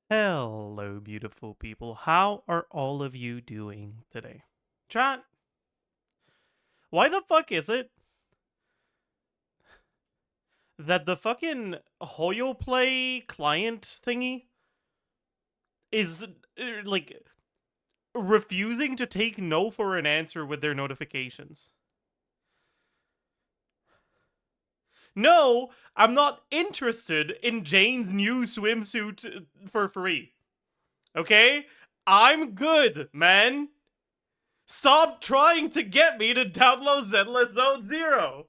Hello, beautiful people. How are all of you doing today? Chat, why the fuck is it that the fucking Hoyo Play client thingy is like refusing to take no for an answer with their notifications? No, I'm not interested in Jane's new swimsuit for free. Okay? I'm good, man. Stop trying to get me to download Zenless Zone Zero.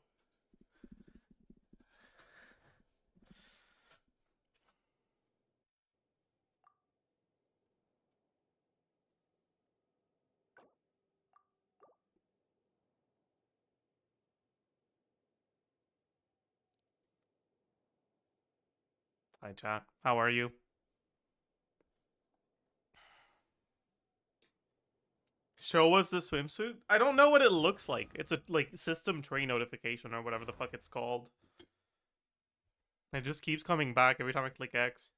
Hi, chat. How are you? Show us the swimsuit? I don't know what it looks like. It's a like system tray notification or whatever the fuck it's called. It just keeps coming back every time I click X.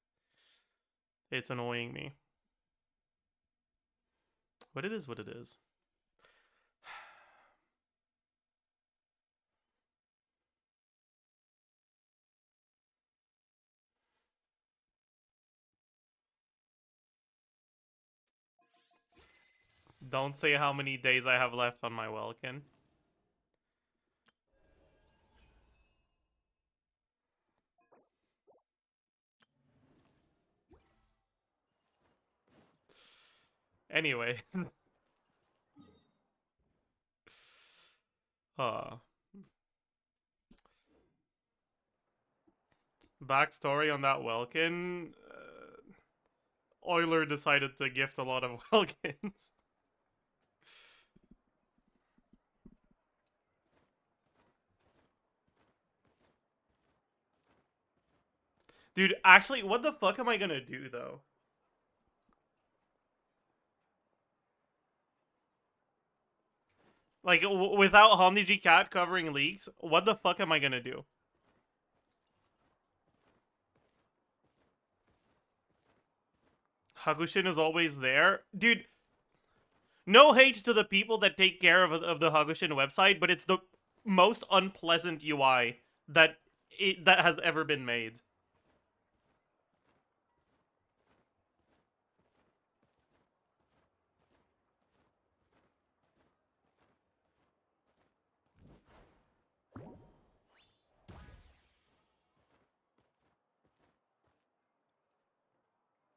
It's annoying me. What it is, what it is. Don't say how many days I have left on my Welkin. Anyway. uh Backstory on that Welkin. Euler decided to gift a lot of Welkins. Dude, actually, what the fuck am I gonna do though? Like, without homdgcat covering leaks, what the fuck am I gonna do? Hagushin is always there. Dude, no hate to the people that take care of the Hagushin website, but it's the most unpleasant UI that has ever been made.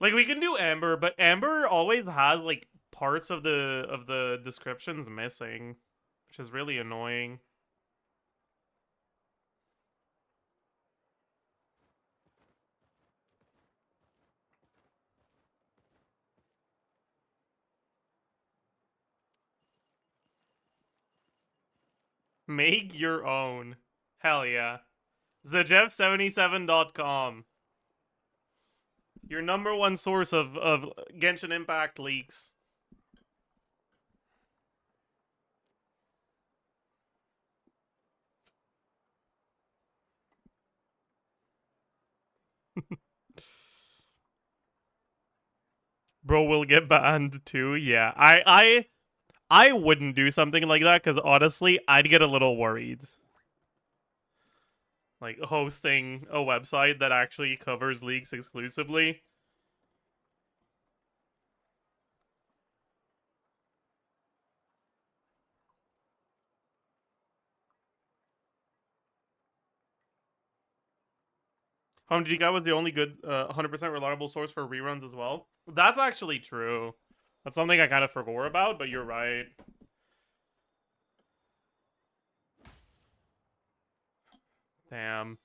Like, we can do Amber, but Amber always has like parts of the descriptions missing, which is really annoying. Make your own. Hell yeah. Zajef77.com. Your number one source of Genshin Impact leaks. Bro will get banned too. Yeah. I wouldn't do something like that cuz honestly, I'd get a little worried. Like hosting a website that actually covers leaks exclusively. HomeGK was the only good 100% reliable source for reruns as well. That's actually true. That's something I kind of forgot about, but you're right. Damn.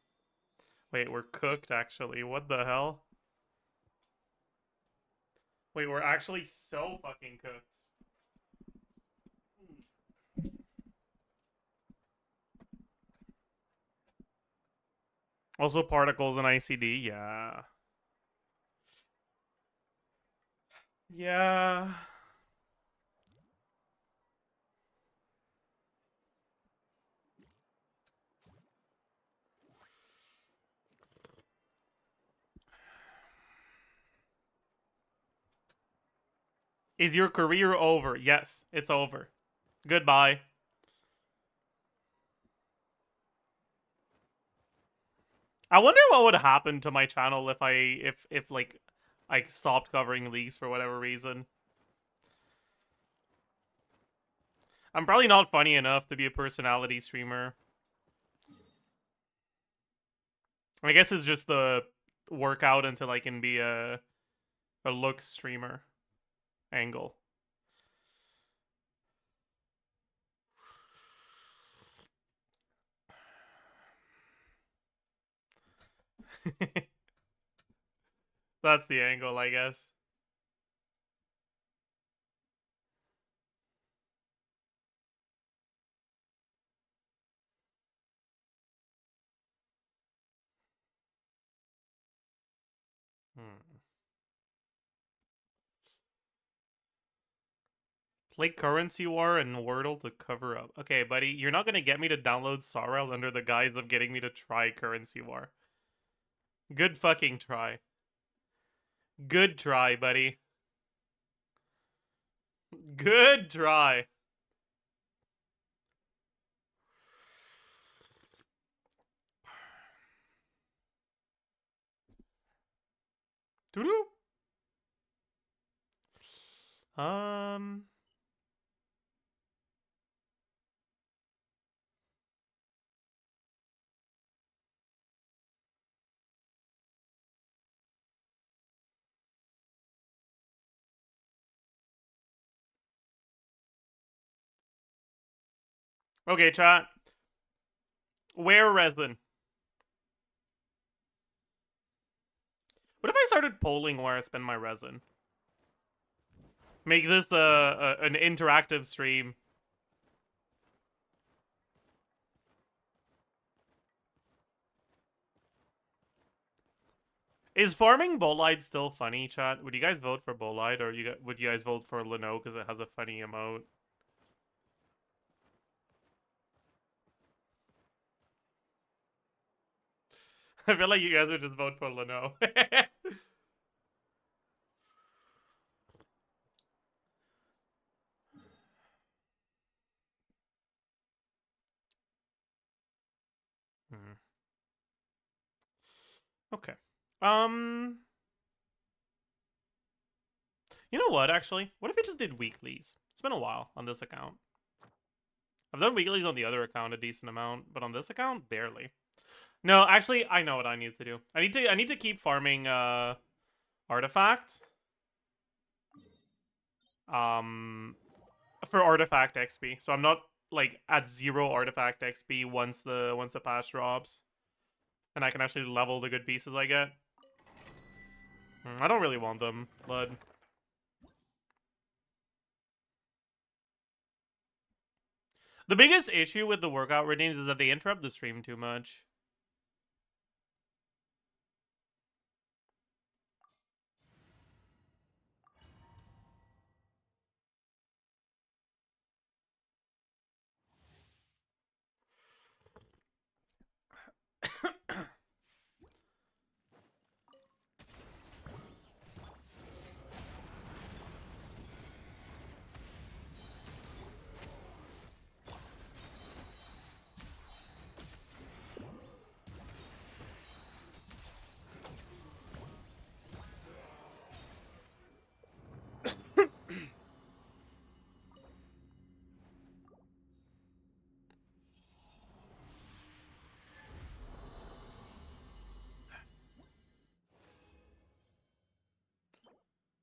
Wait, we're cooked actually. What the hell? Wait, we're actually so fucking cooked. Also, particles and ICD, yeah. Yeah. Is your career over? Yes, it's over. Goodbye. I wonder what would happen to my channel if if like I stopped covering leagues for whatever reason. I'm probably not funny enough to be a personality streamer. I guess it's just the workout until I can be a look streamer angle. That's the angle, I guess. Hmm. Play Currency War and Wordle to cover up. Okay, buddy, you're not gonna get me to download Sorrel under the guise of getting me to try Currency War. Good fucking try. Good try, buddy. Good try. Doo-doo. Um. Okay, chat. Wear resin. What if I started polling where I spend my resin? Make this an interactive stream. Is farming bolide still funny, chat? Would you guys vote for bolide, or would you guys vote for Leno because it has a funny emote? I feel like you guys would just vote for Leno. Hmm. Okay. You know what? Actually, what if we just did weeklies? It's been a while on this account. I've done weeklies on the other account a decent amount, but on this account, barely. No, actually, I know what I need to do. I need to keep farming artifact. Um for artifact XP. So I'm not like at 0 artifact XP once the patch drops. And I can actually level the good pieces I get. I don't really want them, but the biggest issue with the workout routines is that they interrupt the stream too much.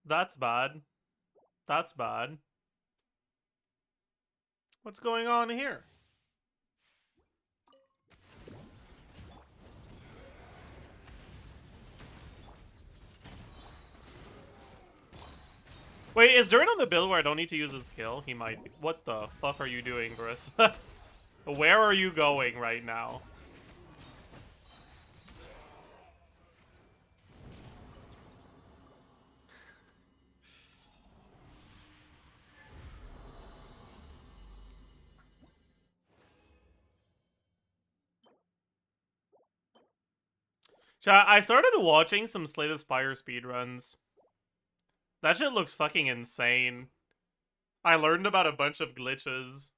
That's bad. That's bad. What's going on here? Wait, is Dirt on the build where I don't need to use his skill? He might be. What the fuck are you doing, Chris? Where are you going right now? I started watching some Slay the Spire speedruns. That shit looks fucking insane. I learned about a bunch of glitches.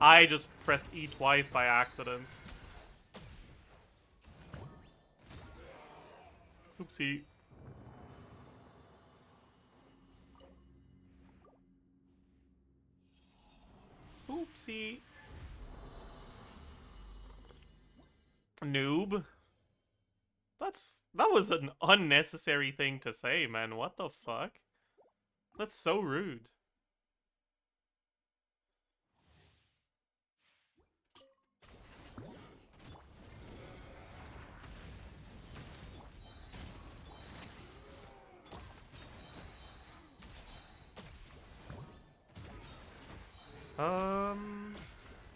I just pressed E twice by accident. Oopsie. Oopsie. Noob. That was an unnecessary thing to say, man. What the fuck? That's so rude.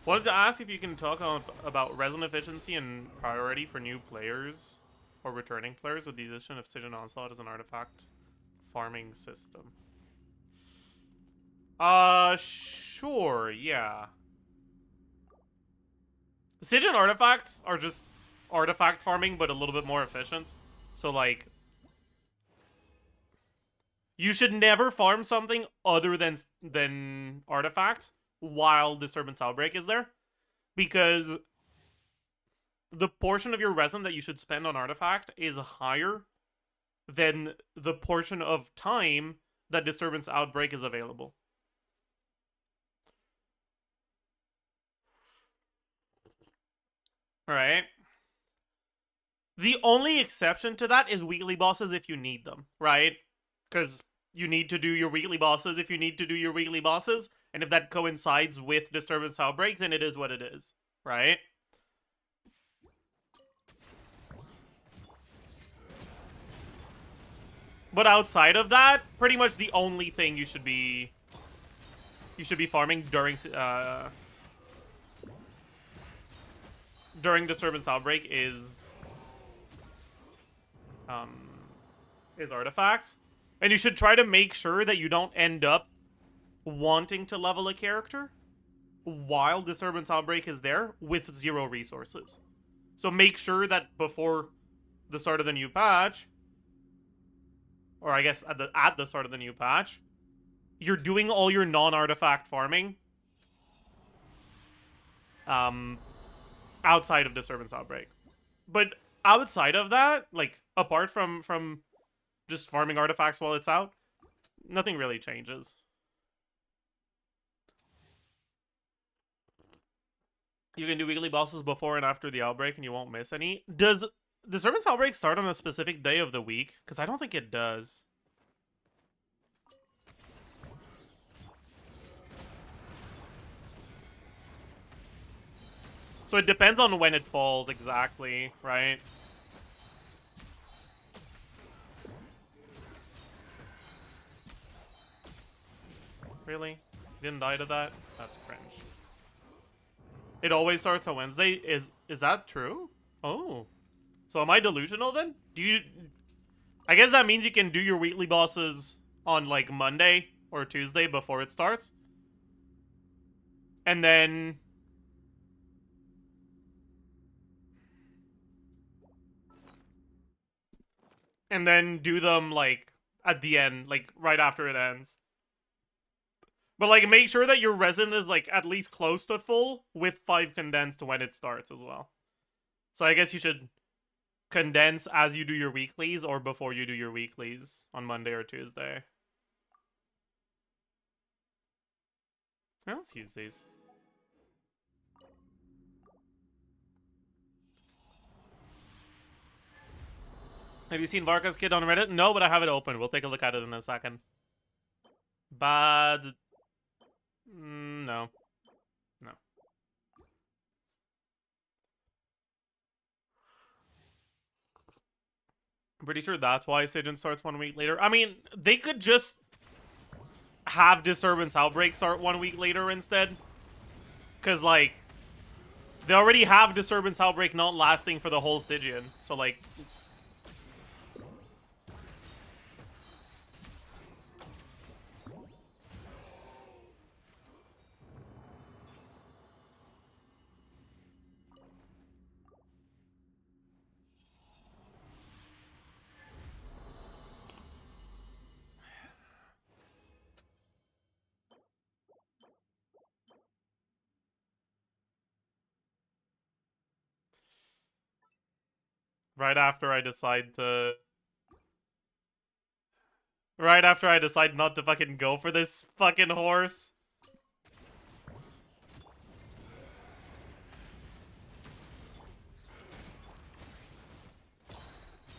Wanted to ask if you can talk about resin efficiency and priority for new players or returning players with the addition of Siege and Onslaught as an artifact farming system. Sure, yeah. Siege and artifacts are just artifact farming, but a little bit more efficient. So, like, you should never farm something other than artifact while Disturbance Outbreak is there, because the portion of your resin that you should spend on artifact is higher than the portion of time that Disturbance Outbreak is available. Alright. The only exception to that is weekly bosses if you need them, right? Because you need to do your weekly bosses if you need to do your weekly bosses, and if that coincides with Disturbance Outbreak, then it is what it is, right? But outside of that, pretty much the only thing you should be farming during Disturbance Outbreak is artifacts. And you should try to make sure that you don't end up wanting to level a character while Disturbance Outbreak is there with 0 resources. So make sure that before the start of the new patch, or I guess at the start of the new patch, you're doing all your non-artifact farming outside of Disturbance Outbreak. But outside of that, like, apart from just farming artifacts while it's out, nothing really changes. You can do weekly bosses before and after the outbreak and you won't miss any. Does Disturbance Outbreak start on a specific day of the week? Because I don't think it does. So it depends on when it falls exactly, right? Really? Didn't die to that? That's cringe. It always starts on Wednesday? Is that true? Oh. So am I delusional then? I guess that means you can do your weekly bosses on, like, Monday or Tuesday before it starts. And then do them, like, at the end, like, right after it ends. But, like, make sure that your resin is, like, at least close to full with 5 condensed when it starts as well. So I guess you should condense as you do your weeklies or before you do your weeklies on Monday or Tuesday. Yeah, let's use these. Have you seen Varka's Kid on Reddit? No, but I have it open. We'll take a look at it in a second. Bad. No. No. I'm pretty sure that's why Sigyn starts 1 week later. I mean, they could just have Disturbance Outbreak start 1 week later instead. Because, like, they already have Disturbance Outbreak not lasting for the whole Stygian. So, like, Right after I decide to... Right after I decide not to fucking go for this fucking horse.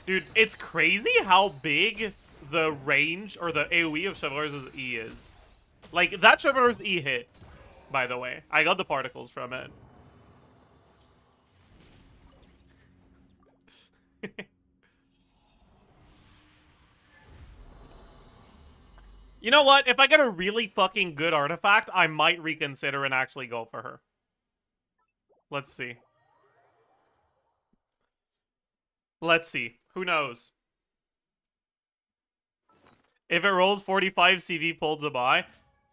Dude, it's crazy how big the range or the AoE of Chevaler's E is. Like, that Chevaler's E hit, by the way. I got the particles from it. You know what? If I get a really fucking good artifact, I might reconsider and actually go for her. Let's see. Let's see. Who knows? If it rolls 45 CV pulled to buy,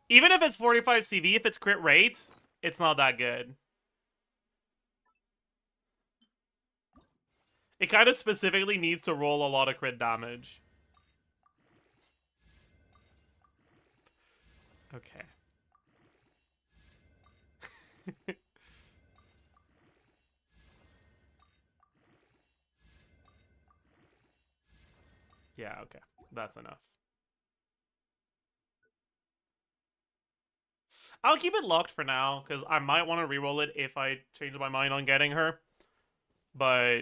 even if it's 45 CV, if it's crit rate, it's not that good. It kind of specifically needs to roll a lot of crit damage. Okay. Yeah, okay. That's enough. I'll keep it locked for now, because I might want to reroll it if I change my mind on getting her. But...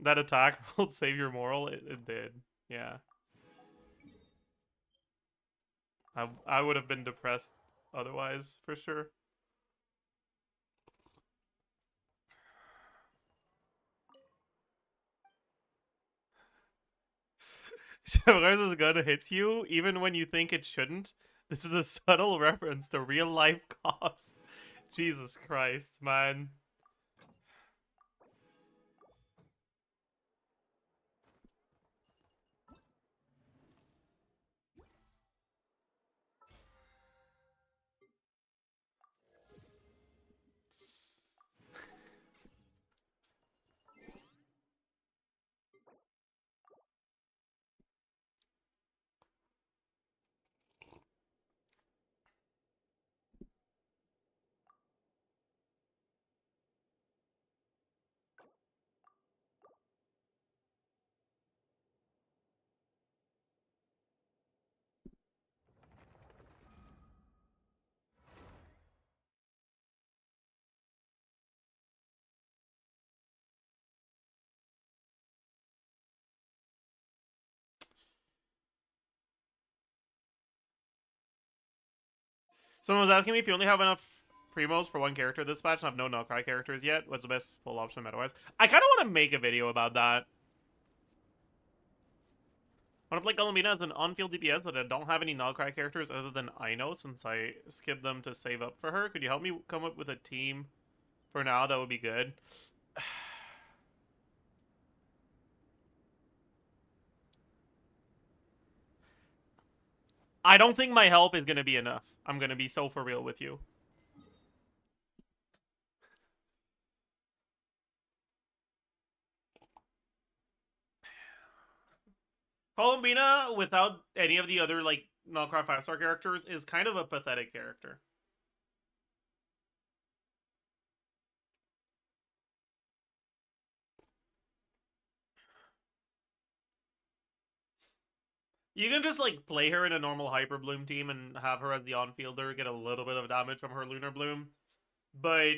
that attack will save your moral? It did. Yeah. I would have been depressed otherwise, for sure. Chevre's gun hits you even when you think it shouldn't. This is a subtle reference to real life cops. Jesus Christ, man. Someone was asking me if you only have enough primos for one character this patch and have no Nocry characters yet, what's the best pull option meta-wise? I kind of want to make a video about that. I want to play Columbina as an on-field DPS, but I don't have any Nocry characters other than Ino since I skipped them to save up for her. Could you help me come up with a team for now? That would be good. I don't think my help is going to be enough. I'm going to be so for real with you. Columbina, without any of the other, like, Nocry 5-star characters, is kind of a pathetic character. You can just, like, play her in a normal Hyper Bloom team and have her as the on-fielder, get a little bit of damage from her Lunar Bloom, but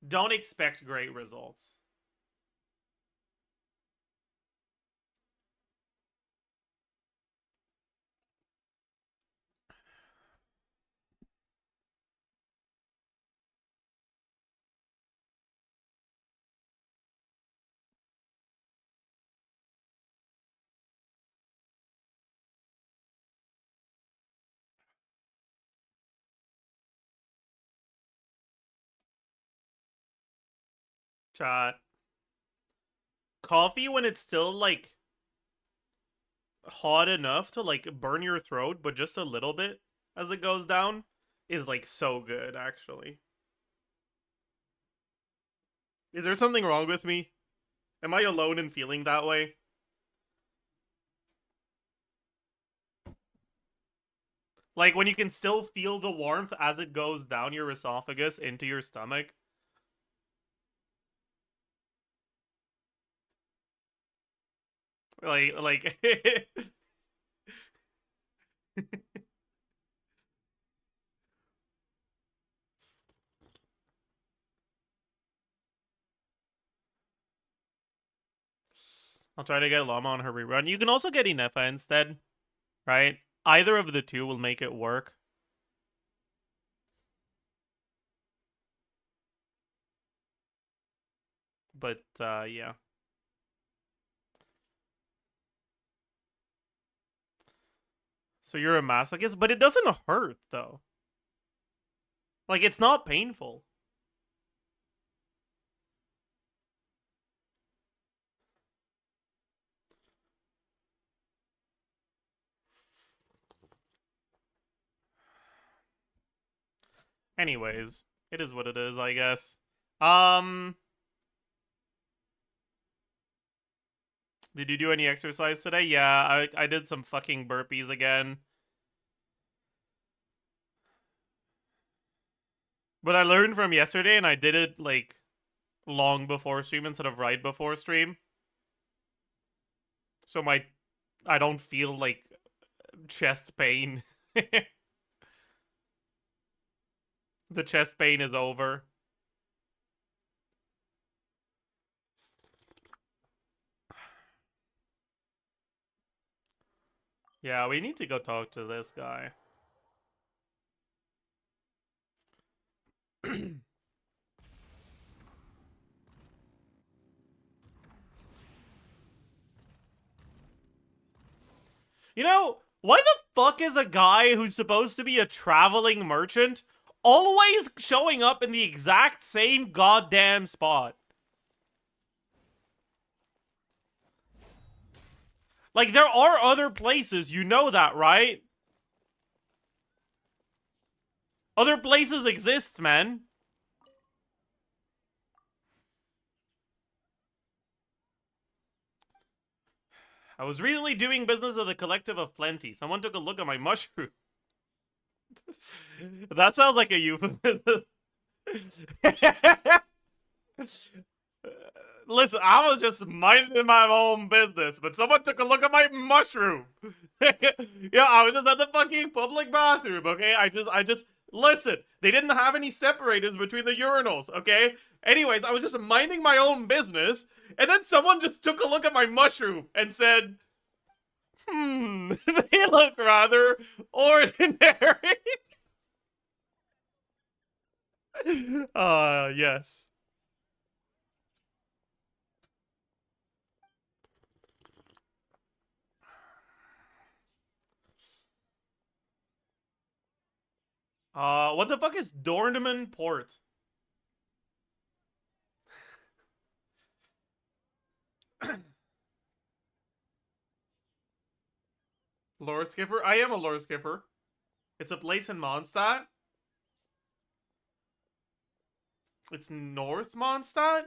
don't expect great results. Chat. Coffee when it's still, like, hot enough to, like, burn your throat, but just a little bit as it goes down, is, like, so good, actually. Is there something wrong with me? Am I alone in feeling that way? Like, when you can still feel the warmth as it goes down your esophagus into your stomach. Like I'll try to get Llama on her rerun. You can also get Inefa instead, right? Either of the two will make it work. But, yeah. So you're a masochist, but it doesn't hurt, though. Like, it's not painful. Anyways, it is what it is, I guess. Did you do any exercise today? Yeah, I did some fucking burpees again. But I learned from yesterday and I did it, like, long before stream instead of right before stream. So I don't feel, like, chest pain. The chest pain is over. Yeah, we need to go talk to this guy. You know, why the fuck is a guy who's supposed to be a traveling merchant always showing up in the exact same goddamn spot? Like, there are other places, you know that, right? Other places exist, man. I was recently doing business at the Collective of Plenty. Someone took a look at my mushroom. That sounds like a euphemism. Listen, I was just minding my own business, but someone took a look at my mushroom. Yeah, I was just at the fucking public bathroom, okay? I just listen. They didn't have any separators between the urinals, okay? Anyways, I was just minding my own business, and then someone just took a look at my mushroom and said, they look rather ordinary. Yes. What the fuck is Dornman Port? Lore Skipper? I am a Lore Skipper. It's a place in Mondstadt. It's North Mondstadt?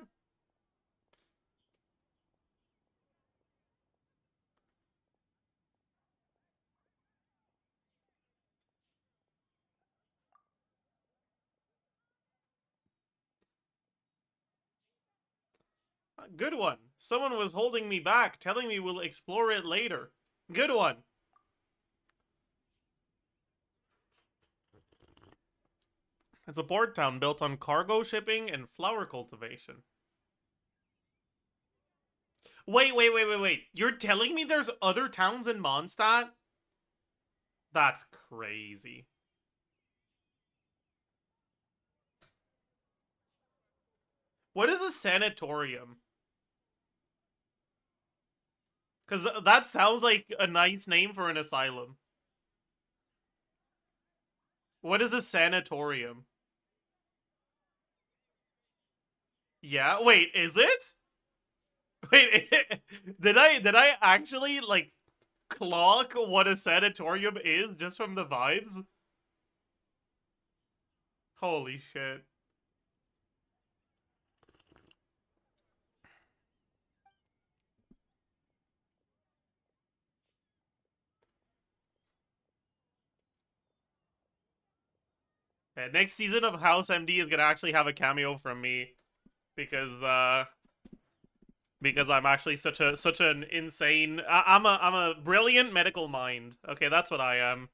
Good one. Someone was holding me back, telling me we'll explore it later. Good one. It's a port town built on cargo shipping and flower cultivation. Wait. You're telling me there's other towns in Mondstadt? That's crazy. What is a sanatorium? Because that sounds like a nice name for an asylum. What is a sanatorium? Yeah, wait, is it? Wait, did I actually, like, clock what a sanatorium is just from the vibes? Holy shit. Yeah, next season of House MD is gonna actually have a cameo from me. Because, Because I'm actually such an insane. I'm a brilliant medical mind. Okay, that's what I am.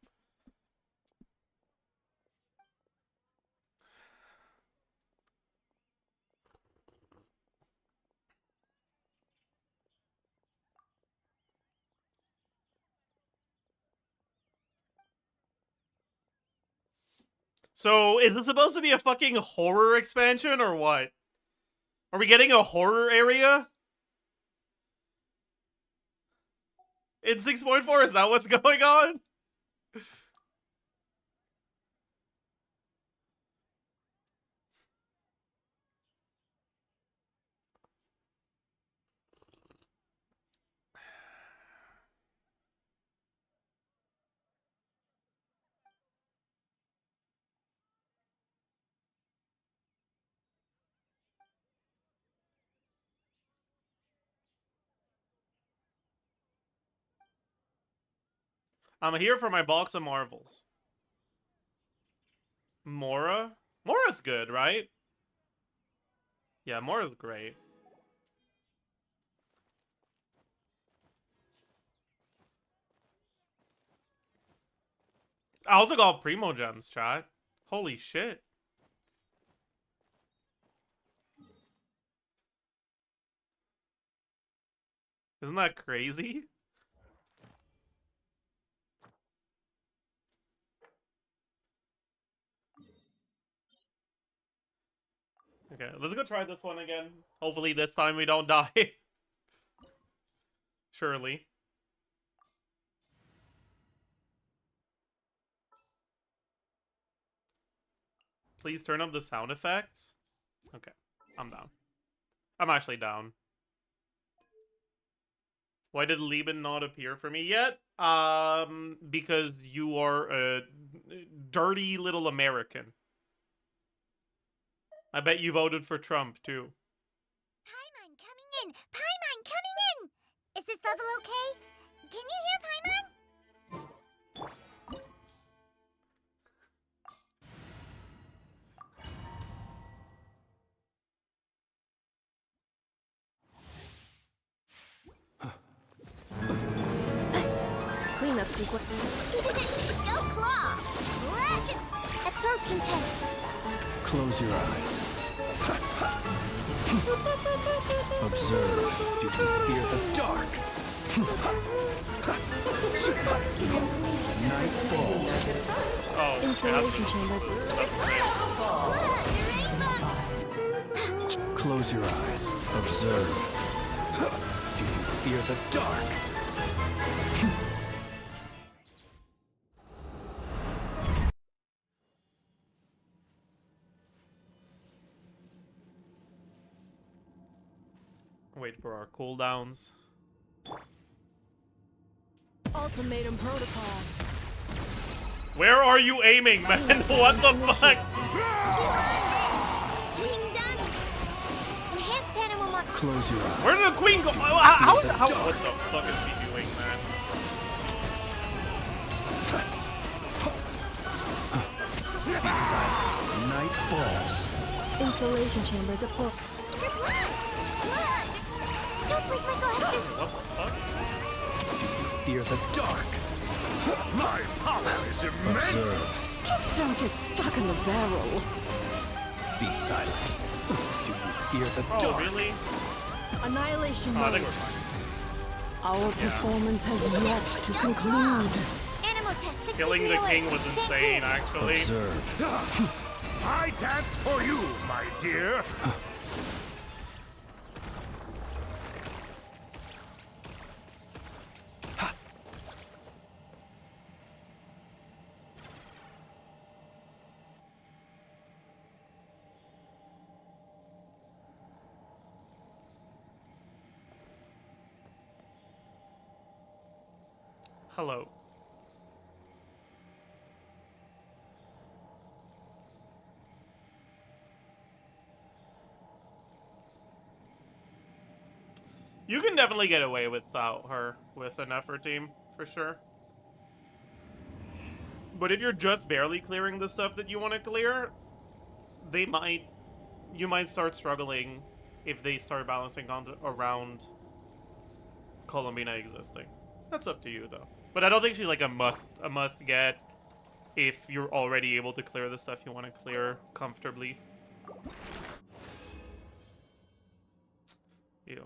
So, is it supposed to be a fucking horror expansion or what? Are we getting a horror area? In 6.4, is that what's going on? I'm here for my box of Marvels. Mora? Mora's good, right? Yeah, Mora's great. I also got Primo Gems, chat. Holy shit. Isn't that crazy? Okay, let's go try this one again. Hopefully this time we don't die. Surely. Please turn up the sound effects. Okay, I'm down. I'm actually down. Why did Lieben not appear for me yet? Because you are a dirty little American. I bet you voted for Trump, too. Paimon coming in! Paimon coming in! Is this level okay? Can you hear Paimon? Cleanup sequence. Go claw! Lash it! Absorption test! Close your eyes. Observe. Do you fear the dark? Night falls. Oh, Installation chamber. Close your eyes. Observe. Do you fear the dark? Wait for our cooldowns. Ultimatum protocol. Where are you aiming, man? What the fuck? Wing done! Enhanced animal mark. Close your eyes. Where did the queen go? How what the fuck is he doing, man? Be silent. Night falls. Installation chamber deployed. The blood! Blood! Don't break my glasses! What the fuck? Do you fear the dark? My power is immense! Observe. Just don't get stuck in the barrel. Be silent. Do you fear the Oh, dark? really? Annihilation Oh, I mode. think we're fine. Our performance has yet to conclude. Animal test 60 Killing the king was Stay insane, clear. actually. Observe. I dance for you, my dear. Hello. You can definitely get away without her with an effort team, for sure. But if you're just barely clearing the stuff that you want to clear, you might start struggling if they start balancing content around Columbina existing. That's up to you though. But I don't think she's like a must get if you're already able to clear the stuff you want to clear comfortably. Ew.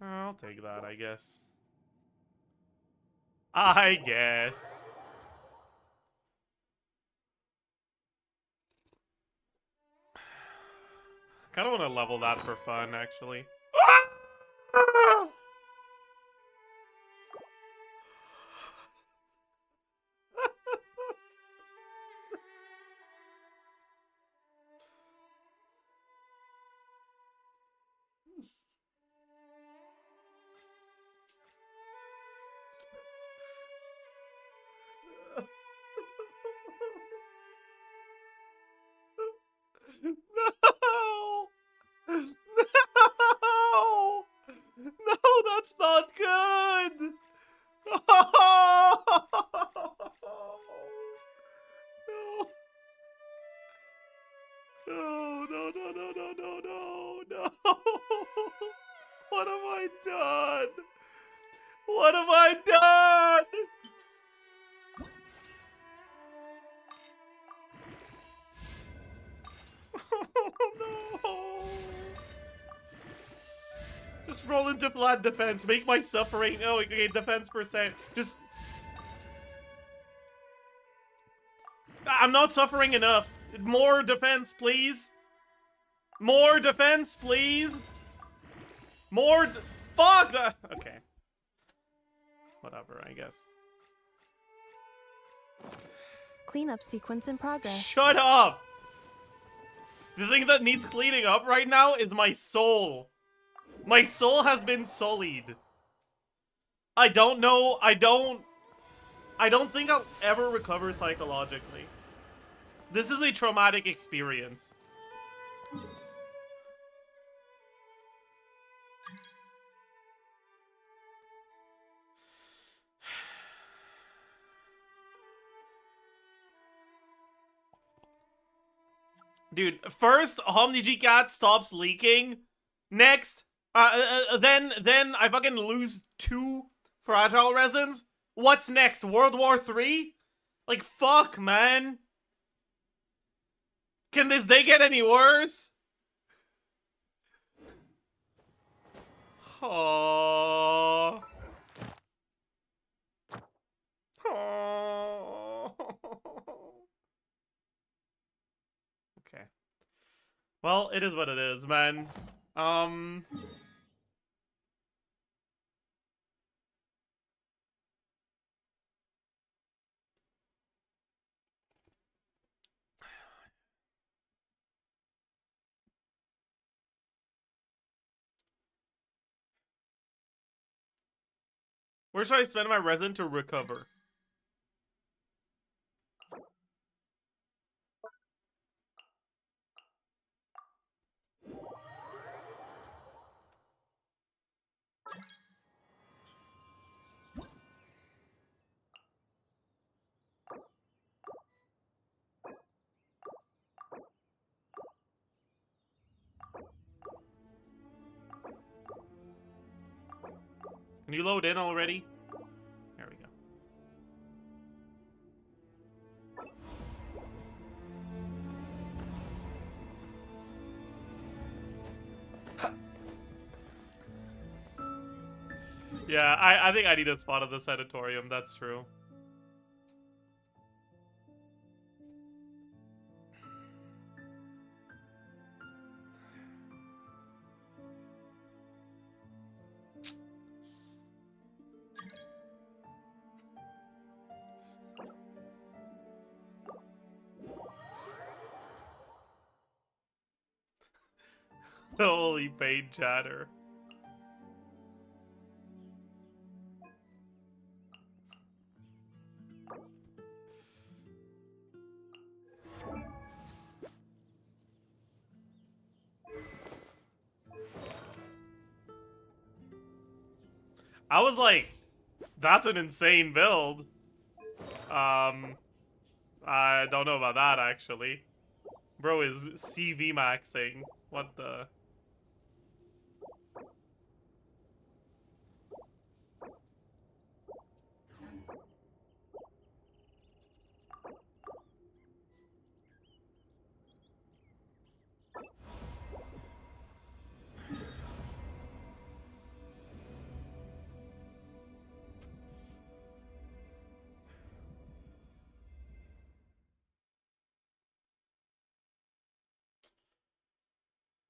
I'll take that, I guess. I guess. Kind of want to level that for fun, actually. No! No! No, that's not good! No! No, no, no, no, no, no, no, no! What have I done? What have I done? No! Just roll into flat defense. Make my suffering. Oh, okay, defense percent. Just. I'm not suffering enough. More defense, please. More defense, please. More. Fuck that. Okay. Whatever, I guess. Cleanup sequence in progress. Shut up! The thing that needs cleaning up right now is my soul. My soul has been sullied. I don't know. I don't think I'll ever recover psychologically. This is a traumatic experience. Dude, first, homdgcat stops leaking. Next, then I fucking lose 2 fragile resins. What's next? World War III? Like, fuck, man. Can this day get any worse? Aww. Aww. Okay. Well, it is what it is, man. Where should I spend my resin to recover? Can you load in already? There we go. Yeah, I think I need a spot at the sanatorium, that's true. Holy pain chatter. I was like, that's an insane build. I don't know about that, actually. Bro is CV maxing. What the?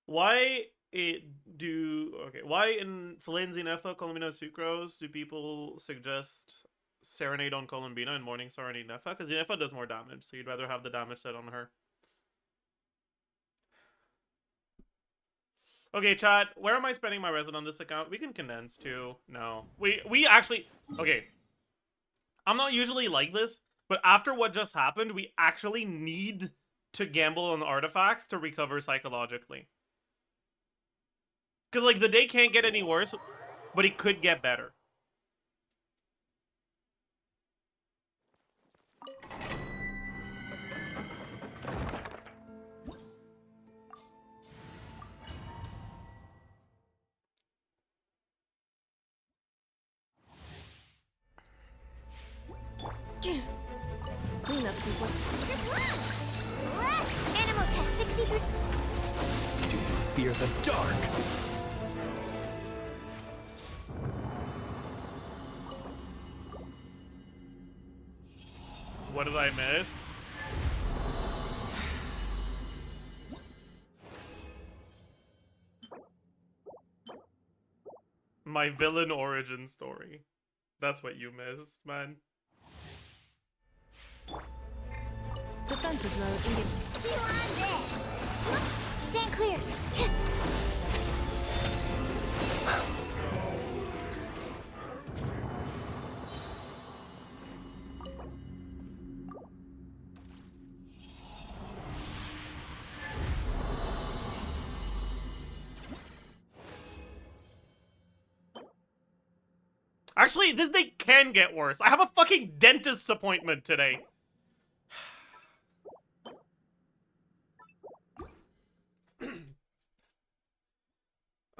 Why why in Filenzi Nefa, Colombina Sucrose do people suggest Serenade on Colombina and Morning Serenade Nefa? Because Nefa does more damage, so you'd rather have the damage set on her. Okay, chat, where am I spending my resin on this account? We can condense too. No. We actually okay. I'm not usually like this, but after what just happened, we actually need to gamble on artifacts to recover psychologically. Because, like, the day can't get any worse, but it could get better. Cleanup sequence. Animal test 63. Do you fear the dark? What did I miss? My villain origin story. That's what you missed, man. Defensive mode engaged. You on this? Stand clear. Actually, this day can get worse. I have a fucking dentist's appointment today.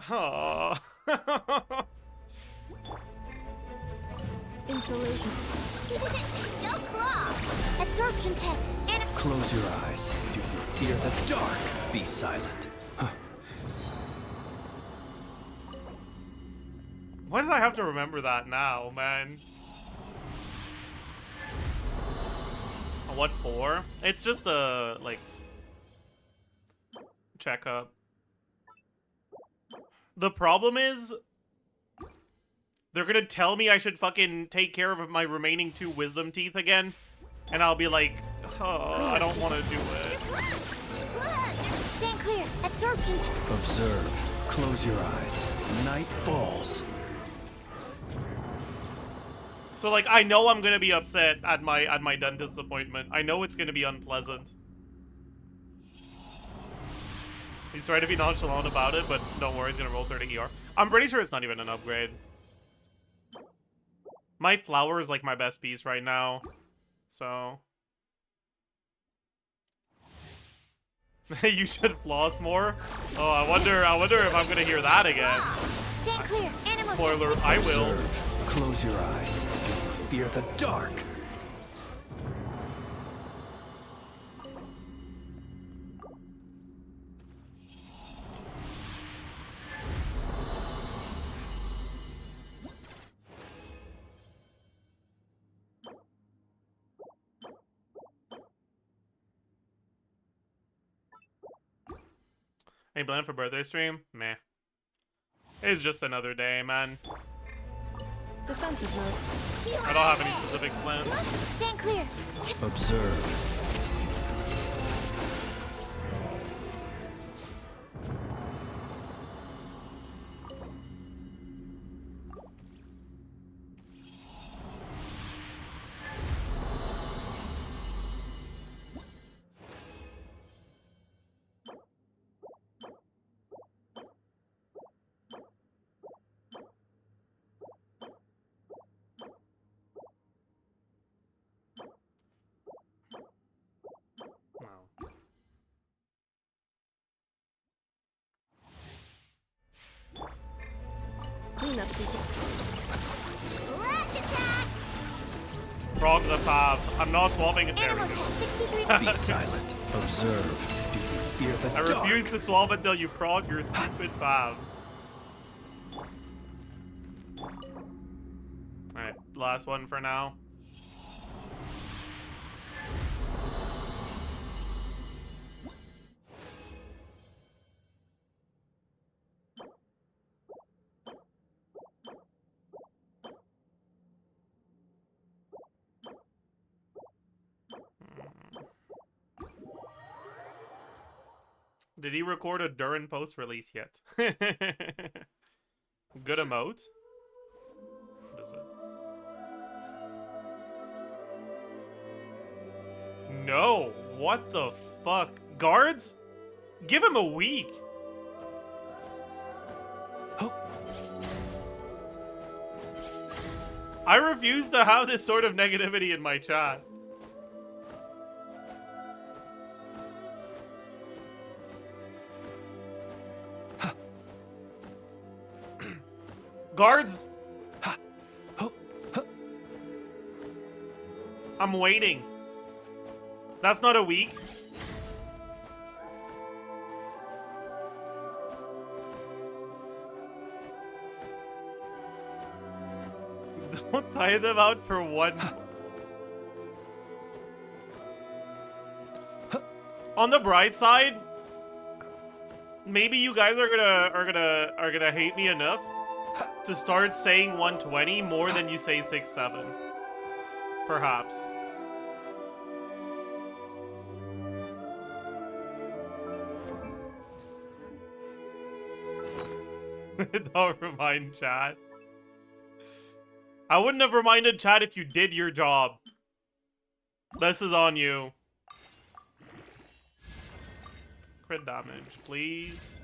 Oh. Installation. No claw. Absorption test. Close your eyes. Do you fear the dark? Be silent. Why did I have to remember that now, man? What for? It's just a, like, checkup. The problem is, they're gonna tell me I should fucking take care of my remaining 2 wisdom teeth again, and I'll be like, oh, I don't want to do it. Stand clear. Absorption test. Observe. Close your eyes. Night falls. So, like, I know I'm gonna be upset at my dentist appointment. I know it's gonna be unpleasant. He's trying to be nonchalant about it, but don't worry, he's gonna roll 30 ER. I'm pretty sure it's not even an upgrade. My flower is like my best piece right now, so you should floss more. Oh, I wonder if I'm gonna hear that again. Stand clear. Animal Spoiler, I will. Observe. Close your eyes. Do you fear the dark? Any plan for birthday stream? Meh. It's just another day, man. Defensive mode. I don't have any specific plans. Stand clear. Observe. Cleanup sequence. Rush attack! Prog the Fab. I'm not swapping it. There we Animal go. test 63. Be silent. Observe. Do you fear the I dark? refuse to swap until you prog your stupid Fab. Alright, last one for now. Did he record a during post-release yet? Good emote? What is it? No! What the fuck? Guards? Give him a week! I refuse to have this sort of negativity in my chat. Guards! I'm waiting. That's not a week. Don't tie them out for one. On the bright side, maybe you guys are gonna hate me enough to start saying 120 more than you say 6-7. Perhaps. Don't remind chat. I wouldn't have reminded chat if you did your job. This is on you. Crit damage, please.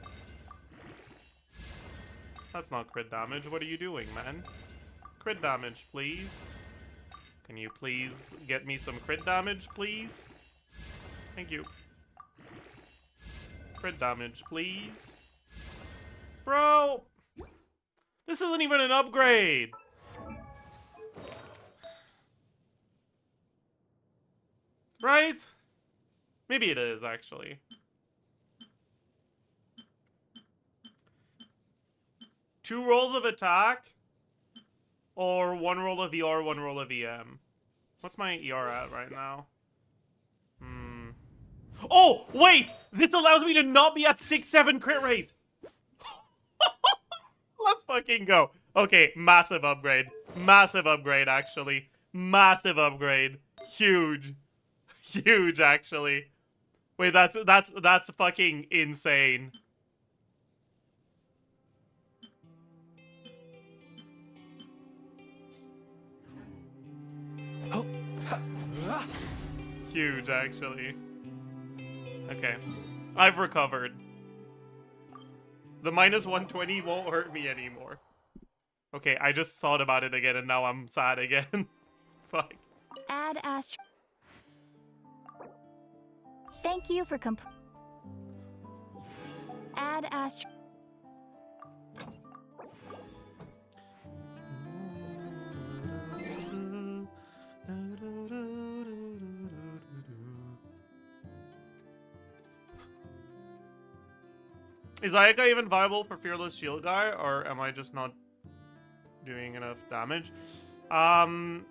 That's not crit damage. What are you doing, man? Crit damage, please. Can you please get me some crit damage, please? Thank you. Crit damage, please. Bro! This isn't even an upgrade! Right? Maybe it is, actually. Two rolls of attack, or one roll of ER, one roll of EM. What's my ER at right now? Oh, wait! This allows me to not be at 6-7 crit rate! Let's fucking go. Okay, massive upgrade. Massive upgrade, actually. Massive upgrade. Huge. Huge, actually. Wait, that's fucking insane. Huge, actually. Okay. I've recovered. The minus 120 won't hurt me anymore. Okay, I just thought about it again and now I'm sad again. Fuck. Add astro. Thank you for Add astro. Is Ayaka even viable for Fearless Shield Guy, or am I just not doing enough damage? I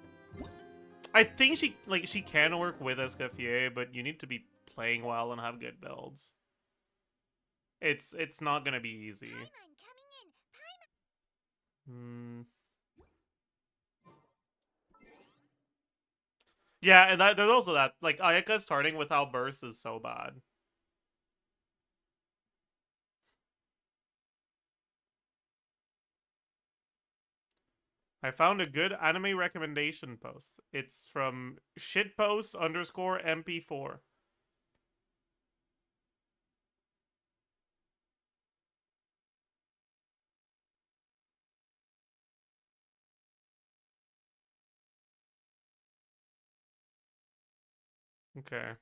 think she can work with Escoffier, but you need to be playing well and have good builds. It's not gonna be easy. Yeah, and there's also that. Like, Ayaka starting without burst is so bad. I found a good anime recommendation post. It's from shitpost_MP4. Okay.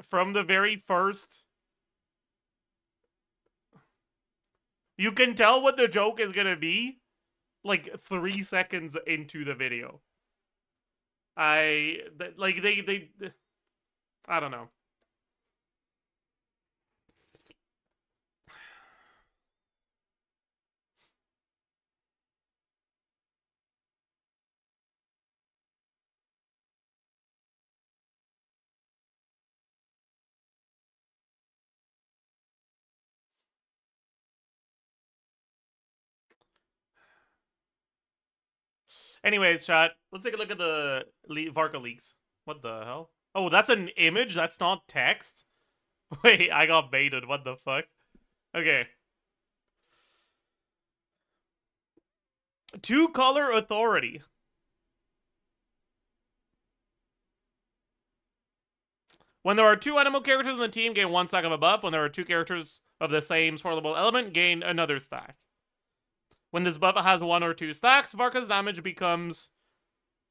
From the very first You can tell what the joke is gonna be like 3 seconds into the video. I don't know. Anyways, chat, let's take a look at the Varka leaks. What the hell? Oh, that's an image? That's not text? Wait, I got baited. What the fuck? Okay. Two-color authority. When there are two animal characters in the team, gain 1 stack of a buff. When there are two characters of the same swirlable element, gain another stack. When this buff has 1 or 2 stacks, Varka's damage becomes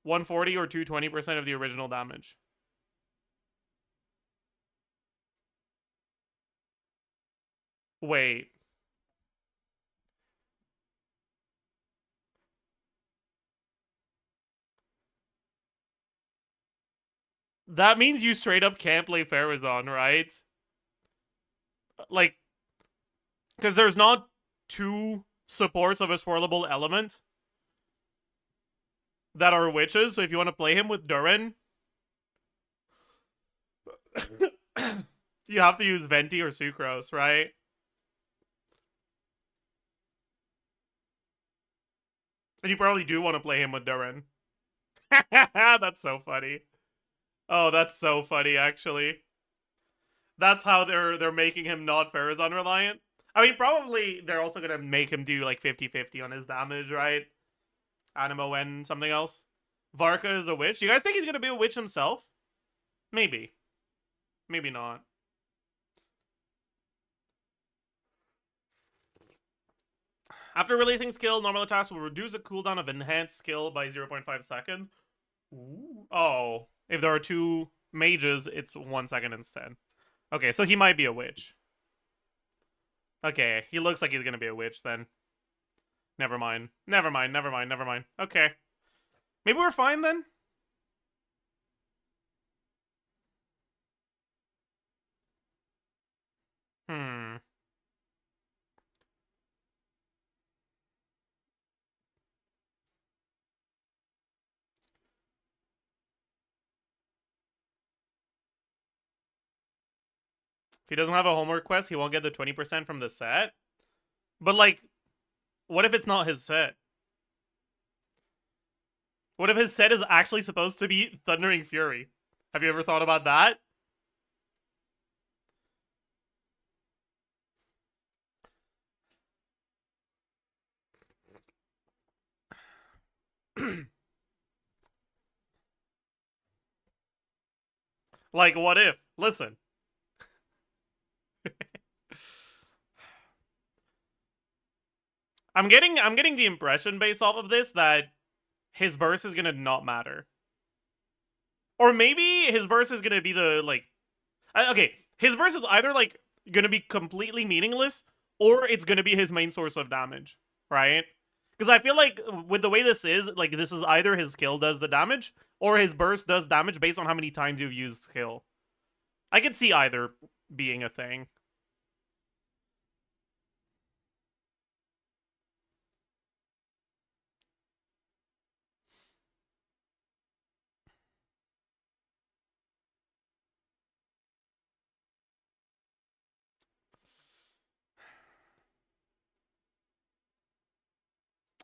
140 or 220% of the original damage. Wait. That means you straight up can't play Farazan, right? Like, because there's not two supports of a swirlable element that are witches, so if you want to play him with Durin, you have to use Venti or Sucrose, right? And you probably do want to play him with Durin. That's so funny. Oh, that's so funny, actually. That's how they're making him not Farazan reliant. I mean, probably they're also gonna make him do like 50-50 on his damage, right? Animo and something else. Varka is a witch. Do you guys think he's gonna be a witch himself? Maybe. Maybe not. After releasing skill, normal attacks will reduce a cooldown of enhanced skill by 0.5 seconds. Ooh. Oh. If there are two mages, it's 1 second instead. Okay, so he might be a witch. Okay, he looks like he's gonna be a witch then. Never mind. Never mind, never mind, never mind. Okay. Maybe we're fine then? Hmm. If he doesn't have a homework quest, he won't get the 20% from the set. But, like, what if it's not his set? What if his set is actually supposed to be Thundering Fury? Have you ever thought about that? Like, what if? Listen. I'm getting the impression based off of this that his burst is gonna not matter. Or maybe his burst is gonna be the, like... Okay, his burst is either, like, gonna be completely meaningless, or it's gonna be his main source of damage, right? Because I feel like with the way this is, like, this is either his skill does the damage, or his burst does damage based on how many times you've used skill. I could see either being a thing.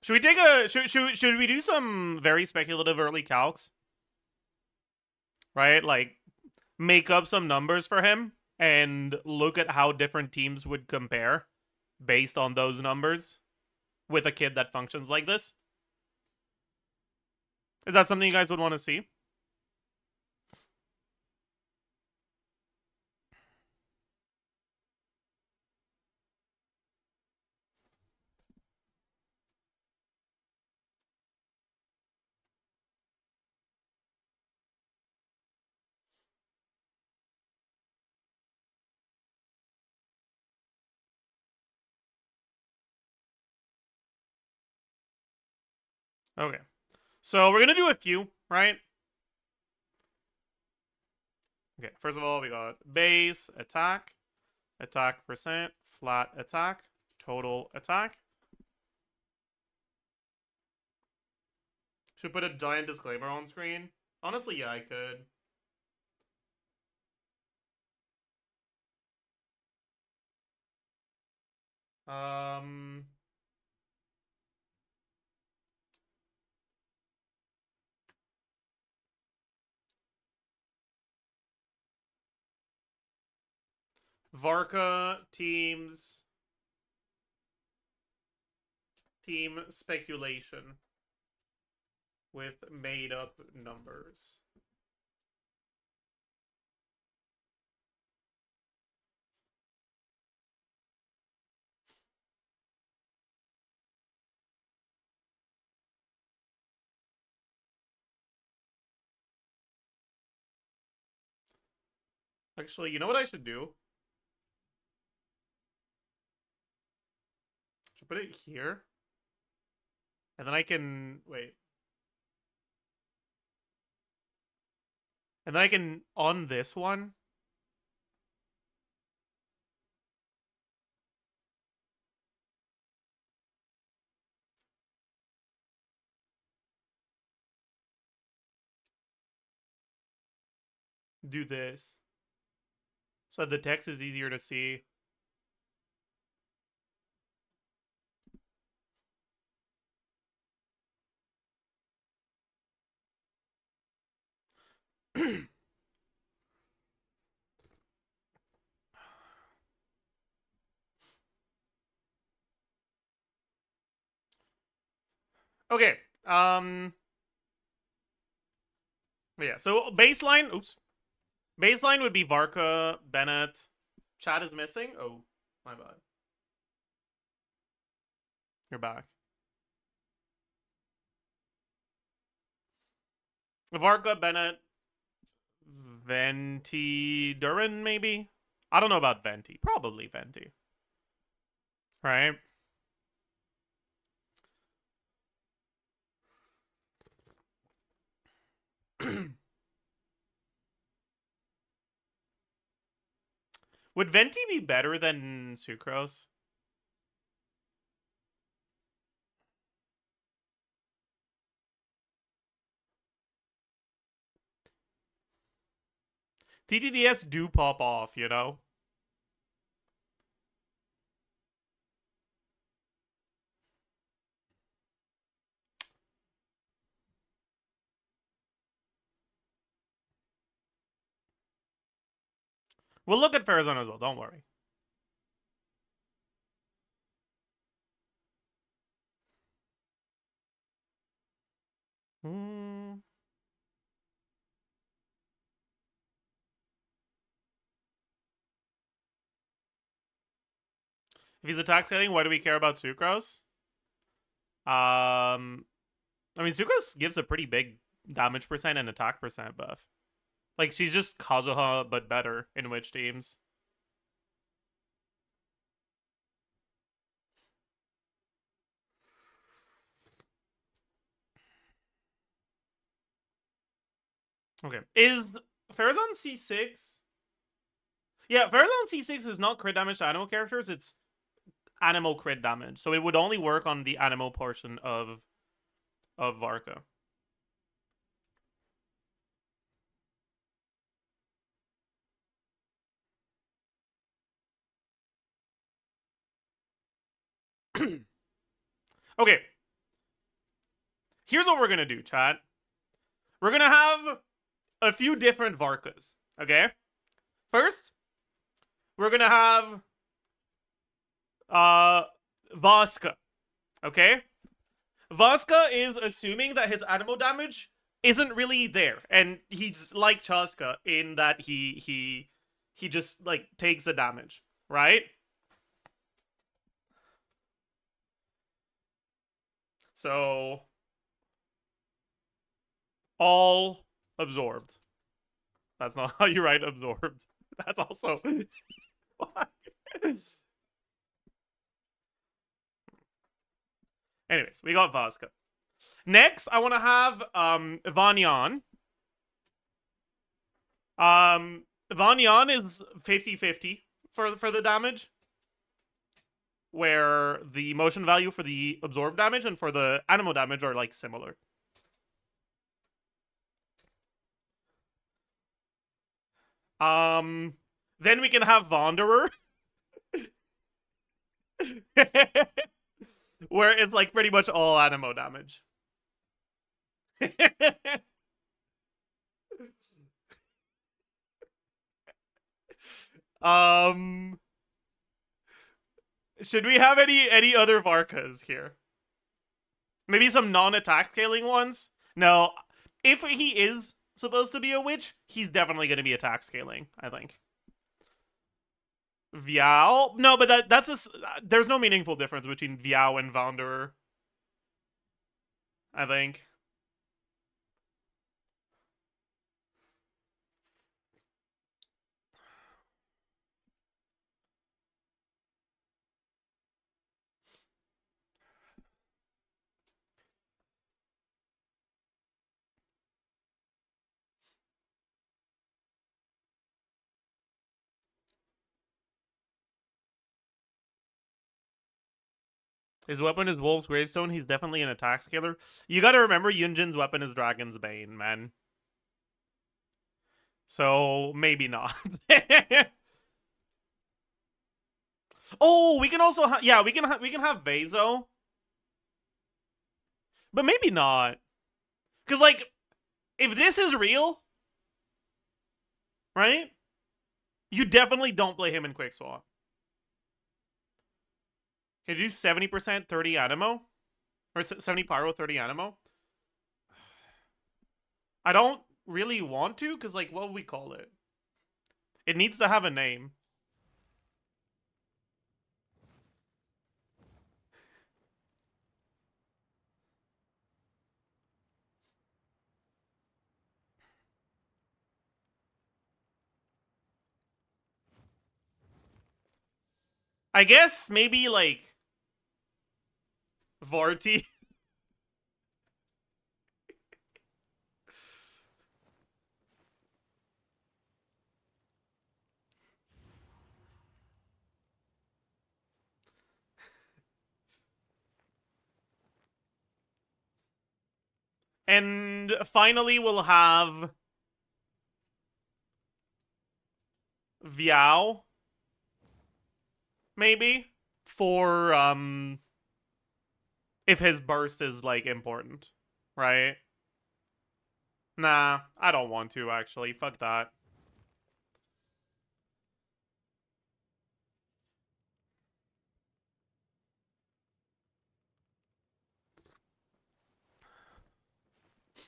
Should we take a should we do some very speculative early calcs? Right? Like make up some numbers for him and look at how different teams would compare based on those numbers with a kid that functions like this? Is that something you guys would want to see? Okay. So we're gonna do a few, right? Okay, first of all, we got base, attack, attack percent, flat attack, total attack. Should put a giant disclaimer on screen. Honestly, yeah, I could. Um... Varka teams... Team speculation with made-up numbers. Actually, you know what I should do? Should put it here. And then I can... Wait. And then I can... On this one... do this. So the text is easier to see. Okay. Yeah, so baseline... Oops. Baseline would be Varka, Bennett. Chat is missing? Oh, my bad. You're back. Varka, Bennett, Venti, Durin, maybe? I don't know about Venti. Probably Venti. Right? Would Venti be better than Sucrose? TTDS do pop off, you know? We'll look at Farazan as well, don't worry. If he's attack scaling, why do we care about Sucrose? I mean, Sucrose gives a pretty big damage percent and attack percent buff. Like, she's just Kazuha, but better in which teams? Okay. Is Farazan C6? Yeah, Farazan C6 is not crit damage to animal characters, it's animal crit damage. So it would only work on the animal portion of Varka. Okay. Here's what we're gonna do, chat. We're gonna have a few different Varkas, okay? First, we're gonna have Vaska, okay? Vaska is assuming that his animal damage isn't really there, and he's like Chaska in that he just like takes the damage, right? So all absorbed. That's not how you write absorbed. That's also Anyways, we got Vaska. Next, I want to have Vanyan. Vanyan is 50-50 for the damage, where the motion value for the absorb damage and for the animo damage are like similar. Then we can have Wanderer. Where it's like pretty much all animo damage. Should we have any other Varkas here? Maybe some non-attack scaling ones? No. If he is supposed to be a witch, he's definitely going to be attack scaling, I think. Viao? No, but that's a... There's no meaningful difference between Viao and Wanderer, I think. His weapon is Wolf's Gravestone. He's definitely an attack scaler. You gotta remember, Yunjin's weapon is Dragon's Bane, man. So, maybe not. Oh, we can also yeah, we can have Bezo. But maybe not. Cuz like if this is real, right? You definitely don't play him in Quick Swap. Can you do 70%, 30 animo? Or 70 pyro, 30 animo? I don't really want to, because, like, what would we call it? It needs to have a name. I guess maybe, like, Varti. And finally, we'll have Viao. Maybe. For, if his burst is, like, important. Right? Nah, I don't want to, actually. Fuck that.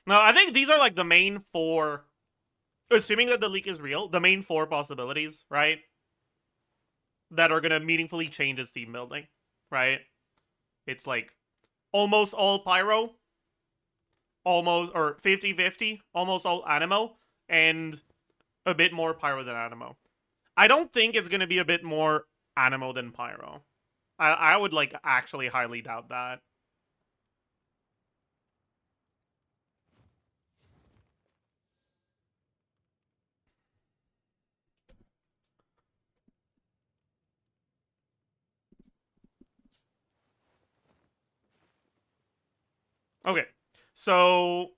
No, I think these are, like, the main four... Assuming that the leak is real, the main four possibilities, right? That are gonna meaningfully change his team building, right? It's, like, almost all pyro, almost, or 50-50, almost all animo, and a bit more pyro than animo. I don't think it's gonna be a bit more animo than pyro. I would, like, actually highly doubt that. Okay, so...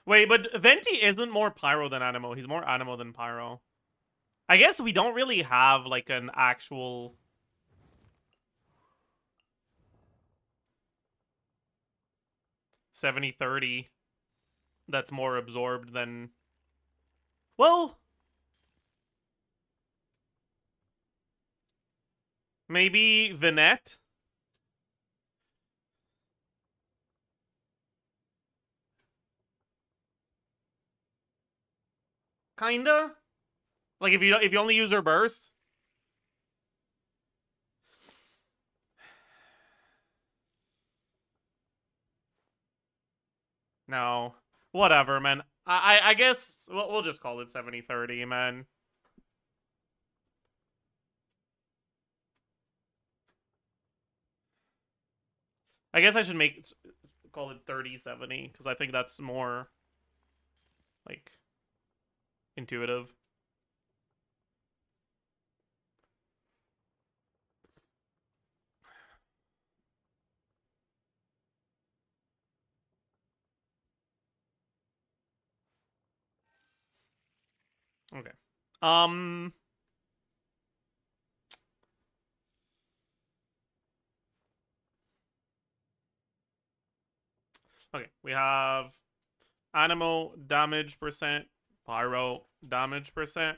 Wait, but Venti isn't more pyro than animo. He's more animo than pyro. I guess we don't really have, like, an actual... 70-30 that's more absorbed than... Well... Maybe Vinette? Kinda? Like, if you only use her burst? No. Whatever, man. I guess we'll just call it 70-30, man. I guess I should call it 30-70 because I think that's more like intuitive. Okay. Okay, we have animal damage percent, pyro damage percent.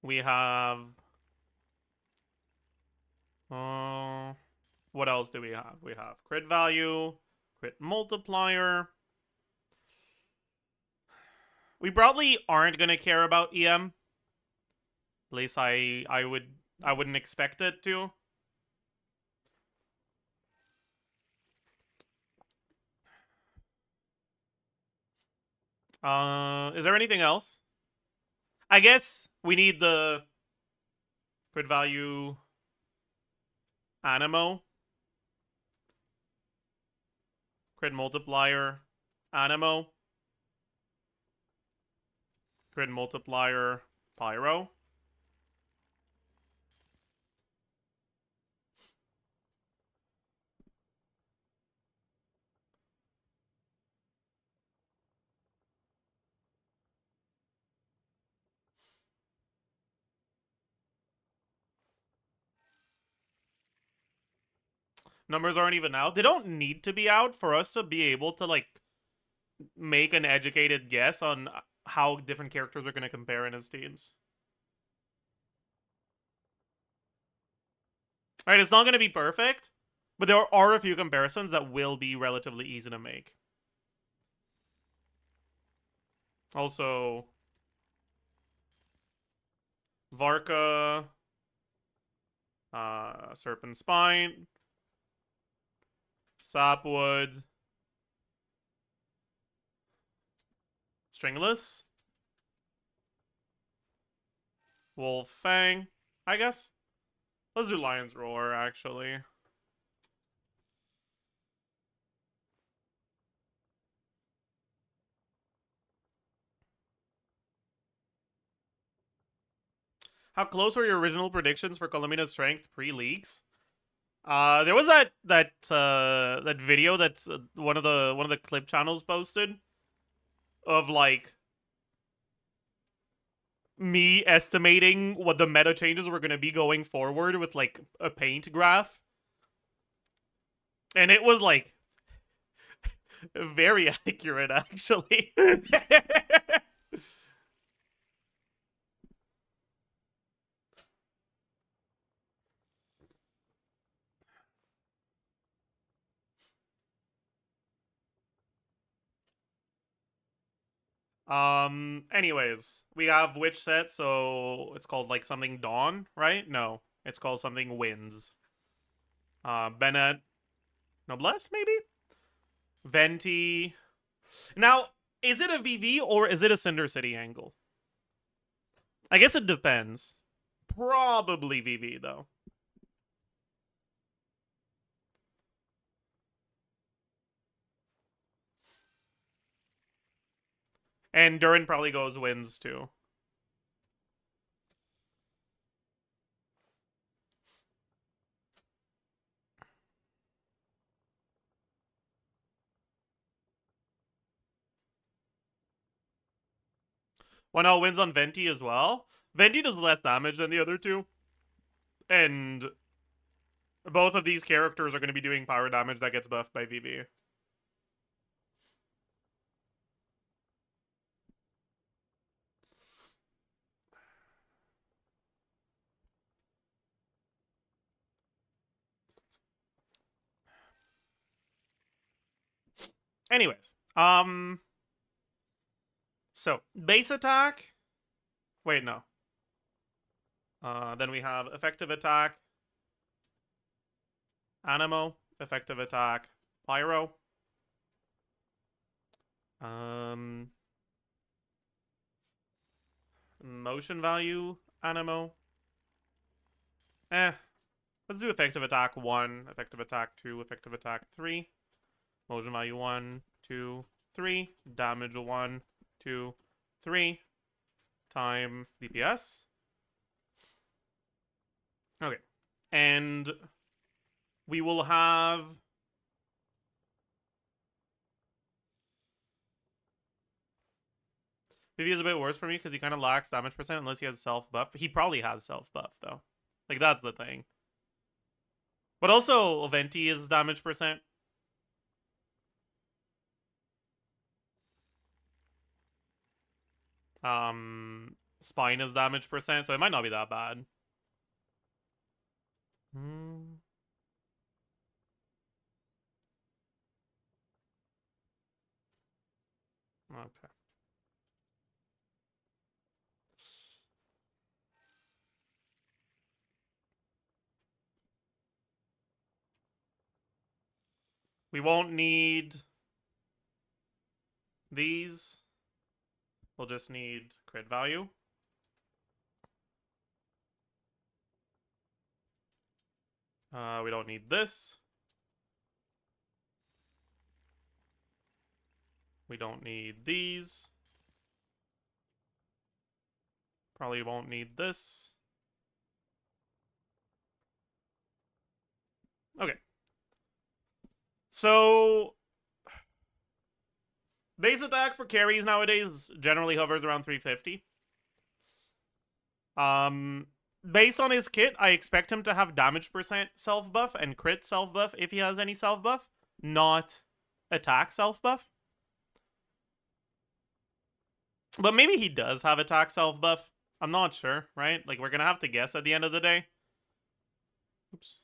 We have what else do we have? We have crit value, crit multiplier. We probably aren't gonna care about EM. At least I wouldn't expect it to. Is there anything else? I guess we need the crit value animo. Crit multiplier animo. Crit multiplier pyro. Numbers aren't even out. They don't need to be out for us to be able to, like, make an educated guess on how different characters are going to compare in his teams. Alright, it's not going to be perfect, but there are a few comparisons that will be relatively easy to make. Also, Varka, Serpent Spine, Sapwood, Stringless, Wolf Fang, I guess. Let's do Lion's Roar, actually. How close were your original predictions for Columbina's strength pre-leaks? There was that video that's one of the clip channels posted of, like, me estimating what the meta changes were going to be going forward with, like, a paint graph. And it was, like, very accurate, actually. Anyways, we have Witch set, so it's called, like, something Dawn, right? No, it's called something Winds. Bennett Noblesse, maybe? Venti. Now, is it a VV or is it a Cinder City angle? I guess it depends. Probably VV, though. And Durin probably goes Winds, too. One all wins on Venti as well. Venti does less damage than the other two. And both of these characters are going to be doing power damage that gets buffed by VV. Anyways, so base attack. Wait, no. Then we have effective attack, animo, effective attack, pyro. Motion value, animo. Let's do effective attack 1, effective attack 2, effective attack 3. Motion value 1, 2, 3. Damage 1, 2, 3. Time DPS. Okay. And we will have... Vivi is a bit worse for me because he kind of lacks damage percent unless he has self-buff. He probably has self-buff, though. Like, that's the thing. But also, Venti is damage percent. Spine is damage percent, so it might not be that bad. Okay. We won't need these. We'll just need crit value. We don't need this. We don't need these. Probably won't need this. Okay. So, base attack for carries nowadays generally hovers around 350. Based on his kit, I expect him to have damage percent self-buff and crit self-buff if he has any self-buff, not attack self-buff. But maybe he does have attack self-buff. I'm not sure, right? Like, we're gonna have to guess at the end of the day. Oops.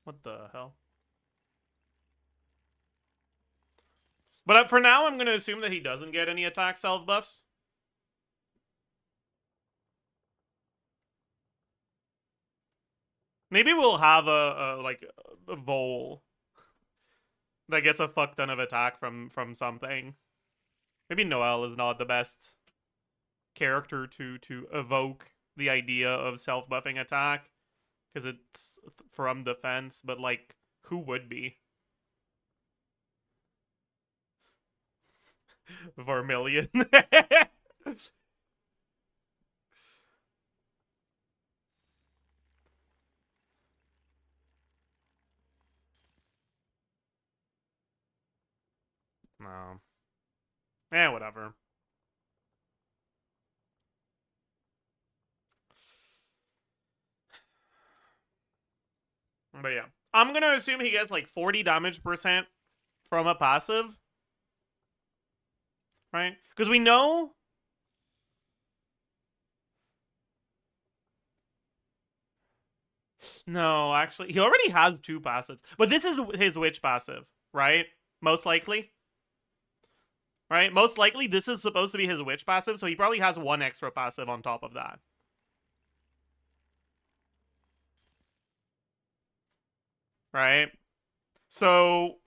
What the hell? But for now, I'm gonna assume that he doesn't get any attack self-buffs. Maybe we'll have a Vol that gets a fuck ton of attack from something. Maybe Noelle is not the best character to evoke the idea of self-buffing attack, because it's from defense, but, like, who would be? Vermilion. No. Whatever. But yeah. I'm gonna assume he gets like 40 damage percent from a passive. Right? Because we know... No, actually, he already has 2 passives. But this is his witch passive, right? Most likely. Right? Most likely, this is supposed to be his witch passive, so he probably has 1 extra passive on top of that. Right? So,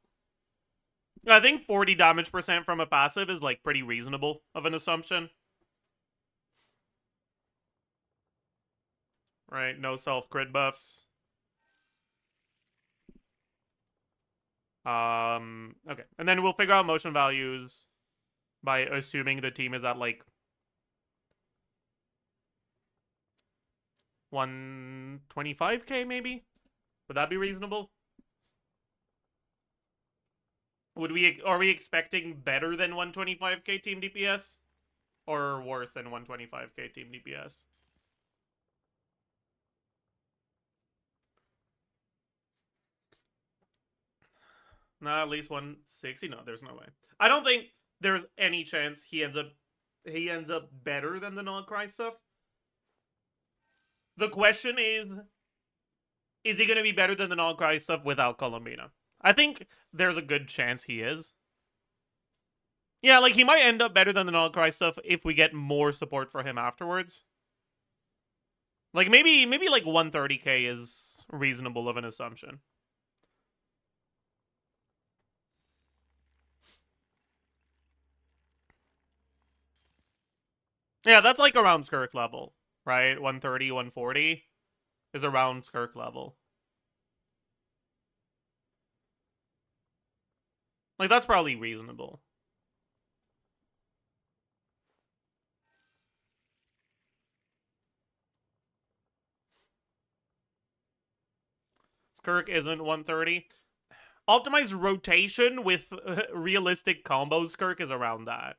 I think 40 damage percent from a passive is, like, pretty reasonable of an assumption. Right? No self-crit buffs. Okay. And then we'll figure out motion values by assuming the team is at, like, 125k, maybe? Would that be reasonable? Are we expecting better than 125k team DPS? Or worse than 125k team DPS? Nah, at least 160? No, there's no way. I don't think there's any chance he ends up better than the non-cry stuff. The question is he going to be better than the non-cry stuff without Columbina? I think there's a good chance he is. Yeah, like, he might end up better than the non-cry stuff if we get more support for him afterwards. Like, maybe like 130k is reasonable of an assumption. Yeah, that's like around Skirk level, right? 130, 140 is around Skirk level. Like, that's probably reasonable. Skirk isn't 130. Optimized rotation with realistic combos, Skirk is around that.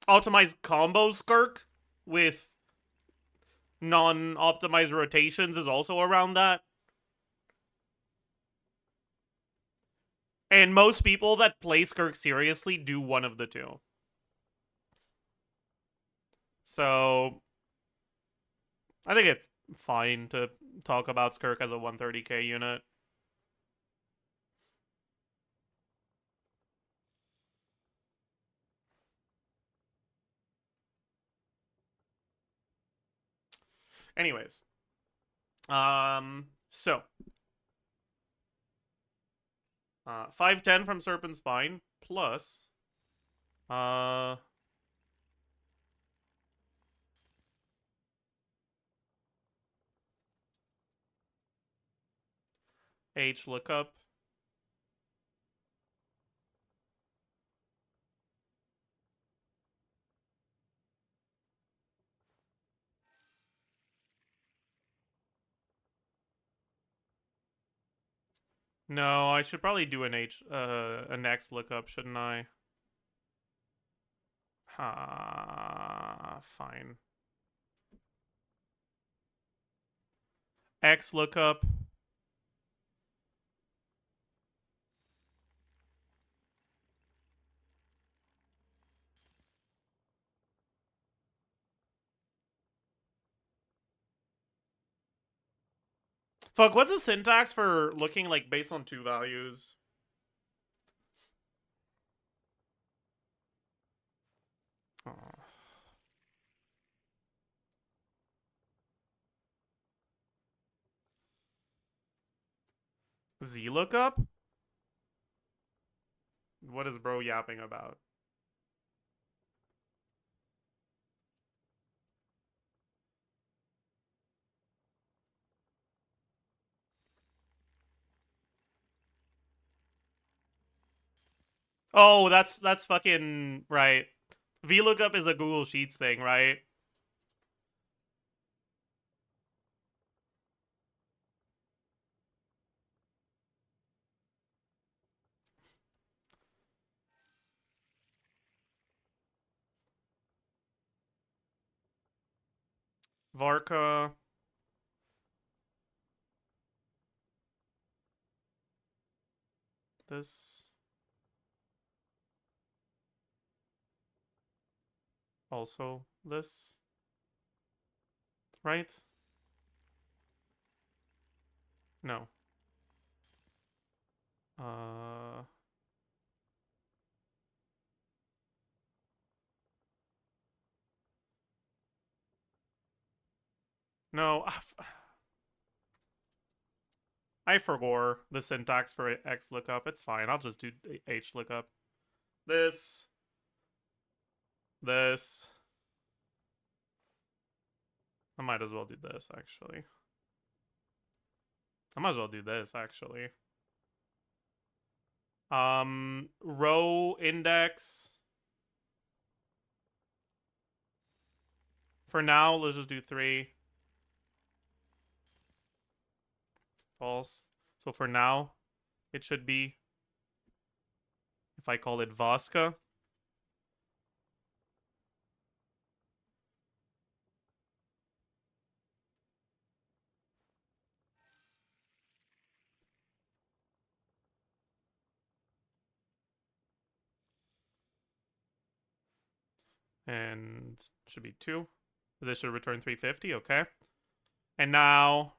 Optimized combos, Skirk, with non-optimized rotations is also around that. And most people that play Skirk seriously do one of the two. So I think it's fine to talk about Skirk as a 130k unit. Anyways. So 510 from Serpent Spine plus H lookup. No, I should probably do an X lookup, shouldn't I? Fine. X lookup. Fuck, what's the syntax for looking like based on two values? Oh. Z lookup? What is bro yapping about? Oh, that's fucking right. VLOOKUP is a Google Sheets thing, right? Varka. This. Also this. Right? No. No. I forgot the syntax for X lookup. It's fine. I'll just do H lookup. This. This. I might as well do this, actually. I might as well do this, actually. Row index. For now, let's just do 3. False. So for now, it should be, if I call it Voska. And should be 2. This should return 350, okay. And now,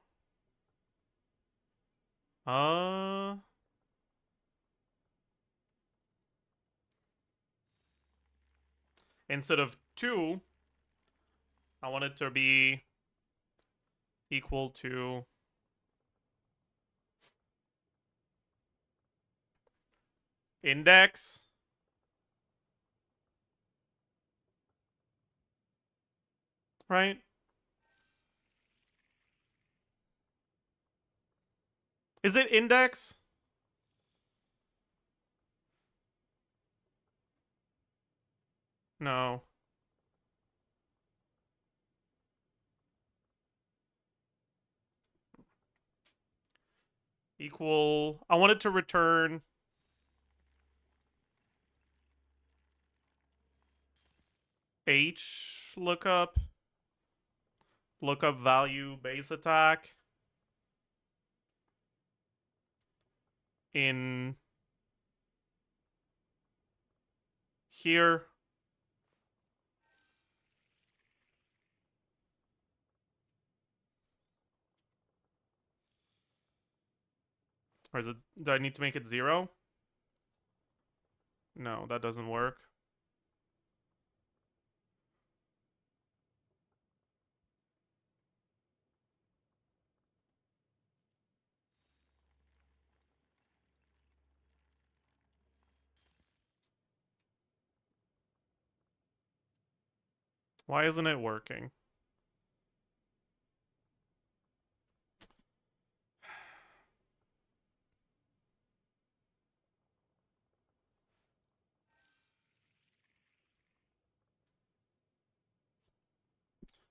instead of 2, I want it to be equal to Index. Right? Is it index? No. Equal. I want it to return H lookup. Lookup value base attack. In here. Or is it, do I need to make it 0? No, that doesn't work. Why isn't it working?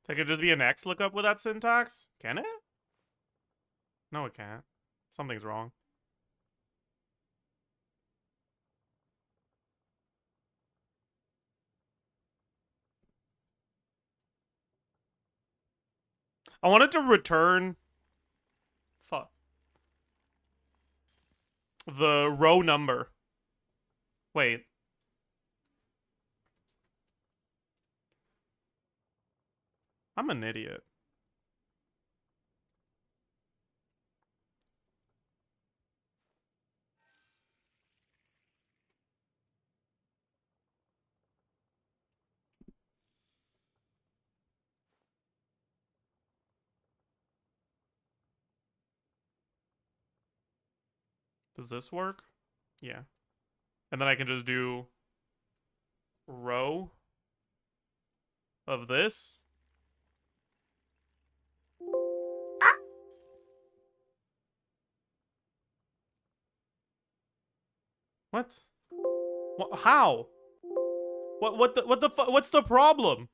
That could just be an X lookup with that syntax? Can it? No, it can't. Something's wrong. I wanted to return... Fuck. The row number. Wait. I'm an idiot. Does this work? Yeah. And then I can just do row of this. What? How? What's the problem?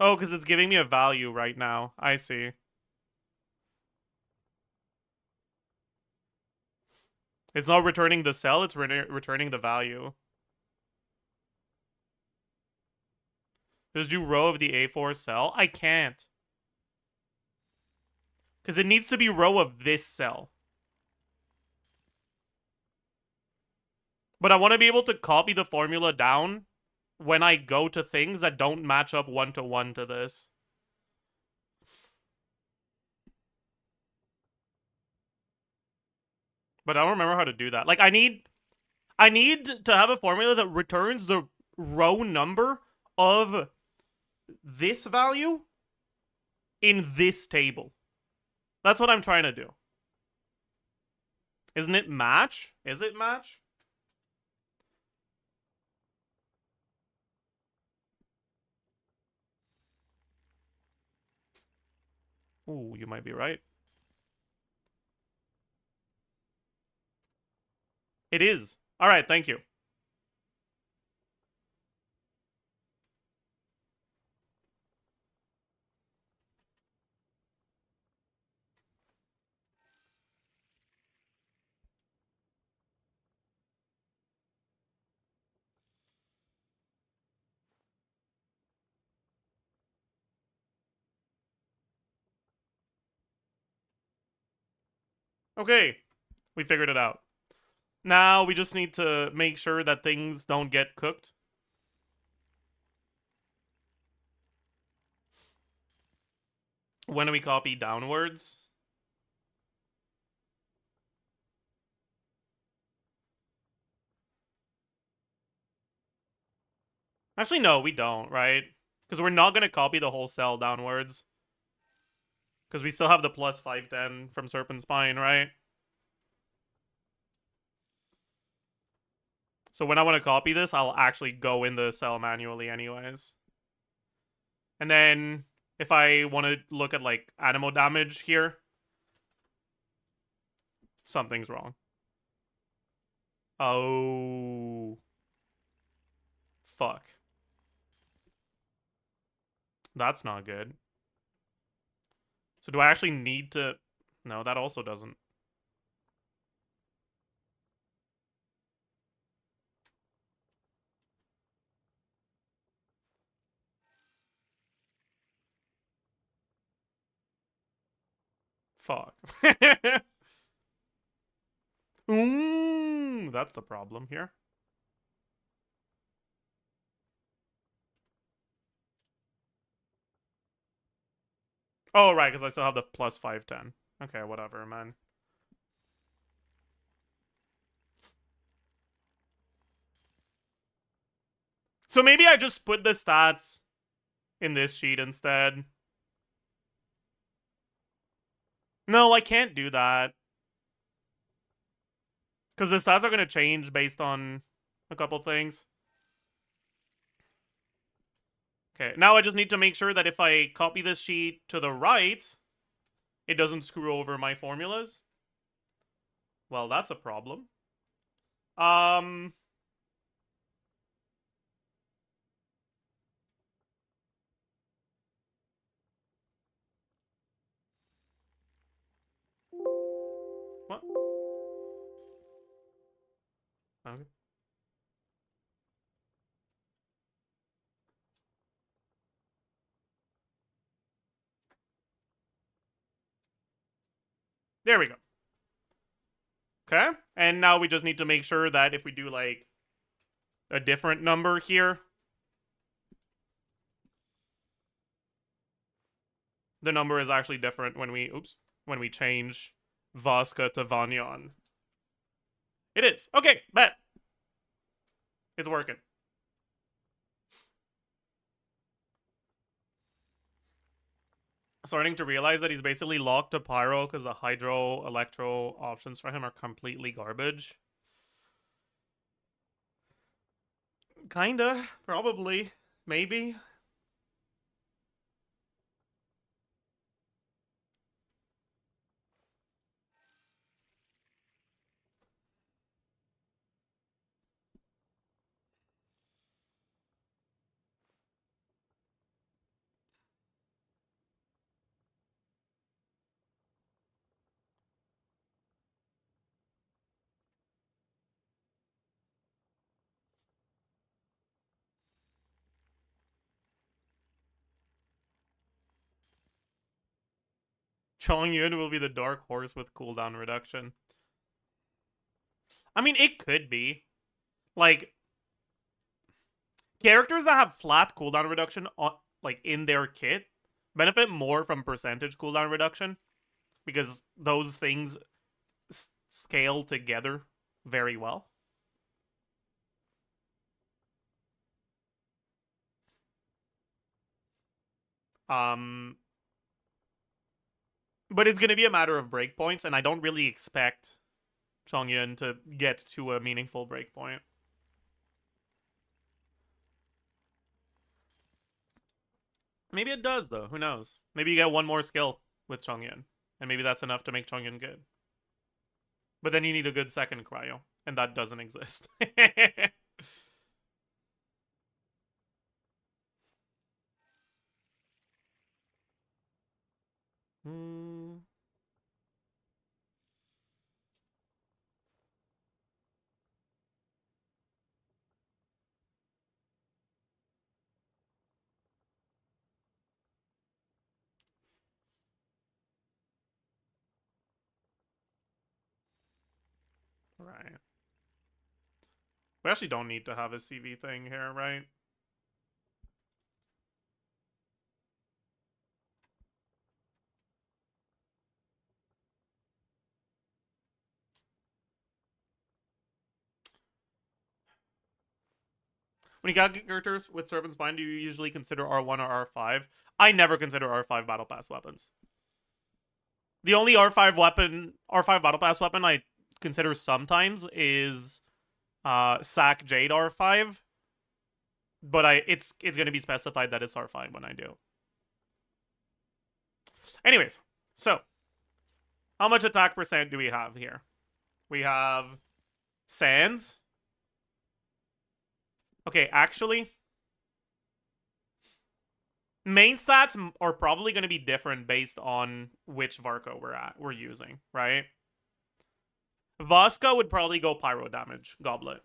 Oh, because it's giving me a value right now. I see. It's not returning the cell, it's returning the value. Just do row of the A4 cell? I can't. Because it needs to be row of this cell. But I want to be able to copy the formula down when I go to things that don't match up one-to-one to this. But I don't remember how to do that. Like, I need to have a formula that returns the row number of this value in this table. That's what I'm trying to do. Isn't it match? Is it match? Ooh, you might be right. It is. All right, thank you. Okay, we figured it out. Now we just need to make sure that things don't get cooked. When do we copy downwards? Actually, no, we don't, right? Because we're not going to copy the whole cell downwards. Because we still have the plus 510 from Serpent Spine, right? So when I want to copy this, I'll actually go in the cell manually anyways. And then if I want to look at like animo damage here, something's wrong. Oh. Fuck. That's not good. So do I actually need to... No, that also doesn't. Fuck. That's the problem here. Oh, right, because I still have the plus 510. Okay, whatever, man. So maybe I just put the stats in this sheet instead. No, I can't do that. Because the stats are going to change based on a couple things. Okay, now I just need to make sure that if I copy this sheet to the right, it doesn't screw over my formulas. Well, that's a problem. What? Okay. There we go. Okay, and now we just need to make sure that if we do, like, a different number here, the number is actually different when we, when we change Vaska to Vanyan. It is. Okay, bet. It's working. Starting to realize that he's basically locked to Pyro because the Hydro, Electro options for him are completely garbage. Kinda. Probably. Maybe. Chongyun will be the dark horse with cooldown reduction. I mean, it could be. Like, characters that have flat cooldown reduction on, like, in their kit benefit more from percentage cooldown reduction because those things scale together very well. But it's going to be a matter of breakpoints, and I don't really expect Chongyun to get to a meaningful breakpoint. Maybe it does, though. Who knows? Maybe you get one more skill with Chongyun, and maybe that's enough to make Chongyun good. But then you need a good second cryo, and that doesn't exist. Right. We actually don't need to have a CV thing here, right? When you got characters with Serpent's Spine, do you usually consider R1 or R5? I never consider R5 Battle Pass weapons. The only R5 Battle Pass weapon I consider sometimes is Sack Jade R5. But it's gonna be specified that it's R5 when I do. Anyways, so how much attack percent do we have here? We have Sands. Okay, actually, main stats are probably going to be different based on which Varco we're using, right? Vasca would probably go pyro damage goblet.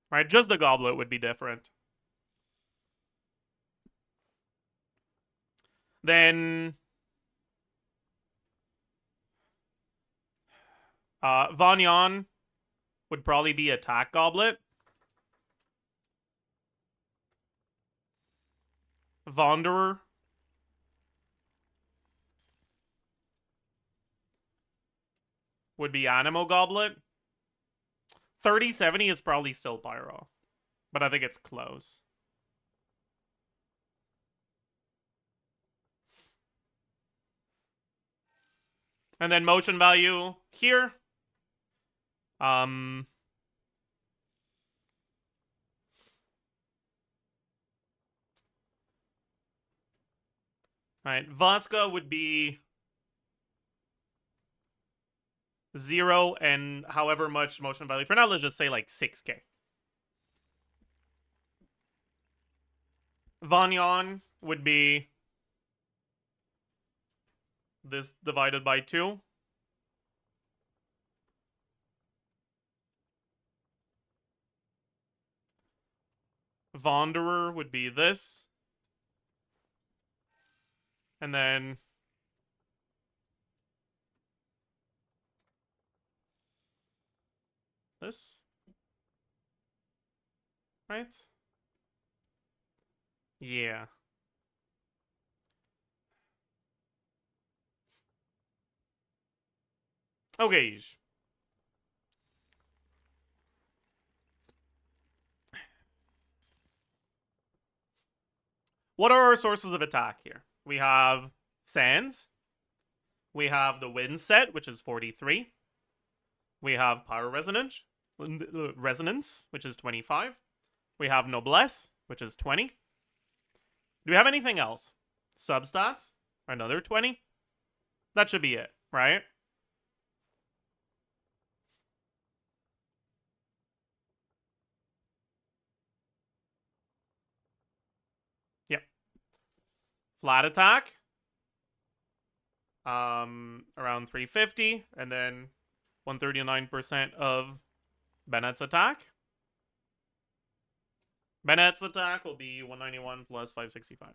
Right, just the goblet would be different. Then Vanyan would probably be attack goblet. Wanderer would be Animo Goblet. 3070 is probably still Pyro, but I think it's close. And then motion value here. Right, Vasca would be 0 and however much motion value. For now, let's just say like 6k. Vanyan would be this divided by 2. Wanderer would be this. And then this. Right? Yeah. Okay. What are our sources of attack here? We have Sands. We have the Wind set, which is 43. We have Pyro Resonance, which is 25. We have Noblesse, which is 20. Do we have anything else? Substats, another 20. That should be it, right? Yep. Flat attack. Around 350, and then 139% of Bennett's attack. Bennett's attack will be 191 plus 565.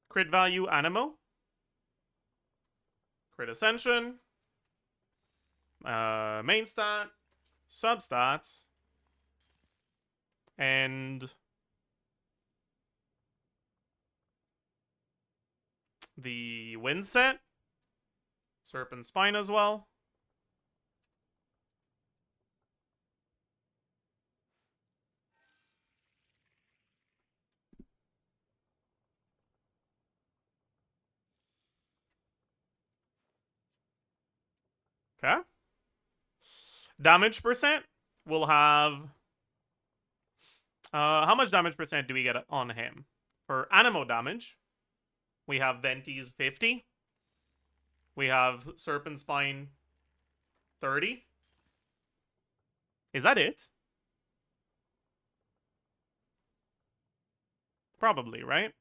Crit value Animo. Crit Ascension. Main stat. Substats. And the Wind set. Serpent Spine as well. Okay. Damage percent. We'll have... how much damage percent do we get on him? For Animo damage, we have Venti's 50. We have Serpent Spine 30. Is that it? Probably, right?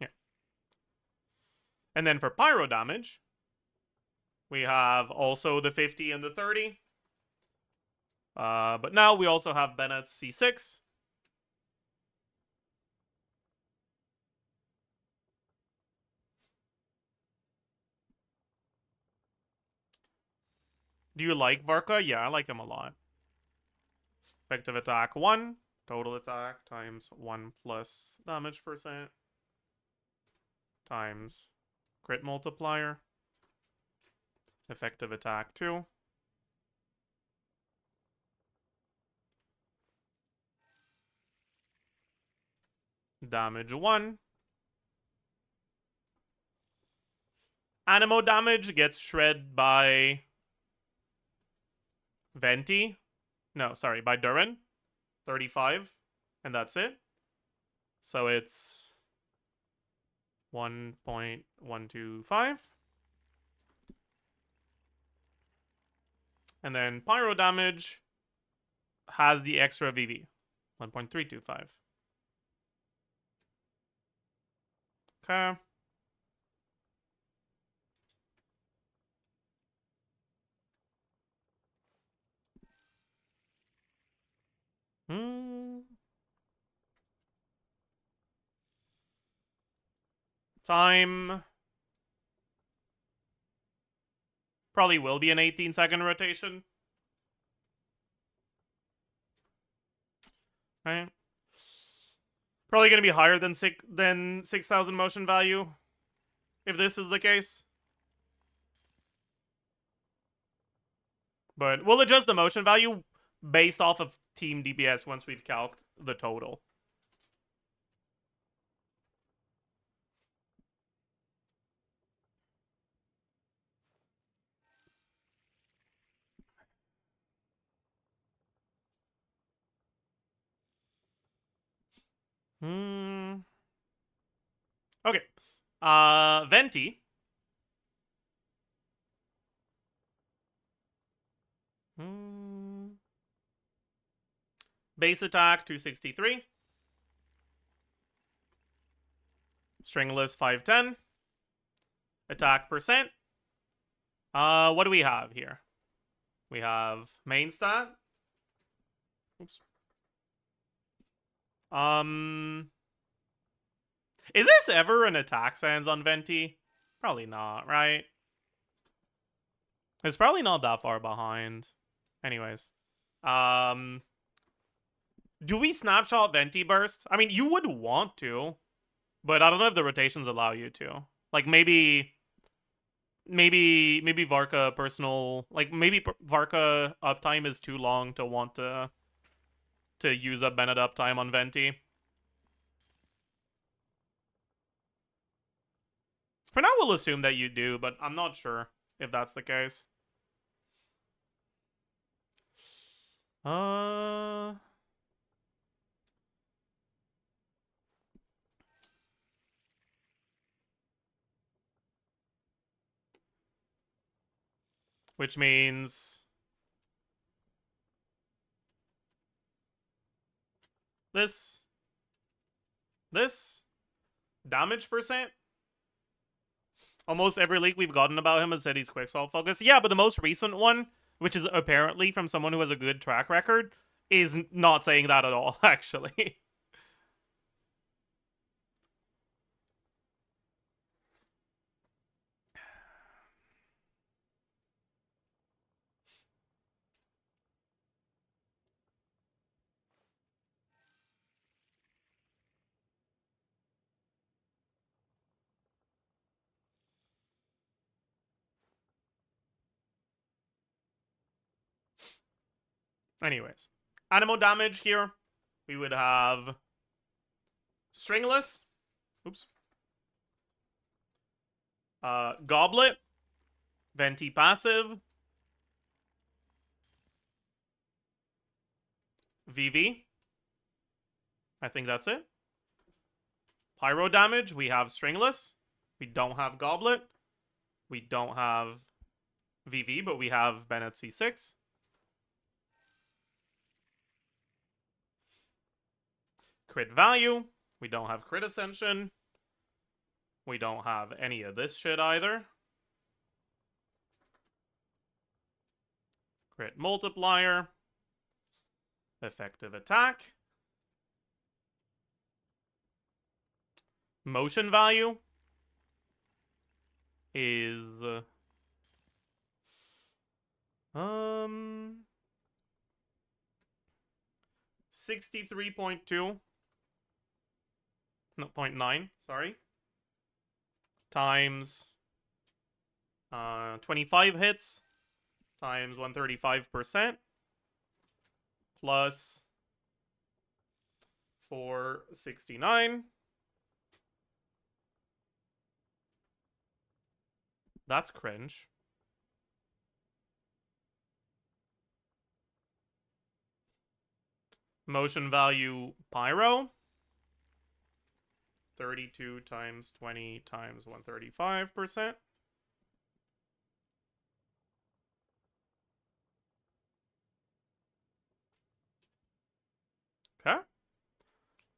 Yeah. And then for Pyro damage, We have also the 50 and the 30. But now we also have Bennett's C6. Do you like Varka? Yeah, I like him a lot. Effective attack 1. Total attack times 1 plus damage percent. Times crit multiplier. Effective attack 2. Damage 1. Animo damage gets shred by Venti. No, sorry, by Durin. 35. And that's it. So it's 1.125. And then pyro damage has the extra VV. 1.325. Okay. Time probably will be an 18-second rotation. Right? Probably going to be higher than 6,000 motion value if this is the case. But we'll adjust the motion value based off of team DPS once we've calced the total. Okay. Venti. Base attack 263. Stringless 510. Attack percent. What do we have here? We have main stat. Oops. Is this ever an attack sans on Venti? Probably not, right? It's probably not that far behind. Anyways. Do we snapshot Venti burst? I mean, you would want to, but I don't know if the rotations allow you to. Like, maybe Varka personal, like, maybe Varka uptime is too long to want to use up Bennett uptime on Venti. For now, we'll assume that you do, but I'm not sure if that's the case. Which means this damage percent. Almost every leak we've gotten about him has said he's quickswap focused. Yeah, but the most recent one, which is apparently from someone who has a good track record, is not saying that at all, actually. Anyways, animo damage here. We would have Stringless. Oops. Goblet. Venti passive. VV. I think that's it. Pyro damage, we have Stringless. We don't have Goblet. We don't have VV, but we have Bennett C6. Crit value. We don't have crit ascension. We don't have any of this shit either. Crit multiplier. Effective attack. Motion value is 63.2. No, 0.9, sorry. Times 25 hits times 135% plus 469. That's cringe. Motion value pyro. 32 times 20 times 135%. Okay.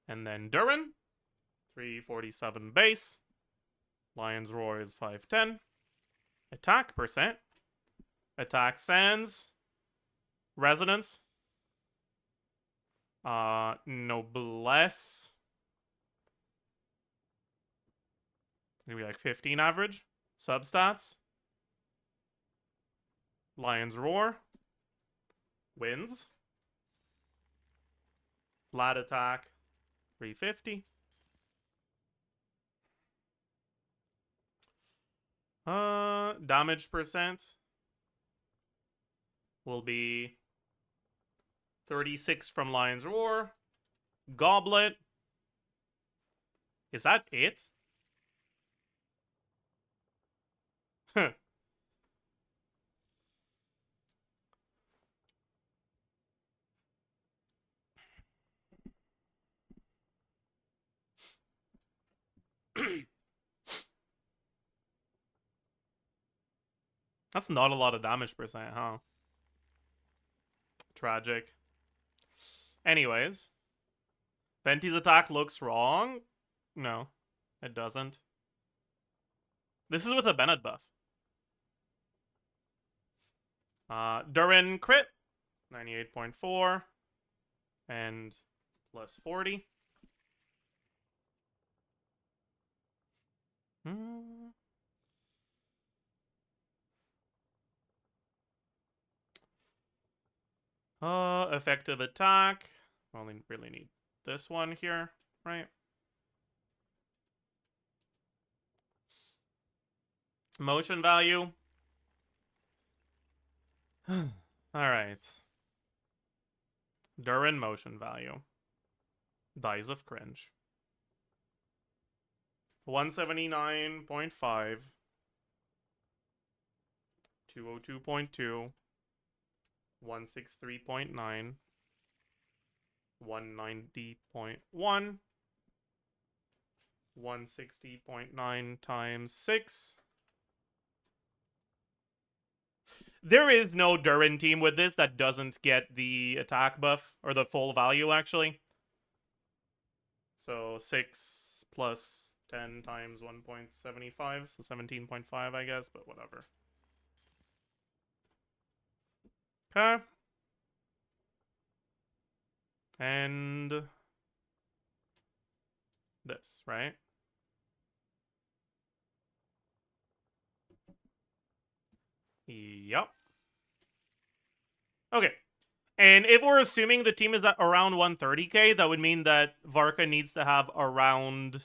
And then Durin. 347 base. Lion's Roar is 510. Attack percent. Attack sans. Resonance. Noblesse. Maybe like 15 average. Substats. Lion's Roar. Wins. Flat attack. 350. Damage percent will be 36 from Lion's Roar. Goblet. Is that it? Huh. That's not a lot of damage percent, huh? Tragic. Anyways. Venti's attack looks wrong. No, it doesn't. This is with a Bennett buff. Durin crit. 98.4. And plus 40. Effective attack. Only really need this one here, right? Motion value. Alright. Durin motion value. Dies of cringe. 179.5. 202.2. 163.9. 190.1. 160.9 times 6. There is no Durin team with this that doesn't get the attack buff, or the full value, actually. So 6 plus 10 times 1.75, so 17.5, I guess, but whatever. Okay. And this, right? Yep. Okay. And if we're assuming the team is at around 130k, that would mean that Varka needs to have around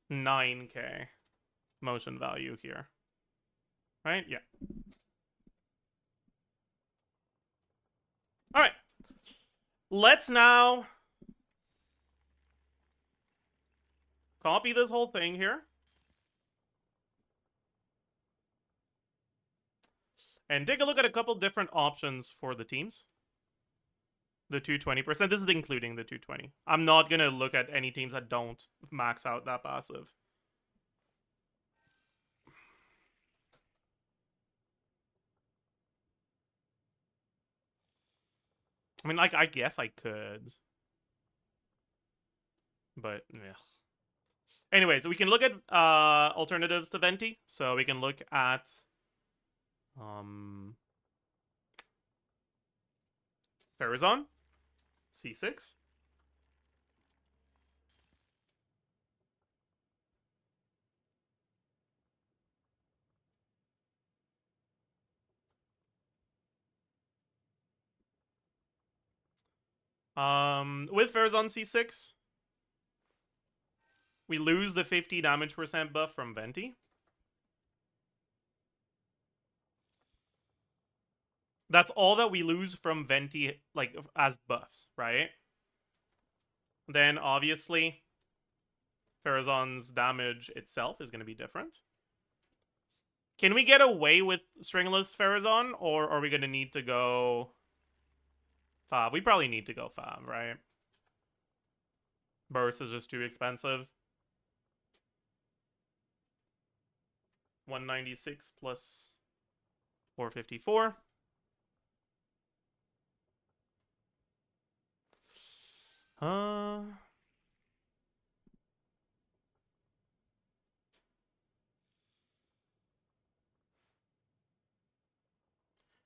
9k motion value here. Right? Yeah. Alright. Let's now copy this whole thing here. And take a look at a couple different options for the teams. The 220%. This is including the 220. I'm not going to look at any teams that don't max out that passive. I mean, like, I guess I could. But, yeah. Anyways, we can look at alternatives to Venti. So we can look at Farazan, C6. With Farazan C6, we lose the 50 damage percent buff from Venti. That's all that we lose from Venti, like, as buffs, right? Then, obviously, Farazan's damage itself is going to be different. Can we get away with Stringless Farazan, or are we going to need to go 5? We probably need to go 5, right? Burst is just too expensive. 196 plus 454.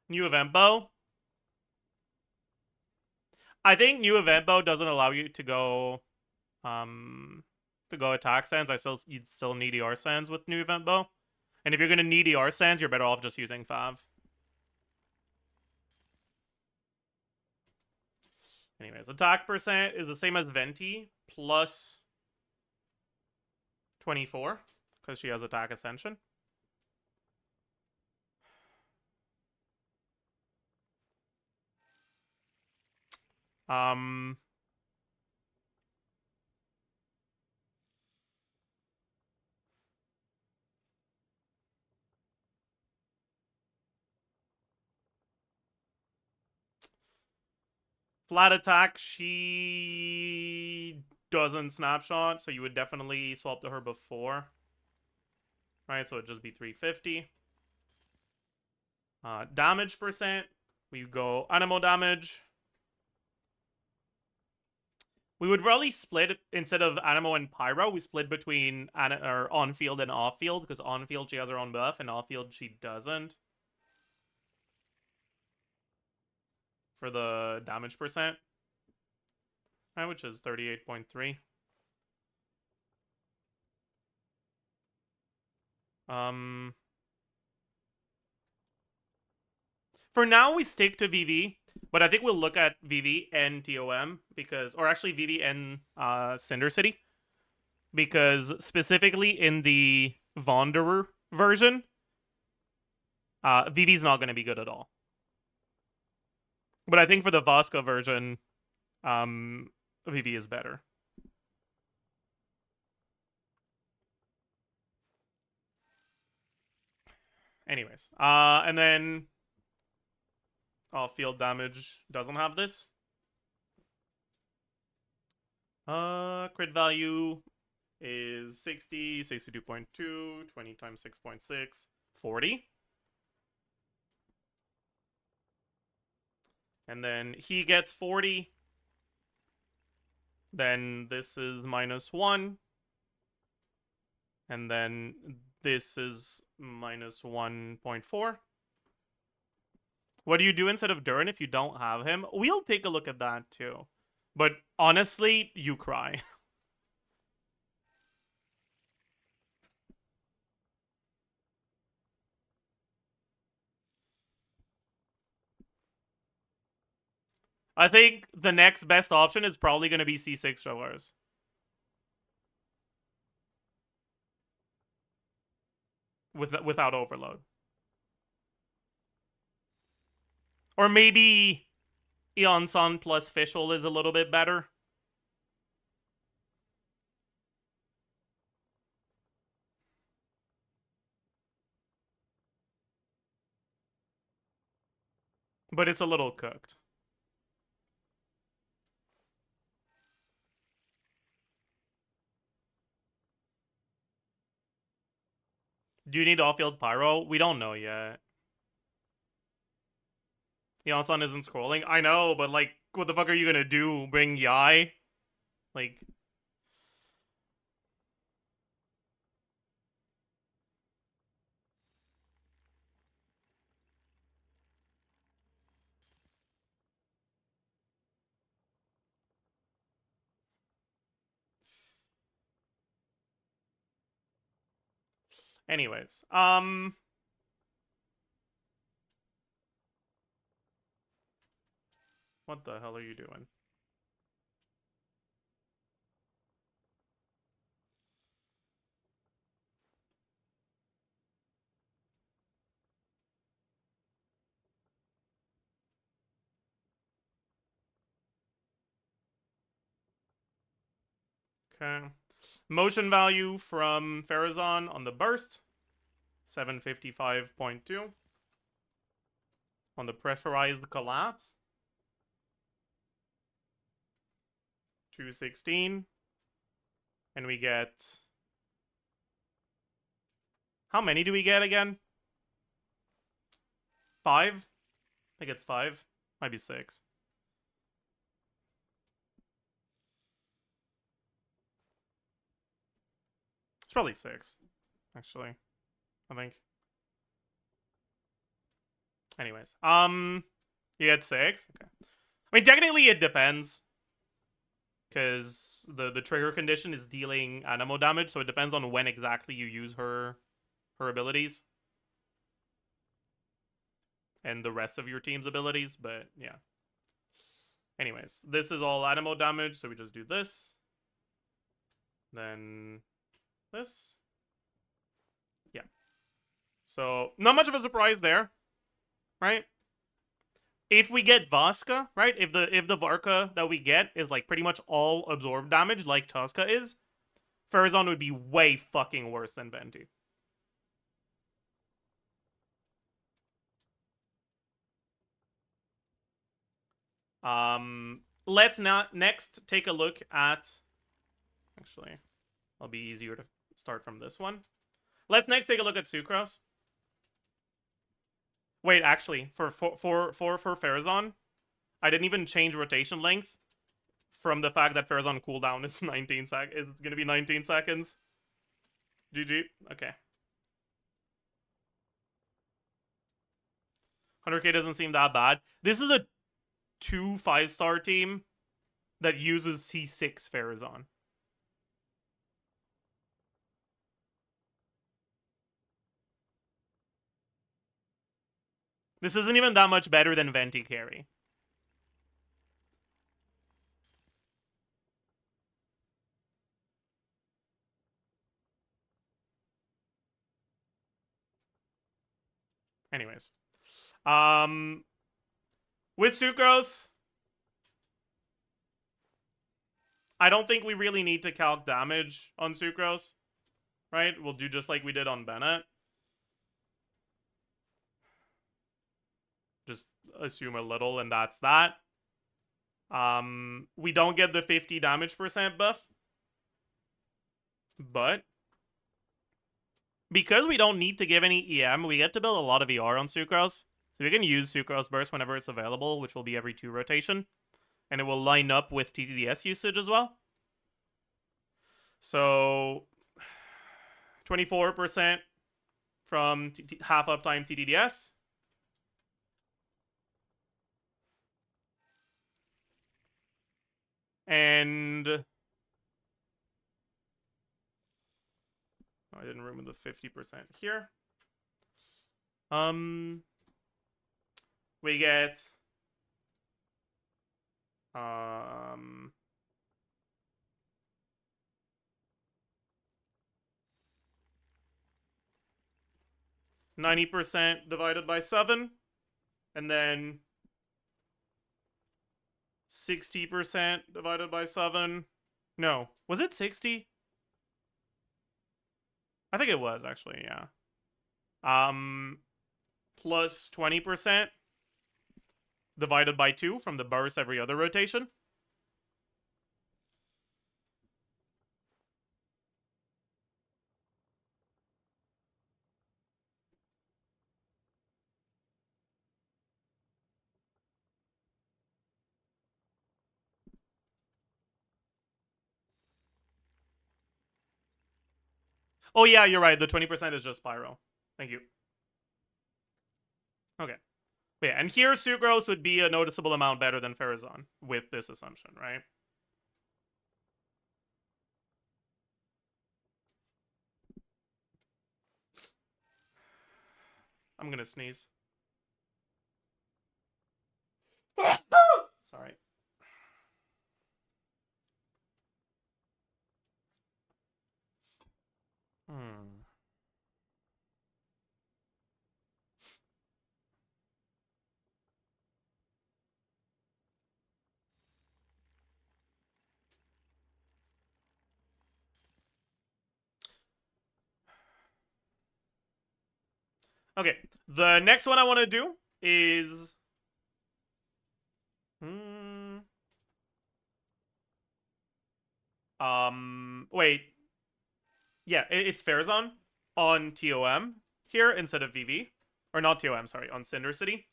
New event bow. I think new event bow doesn't allow you to go attack sands. You'd still need ER sands with new event bow. And if you're gonna need ER sands, you're better off just using 5. Anyways, attack percent is the same as Venti plus 24 because she has attack ascension. Flat attack, she doesn't snapshot, so you would definitely swap to her before. Right, so it'd just be 350. Damage percent, we go animal damage. We would probably split, instead of Animo and Pyro, we split between on-field and off-field, because on-field she has her own buff, and off-field she doesn't. For the damage percent. Right, which is 38.3. For now, we stick to VV. But I think we'll look at VV and TOM because, or actually VV and Cinder City, because specifically in the Wanderer version, VV's not going to be good at all. But I think for the Voska version, VV is better. Anyways, and then field damage doesn't have this. Crit value is 60, 62.2, 20 times 6.6, 40. And then he gets 40. Then this is -1. And then this is -1.4. What do you do instead of Durin if you don't have him? We'll take a look at that too. But honestly, you cry. I think the next best option is probably going to be C6 Showers. Without overload. Or maybe Eon Sun plus Fischl is a little bit better. But it's a little cooked. Do you need off-field Pyro? We don't know yet. Eon-Sun isn't scrolling. I know, but like, what the fuck are you gonna do? Bring Yai? Like... Anyways, what the hell are you doing? Okay. Motion value from Farazan on the burst, 755.2. On the pressurized collapse, 216. And we get... How many do we get again? 5? I think it's 5. Might be 6. It's probably 6, actually. I think. Anyways, you get 6. Okay. I mean, technically it depends, because the trigger condition is dealing anemo damage, so it depends on when exactly you use her abilities and the rest of your team's abilities. But yeah. Anyways, this is all anemo damage, so we just do this, then this. Yeah. So not much of a surprise there, right? If we get Vaska, right? If the Varka that we get is like pretty much all absorb damage, like Tuska is, Farazan would be way fucking worse than Venti. Let's not next take a look at. Actually, it'll be easier to start from this one. Let's next take a look at Sucrose. Wait, actually, for Farazan, I didn't even change rotation length from the fact that Farazan cooldown is 19 is gonna be 19 seconds. GG. Okay. 100k doesn't seem that bad. This is a 2 5-star team that uses C6 Farazan. This isn't even that much better than Venti carry. Anyways. With Sucrose, I don't think we really need to calc damage on Sucrose, right? We'll do just like we did on Bennett. Just assume a little, and that's that. We don't get the 50 damage percent buff, but because we don't need to give any EM, we get to build a lot of ER on Sucrose. So we can use Sucrose Burst whenever it's available, which will be every 2 rotation. And it will line up with TTDS usage as well. So 24% from half uptime TTDS. And I didn't remove the 50% here. We get 90% divided by 7, and then 60% divided by 7. No, was it 60? I think it was, actually, yeah. Plus 20% divided by 2 from the burst every other rotation. Oh, yeah, you're right. The 20% is just Pyro. Thank you. Okay. But yeah, and here Sucrose would be a noticeable amount better than Farazan with this assumption, right? I'm gonna sneeze. Sorry. Hmm. Okay, the next one I want to do is... Wait. Yeah, it's Farazan on TOM here instead of VV. Or not TOM, sorry, on Cinder City.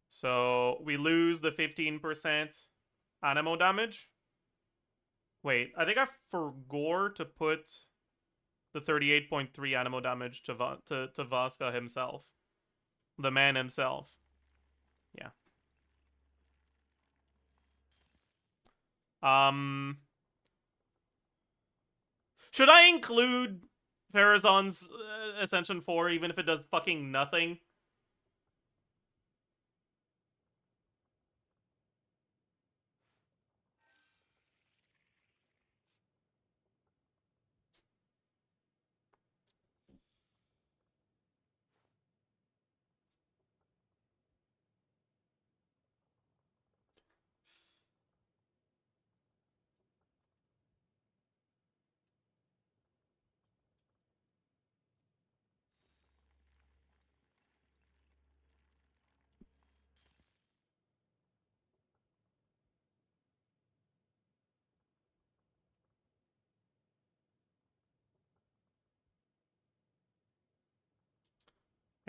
So we lose the 15% Animo damage. Wait, I think I forgot to put the 38.3 Animo damage to Vaska himself. The man himself. Yeah. Should I include Farazan's Ascension 4 even if it does fucking nothing?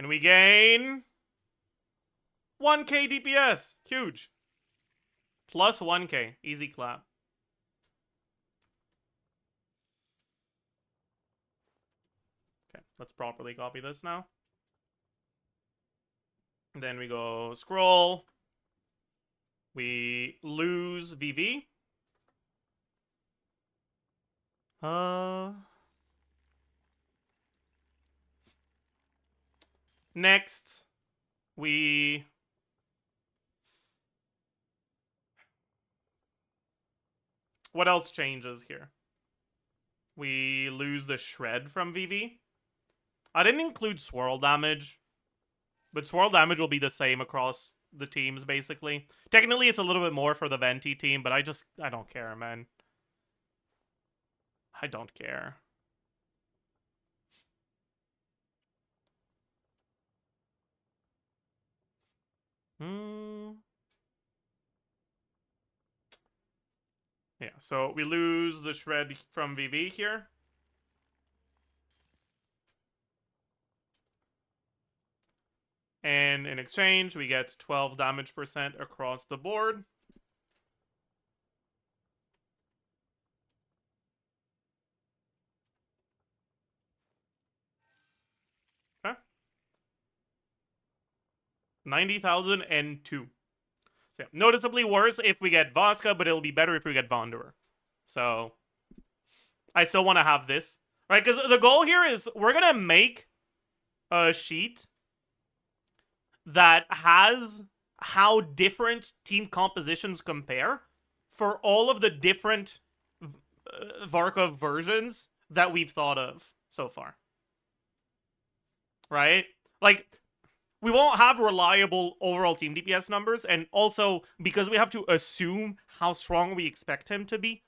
And we gain 1k DPS. Huge. Plus 1k. Easy clap. Okay, let's properly copy this now. Then we go scroll. We lose VV. Next, we... What else changes here? We lose the shred from VV. I didn't include swirl damage, but swirl damage will be the same across the teams, basically. Technically, it's a little bit more for the Venti team, but I don't care, man. I don't care. Yeah, so we lose the shred from VV here. And in exchange, we get 12 damage percent across the board. Huh? 90,002. So, yeah, noticeably worse if we get Vaska, but it'll be better if we get Wanderer. So, I still want to have this. Right, because the goal here is we're going to make a sheet that has how different team compositions compare for all of the different Varkov versions that we've thought of so far. Right? Like, we won't have reliable overall team DPS numbers, and also, because we have to assume how strong we expect him to be,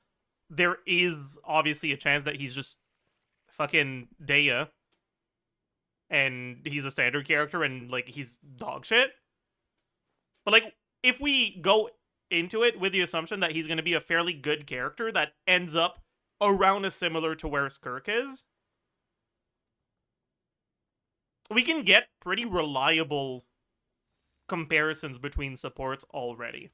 there is obviously a chance that he's just fucking Daya, and he's a standard character, and, like, he's dog shit. But, like, if we go into it with the assumption that he's going to be a fairly good character that ends up around as similar to where Skirk is, we can get pretty reliable comparisons between supports already.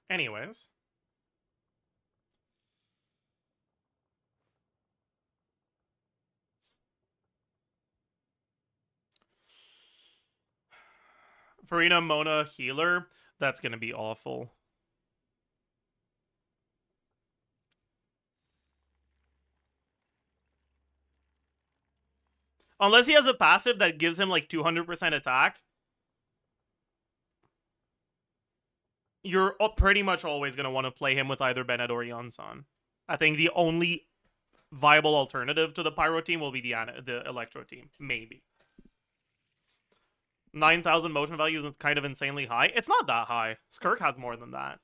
Anyways. Farina Mona healer, that's gonna be awful. Unless he has a passive that gives him like 200% attack, you're pretty much always going to want to play him with either Bennett or Yonsan. I think the only viable alternative to the Pyro team will be the Electro team. Maybe. 9,000 motion value is kind of insanely high. It's not that high. Skirk has more than that.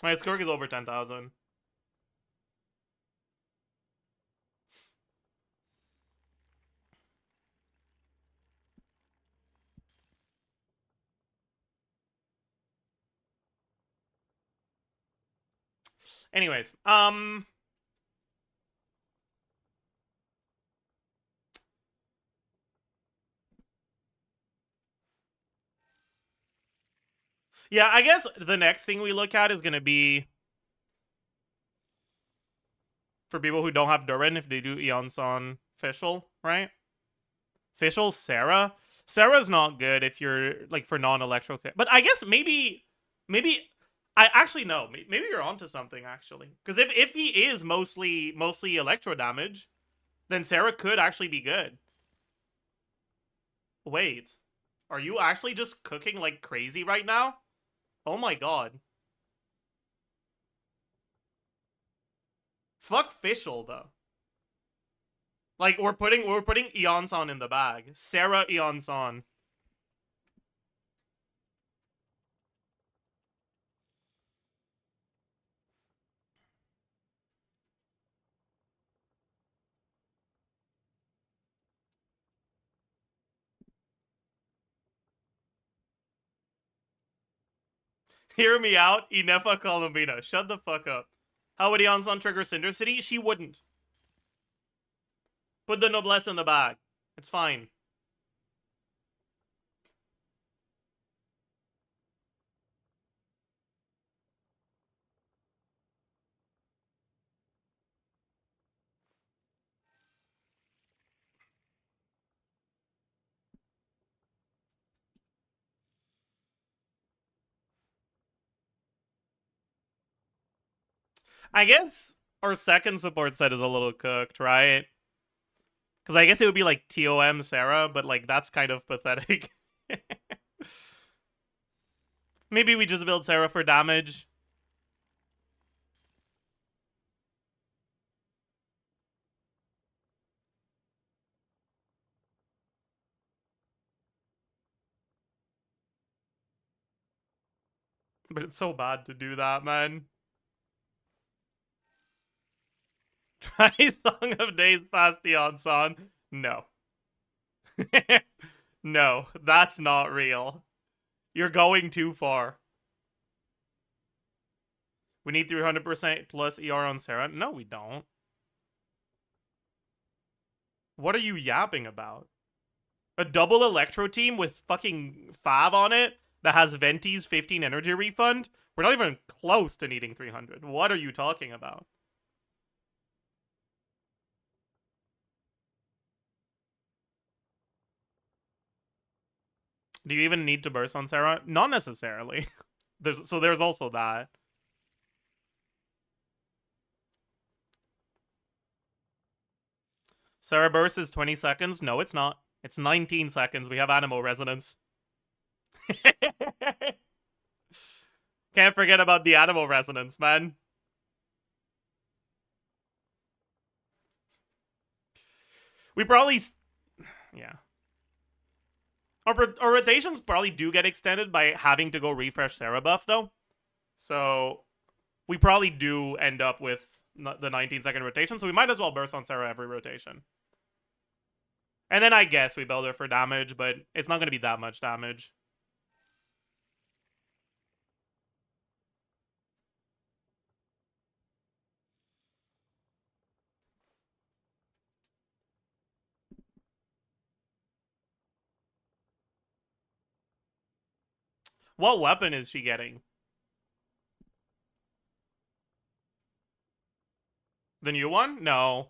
Right, Skirk is over 10,000. Anyways, yeah, I guess the next thing we look at is going to be for people who don't have Durin, if they do Eonson Fischl, right? Fischl, Sarah. Sarah's not good if you're like for non-electro. But I guess maybe I actually no. Maybe you're onto something actually. Because if he is mostly electro damage, then Sarah could actually be good. Wait, are you actually just cooking like crazy right now? Oh my god. Fuck Fischl though. Like we're putting Eonson in the bag. Sarah Eonson. Hear me out, Inefa Columbina. Shut the fuck up. How would Eonson trigger Cinder City? She wouldn't. Put the Noblesse in the bag. It's fine. I guess our second support set is a little cooked, right? Because I guess it would be like TOM Sarah, but like that's kind of pathetic. Maybe we just build Sarah for damage. But it's so bad to do that, man. Try Song of Days past the Onson. No. No, that's not real. You're going too far. We need 300% plus ER on Sarah. No, we don't. What are you yapping about? A double Electro team with fucking Fav on it that has Venti's 15 energy refund? We're not even close to needing 300. What are you talking about? Do you even need to burst on Sarah? Not necessarily. there's also that. Sarah burst is 20 seconds. No, it's not. It's 19 seconds. We have animal resonance. Can't forget about the animal resonance, man. We probably... Yeah. Our rotations probably do get extended by having to go refresh Sarah buff, though. So we probably do end up with the 19-second rotation, so we might as well burst on Sarah every rotation. And then I guess we build her for damage, but it's not going to be that much damage. What weapon is she getting? The new one? No.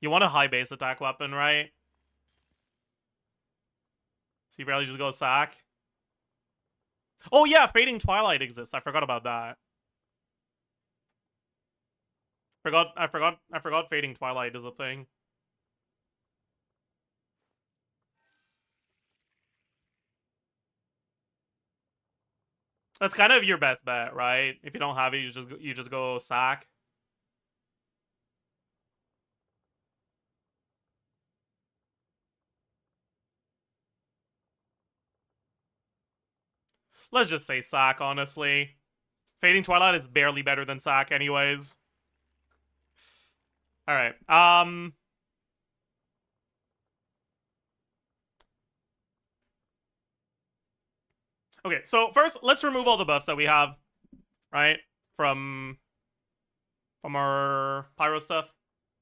You want a high base attack weapon, right? So you barely just go sack. Oh yeah, Fading Twilight exists. I forgot about that. I forgot Fading Twilight is a thing. That's kind of your best bet, right? If you don't have it, you just go sack. Let's just say sack, honestly. Fading Twilight is barely better than sack anyways. Alright, okay, so first, let's remove all the buffs that we have, right? From our Pyro stuff.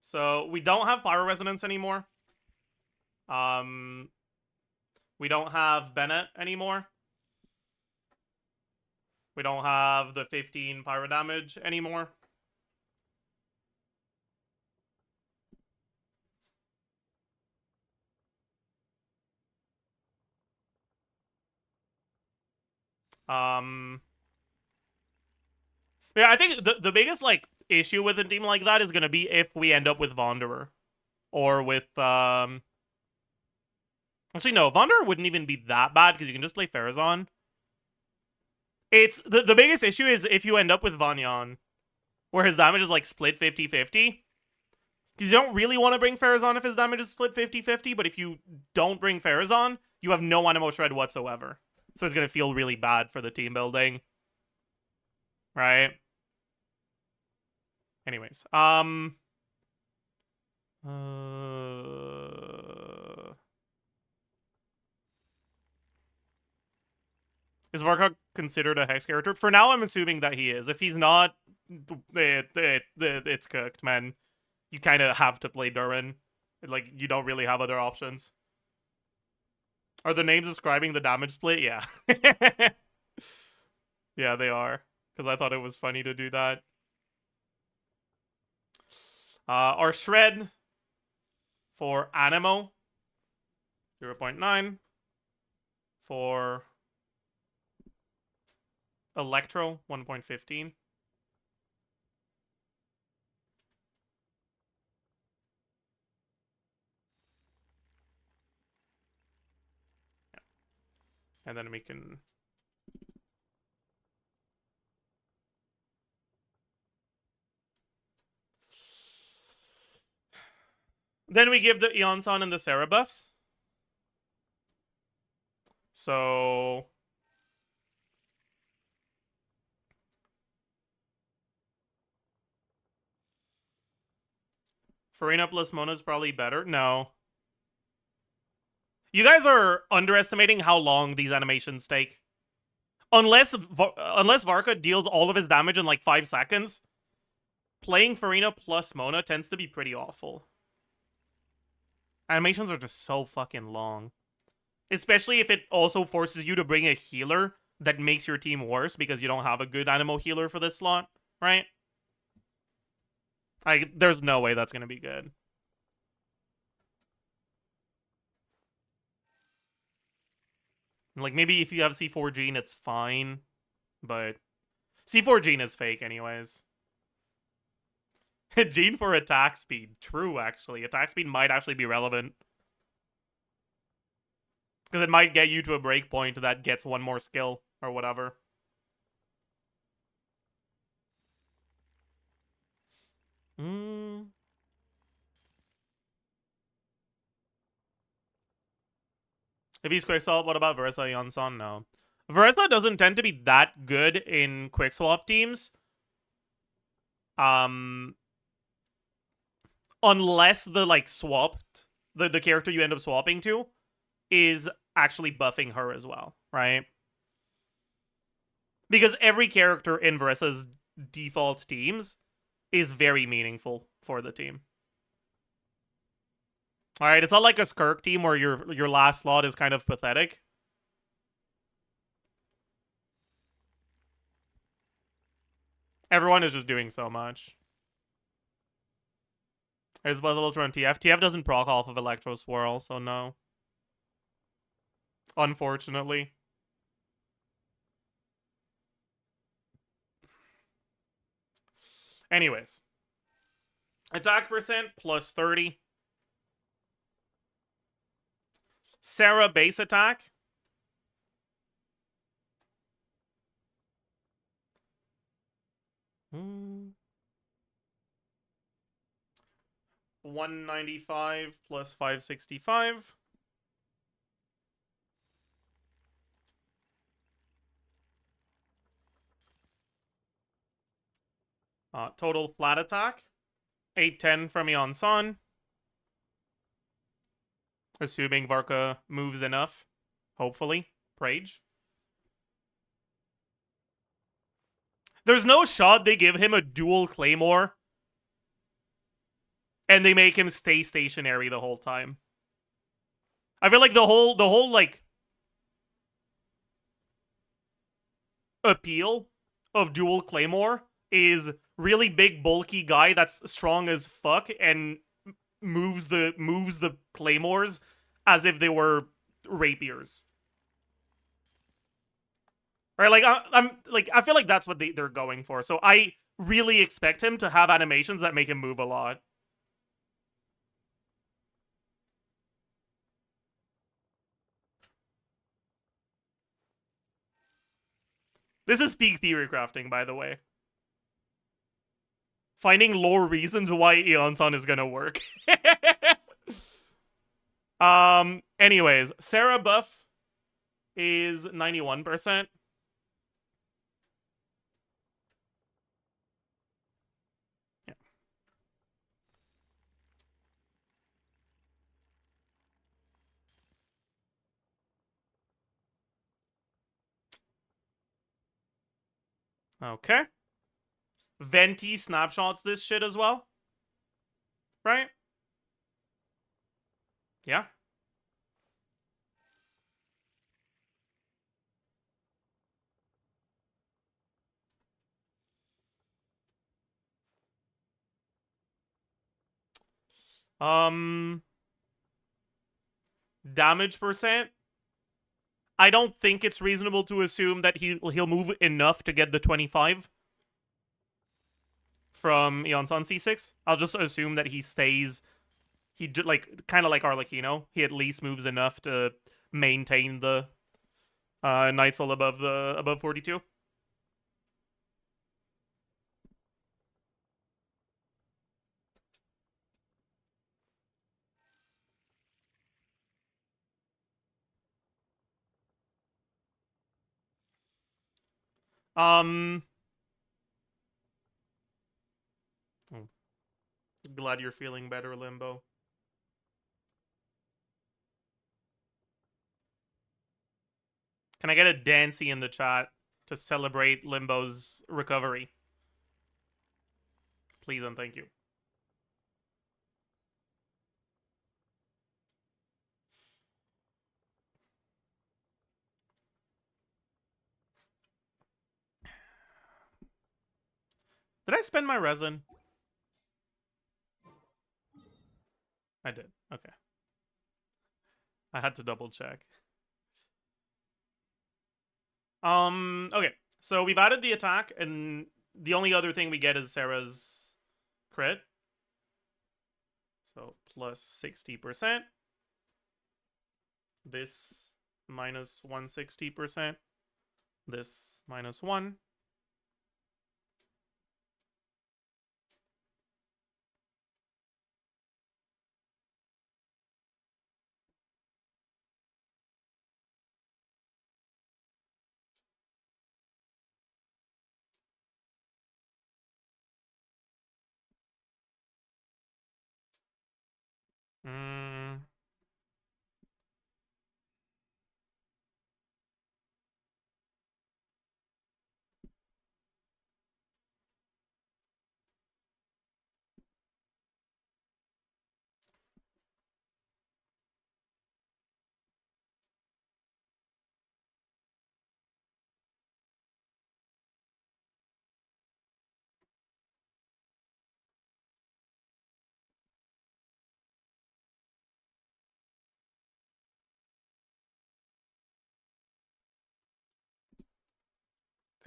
So, we don't have Pyro Resonance anymore. We don't have Bennett anymore. We don't have the 15 Pyro damage anymore. Yeah, I think the biggest, like, issue with a team like that is gonna be if we end up with Wanderer. Or with, actually, no, Wanderer wouldn't even be that bad, because you can just play Farazan. It's, the biggest issue is if you end up with Vanyan, where his damage is, like, split 50-50. Because you don't really want to bring Farazan if his damage is split 50-50, but if you don't bring Farazan, you have no Animo Shred whatsoever. So it's gonna feel really bad for the team building. Right? Anyways, is Varka considered a Hex character? For now, I'm assuming that he is. If he's not, it's cooked, man. You kind of have to play Durin. Like, you don't really have other options. Are the names describing the damage split? Yeah. Yeah, they are. Because I thought it was funny to do that. Our Shred for Animo, 0.9. For Electro, 1.15. Yeah. And then we can... Then we give the Eonson and the Sarah buffs. So... Farina plus Mona is probably better. No. You guys are underestimating how long these animations take. Unless Varka deals all of his damage in like 5 seconds, playing Farina plus Mona tends to be pretty awful. Animations are just so fucking long. Especially if it also forces you to bring a healer that makes your team worse because you don't have a good Animo healer for this slot, right? There's no way that's gonna be good. Like, maybe if you have C4 Gene, it's fine. But C4 Gene is fake anyways. Gene for attack speed. True, actually. Attack speed might actually be relevant. Because it might get you to a breakpoint that gets one more skill, or whatever. If he's Quickswap, what about Versa Yonson? No. Versa doesn't tend to be that good in Quickswap teams. Unless the, like, swapped, the character you end up swapping to is actually buffing her as well, right? Because every character in Verisa's default teams is very meaningful for the team. Alright, it's not like a Skirk team where your last slot is kind of pathetic. Everyone is just doing so much. There's Buzzable from TF. TF doesn't proc off of Electro Swirl, so no. Unfortunately. Anyways. Attack percent plus 30. Sarah base attack. Hmm. 195 plus 565. Total flat attack. 810 from Eon Sun. Assuming Varka moves enough. Hopefully. Prage. There's no shot they give him a dual Claymore and they make him stay stationary the whole time. I feel like the whole like appeal of dual Claymore is really big bulky guy that's strong as fuck and moves the Claymores as if they were rapiers. Right? Like I feel like that's what they're going for. So I really expect him to have animations that make him move a lot. This is peak theory crafting, by the way. Finding lore reasons why Eon-san is gonna work. Anyways, Sarah buff is 91%. Yeah. Okay. Venti snapshots this shit as well. Right? Yeah. Damage percent. I don't think it's reasonable to assume that he'll move enough to get the 25 from Eon-san C6. I'll just assume that he stays. He like kind of like Arlecchino. He at least moves enough to maintain the Night Soul above 42. Oh, glad you're feeling better, Limbo. Can I get a Dancy in the chat to celebrate Limbo's recovery? Please and thank you. Did I spend my resin? I did. Okay. I had to double check. Okay. So we've added the attack, and the only other thing we get is Sarah's crit. So plus 60%. This minus 160%. This minus 1.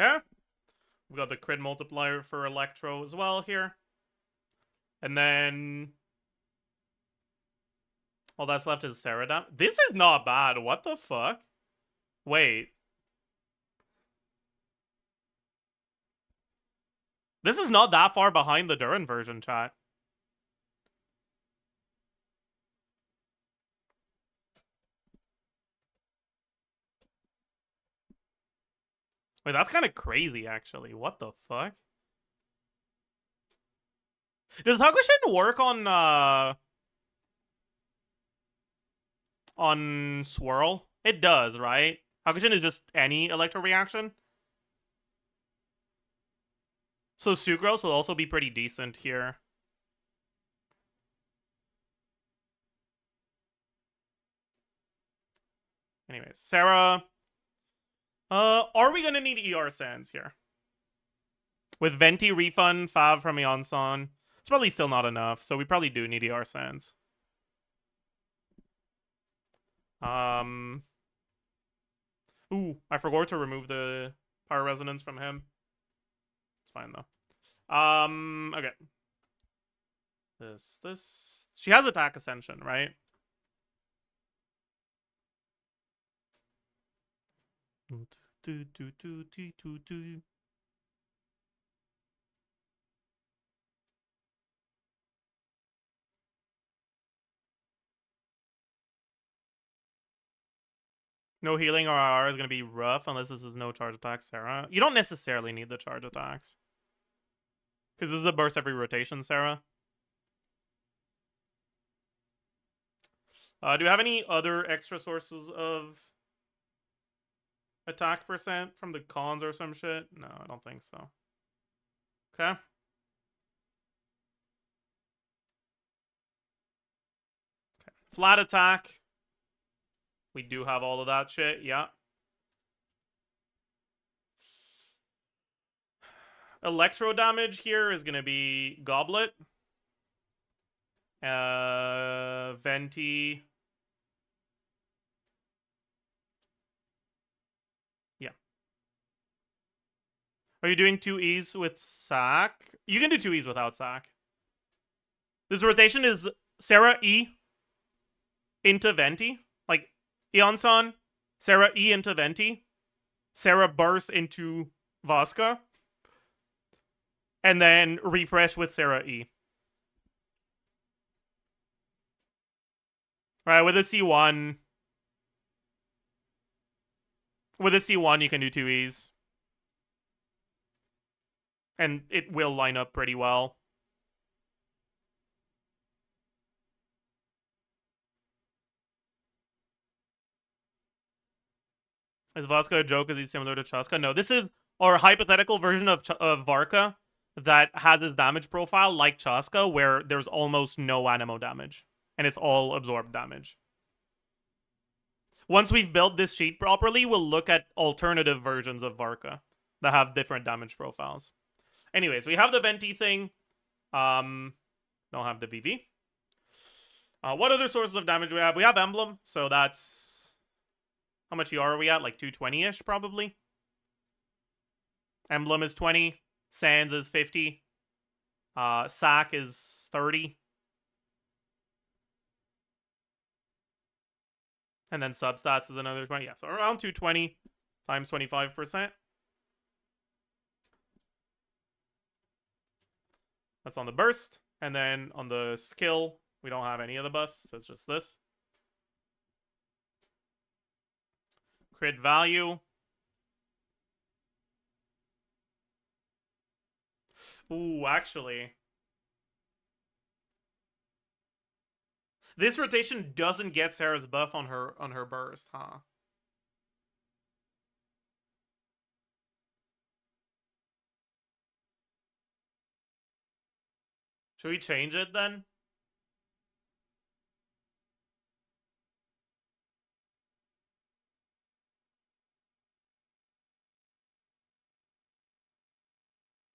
Okay. We got the crit multiplier for Electro as well here. And then all that's left is Ceradam. This is not bad. What the fuck? Wait. This is not that far behind the Durin version, chat. Wait, that's kind of crazy, actually. What the fuck? Does Hakushin work on Swirl? It does, right? Hakushin is just any electro reaction. So Sucrose will also be pretty decent here. Anyways, Sarah. Are we gonna need ER Sands here? With Venti refund, Fav from Eonson, it's probably still not enough, so we probably do need ER Sands. Ooh, I forgot to remove the Power Resonance from him. It's fine though. Okay. This. She has Attack Ascension, right? No healing or RR is going to be rough unless this is no charge attack, Sarah. You don't necessarily need the charge attacks. Because this is a burst every rotation, Sarah. Do you have any other extra sources of attack percent from the cons or some shit? No, I don't think so. Okay. Flat attack. We do have all of that shit, yeah. Electro damage here is going to be Goblet. Venti. Yeah. Are you doing 2Es with Sack? You can do 2Es without Sack. This rotation is Sarah E into Venti. Like, Eonson, Sarah E into Venti. Sarah burst into Vasca. And then refresh with Sarah E. Right, with a C1. With a C1, you can do 2Es. And it will line up pretty well. Is Vasca a joke? Is he similar to Chaska? No, this is our hypothetical version of Varka that has his damage profile like Chaska, where there's almost no animo damage. And it's all absorbed damage. Once we've built this sheet properly, we'll look at alternative versions of Varka that have different damage profiles. Anyways, we have the Venti thing. Don't have the BV. What other sources of damage do we have? We have Emblem, so that's... How much ER are we at? Like 220-ish, probably? Emblem is 20. Sands is 50. Sack is 30. And then substats is another 20. Yeah, so around 220 times 25%. That's on the burst. And then on the skill, we don't have any of the buffs, so it's just this. Crit value. Ooh, actually. This rotation doesn't get Sarah's buff on her burst, huh? Should we change it then?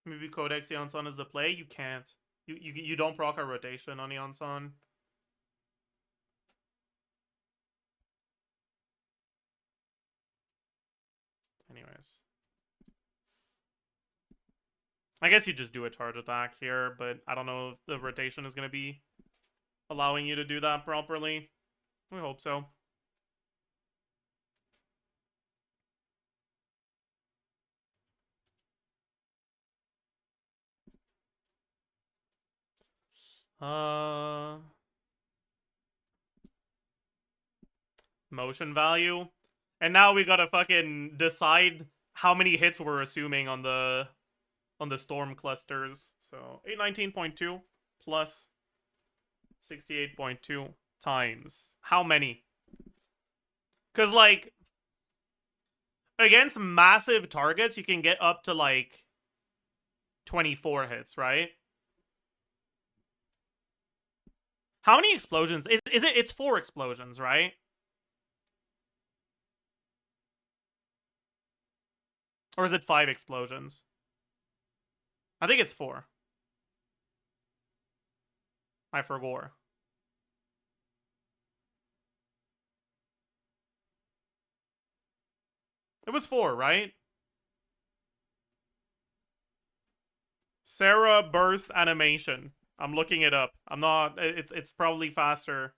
Maybe Codex Eonson is the play? You can't. You don't proc our rotation on Eonson. Anyways. I guess you just do a charge attack here, but I don't know if the rotation is going to be allowing you to do that properly. We hope so. Motion value. And now we gotta fucking decide how many hits we're assuming on the storm clusters. So 819.2 plus 68.2 times how many? Because like against massive targets you can get up to like 24 hits, right? How many explosions? It's 4 explosions, right? Or is it 5 explosions? I think it's 4. I forgot. It was 4, right? Sarah burst animation. I'm looking it up. I'm not... It's probably faster.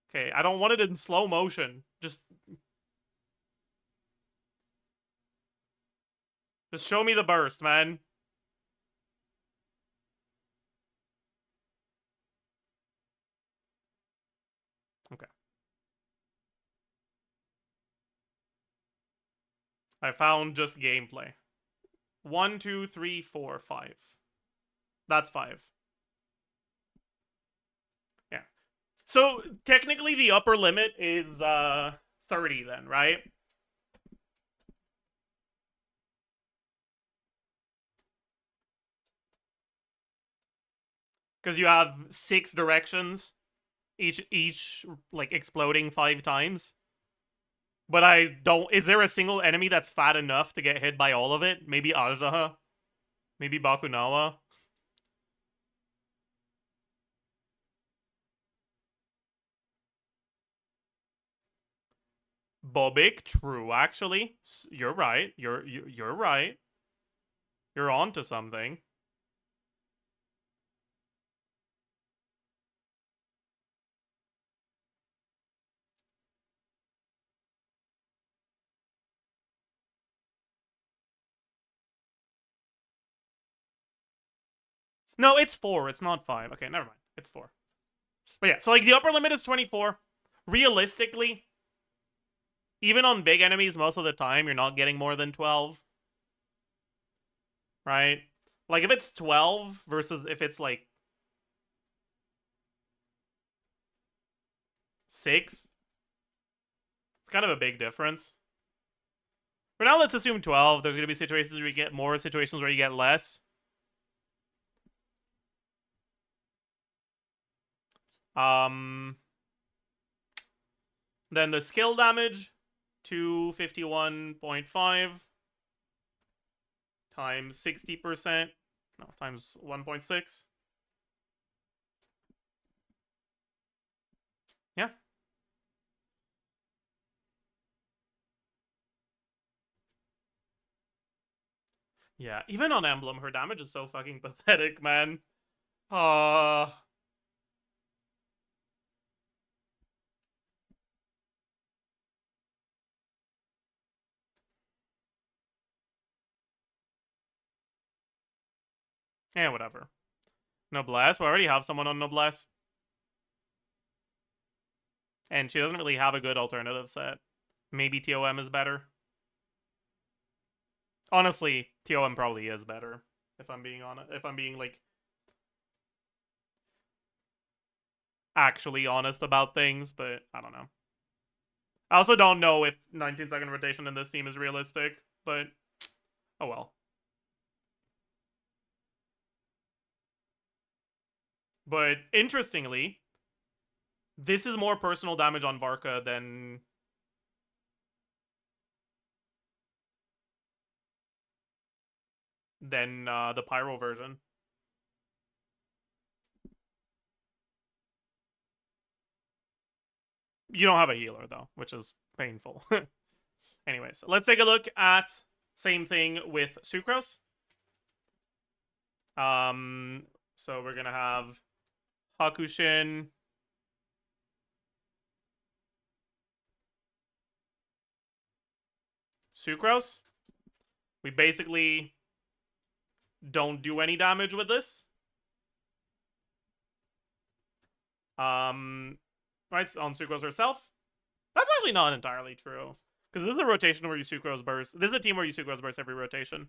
Okay, I don't want it in slow motion. Just show me the burst, man. Okay. I found just gameplay. 1, 2, 3, 4, 5. That's 5. Yeah. So, technically the upper limit is 30 then, right? Because you have 6 directions, each like exploding 5 times. But I don't... Is there a single enemy that's fat enough to get hit by all of it? Maybe Ajaha? Maybe Bakunawa? Bobik, true, actually. You're right. You're right. You're on to something. No, it's 4. It's not 5. Okay, never mind. It's 4. But yeah, so like the upper limit is 24. Realistically, even on big enemies, most of the time, you're not getting more than 12. Right? Like if it's 12 versus if it's like 6, it's kind of a big difference. For now, let's assume 12. There's going to be situations where you get more, situations where you get less. Then the skill damage, 251.5 times 60%. No, times 1.6. Yeah. Yeah, even on Emblem, her damage is so fucking pathetic, man. Yeah, whatever. Noblesse, we already have someone on Noblesse. And she doesn't really have a good alternative set. Maybe TOM is better. Honestly, TOM probably is better. If I'm being honest. If I'm being, like, actually honest about things, but I don't know. I also don't know if 19-second rotation in this team is realistic, but oh well. But interestingly, this is more personal damage on Varka than the Pyro version. You don't have a healer, though, which is painful. Anyways, let's take a look at same thing with Sucrose. So we're gonna have Hakushin. Sucrose. We basically don't do any damage with this. Right, on Sucrose herself. That's actually not entirely true. Because this is a rotation where you Sucrose burst. This is a team where you Sucrose burst every rotation.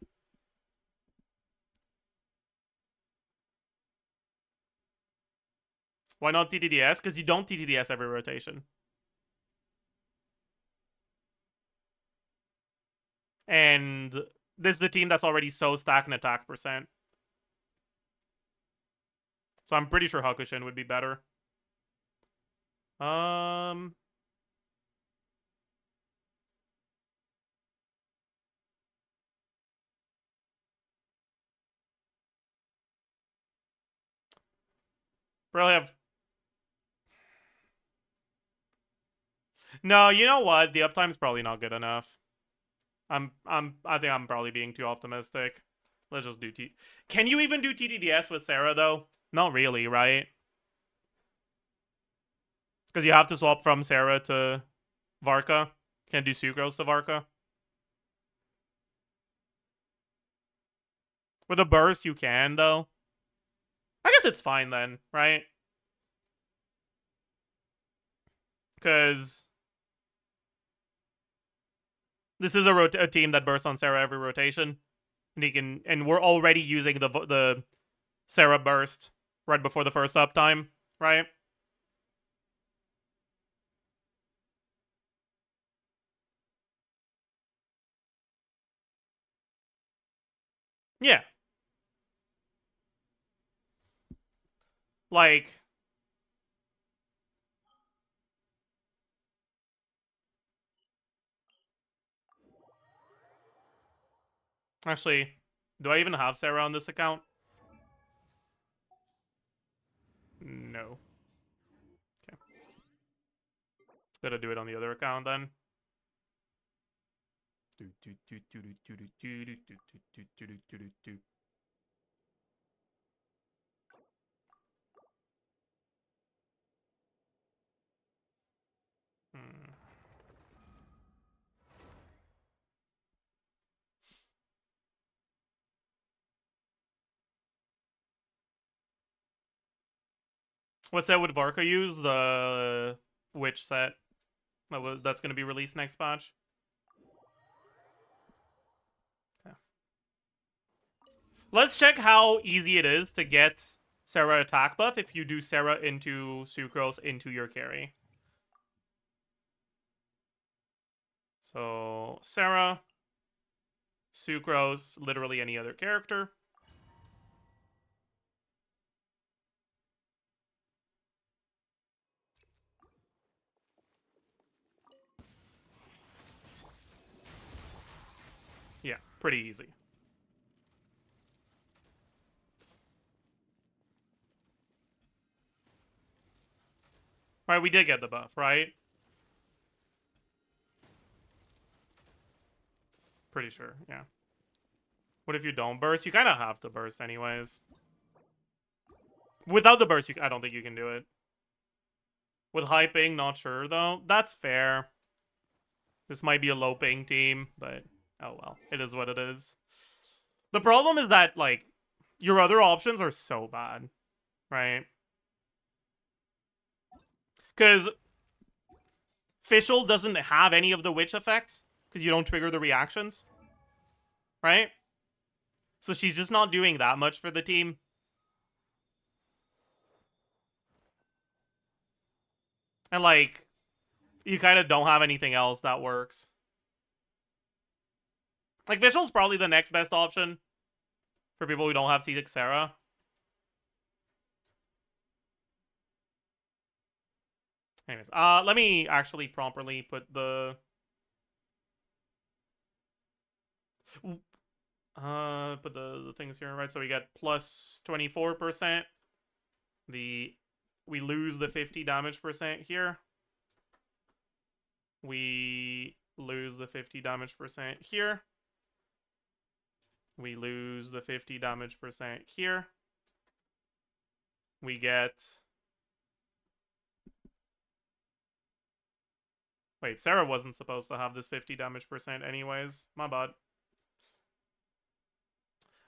Why not TTDS? Because you don't TTDS every rotation. And this is a team that's already so stacked in attack percent. So I'm pretty sure Hakushin would be better. Probably have... No, you know what? The uptime's probably not good enough. I think I'm probably being too optimistic. Let's just do Can you even do TTDS with Sarah, though? Not really, right? Because you have to swap from Sarah to Varka. Can't do Sucrose to Varka. With a burst, you can, though. I guess it's fine then, right? Because this is a team that bursts on Sarah every rotation. And we're already using the Sarah burst right before the first uptime, right? Yeah. Like... Actually, do I even have Sarah on this account? No. Okay. Gotta do it on the other account then. What set would Varka use? The witch set that's going to be released next patch. Okay. Let's check how easy it is to get Sarah attack buff if you do Sarah into Sucrose into your carry. So Sarah, Sucrose, literally any other character. Yeah, pretty easy. Right, we did get the buff, right? Pretty sure, yeah. What if you don't burst? You kind of have to burst anyways. Without the burst, I don't think you can do it. With high ping, not sure, though. That's fair. This might be a low ping team, but oh well. It is what it is. The problem is that, like, your other options are so bad, right? Because Fischl doesn't have any of the witch effects, because you don't trigger the reactions, right? So she's just not doing that much for the team. And, like, you kind of don't have anything else that works. Like, Fischl's probably the next best option for people who don't have C6 Sarah. Anyways, let me actually properly put the... put the things here, right? So we get plus 24%. We lose the 50 damage percent here. We lose the 50 damage percent here. We lose the 50 damage percent here. We get... Wait, Sarah wasn't supposed to have this 50 damage percent anyways. My bad.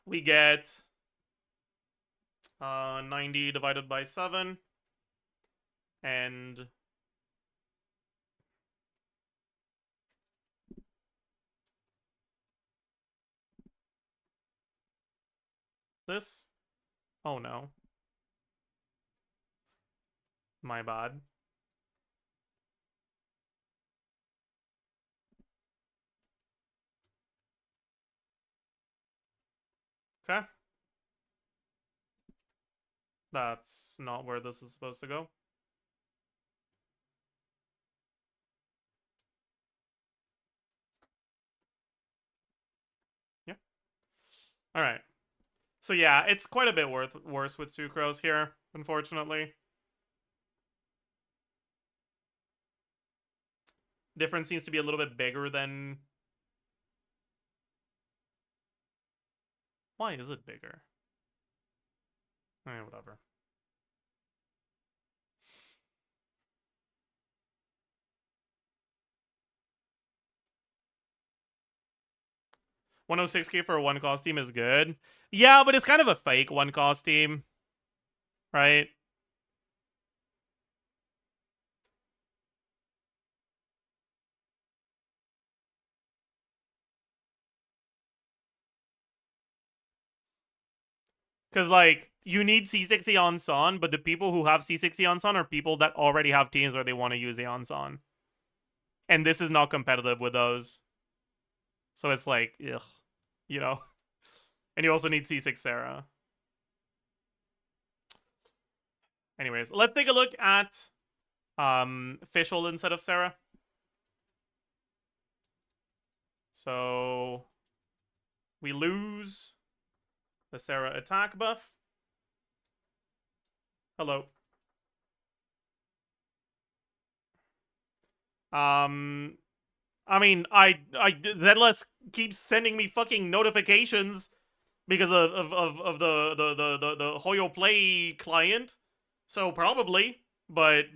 We get 90 divided by 7. And this? Oh no. My bad. Okay. That's not where this is supposed to go. Yeah. Alright. So yeah, it's quite a bit worse with Sucrose here, unfortunately. Difference seems to be a little bit bigger than... Why is it bigger? Whatever. $106K for a one costume is good. Yeah, but it's kind of a fake one costume. Right? Because, like, you need C6 on Son, but the people who have C6 on Son are people that already have teams where they want to use Aeon Son. And this is not competitive with those. So it's like, ugh. You know? And you also need C6 Sarah. Anyways, let's take a look at Fischl instead of Sarah. So we lose the Sarah attack buff. Hello. I mean, Zedless keeps sending me fucking notifications because of the Hoyo Play client. So probably, but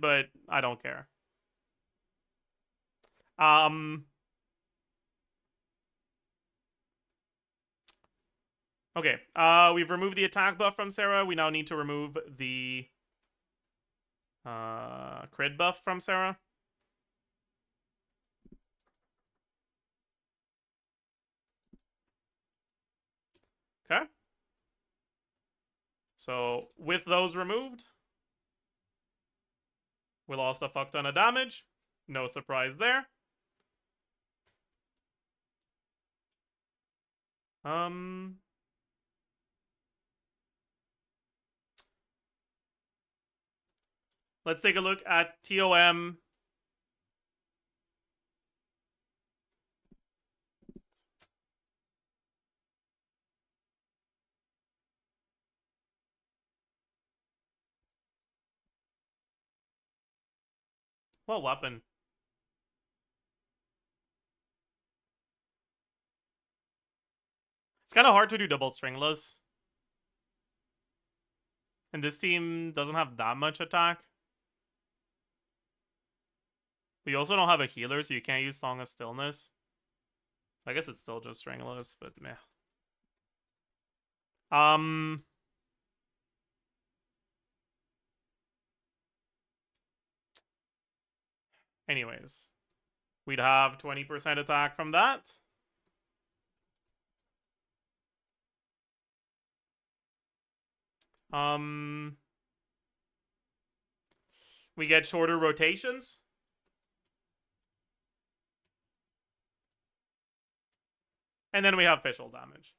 I don't care. Okay, we've removed the attack buff from Sarah. We now need to remove the crit buff from Sarah. Okay. So, with those removed, we lost a fuck ton of damage. No surprise there. Let's take a look at TOM. What weapon? It's kind of hard to do double stringless. And this team doesn't have that much attack. We also don't have a healer, so you can't use Song of Stillness. I guess it's still just stringless, but meh. Anyways. We'd have 20% attack from that. We get shorter rotations. And then we have Fischl damage.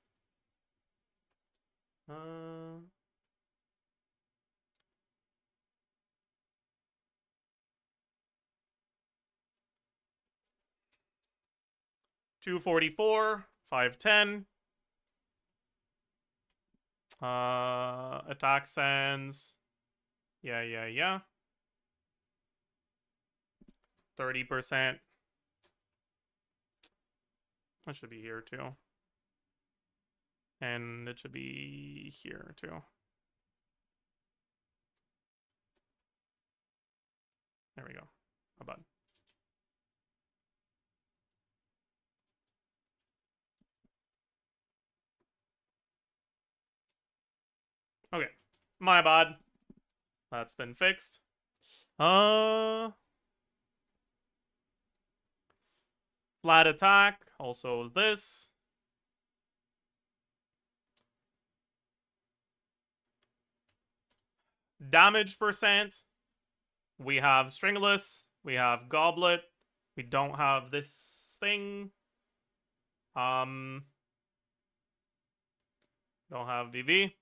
244, 510. Attack sense. Yeah. 30%. That should be here too. And it should be here too. There we go. How about? Okay. My bad. That's been fixed. Flat attack. Also this. Damage percent. We have Stringless. We have Goblet. We don't have this thing. Don't have VV.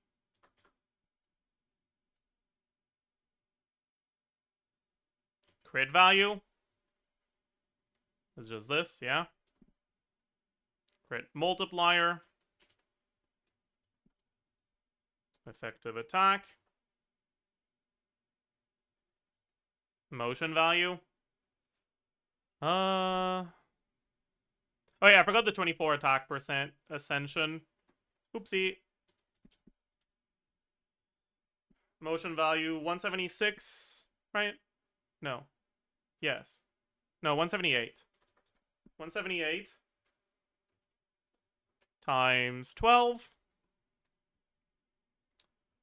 Crit value is just this, yeah. Crit multiplier. Effective attack. Motion value. Oh yeah, I forgot the 24 attack percent ascension. Oopsie. Motion value 176, right? No. Yes. No, 178. 178 times 12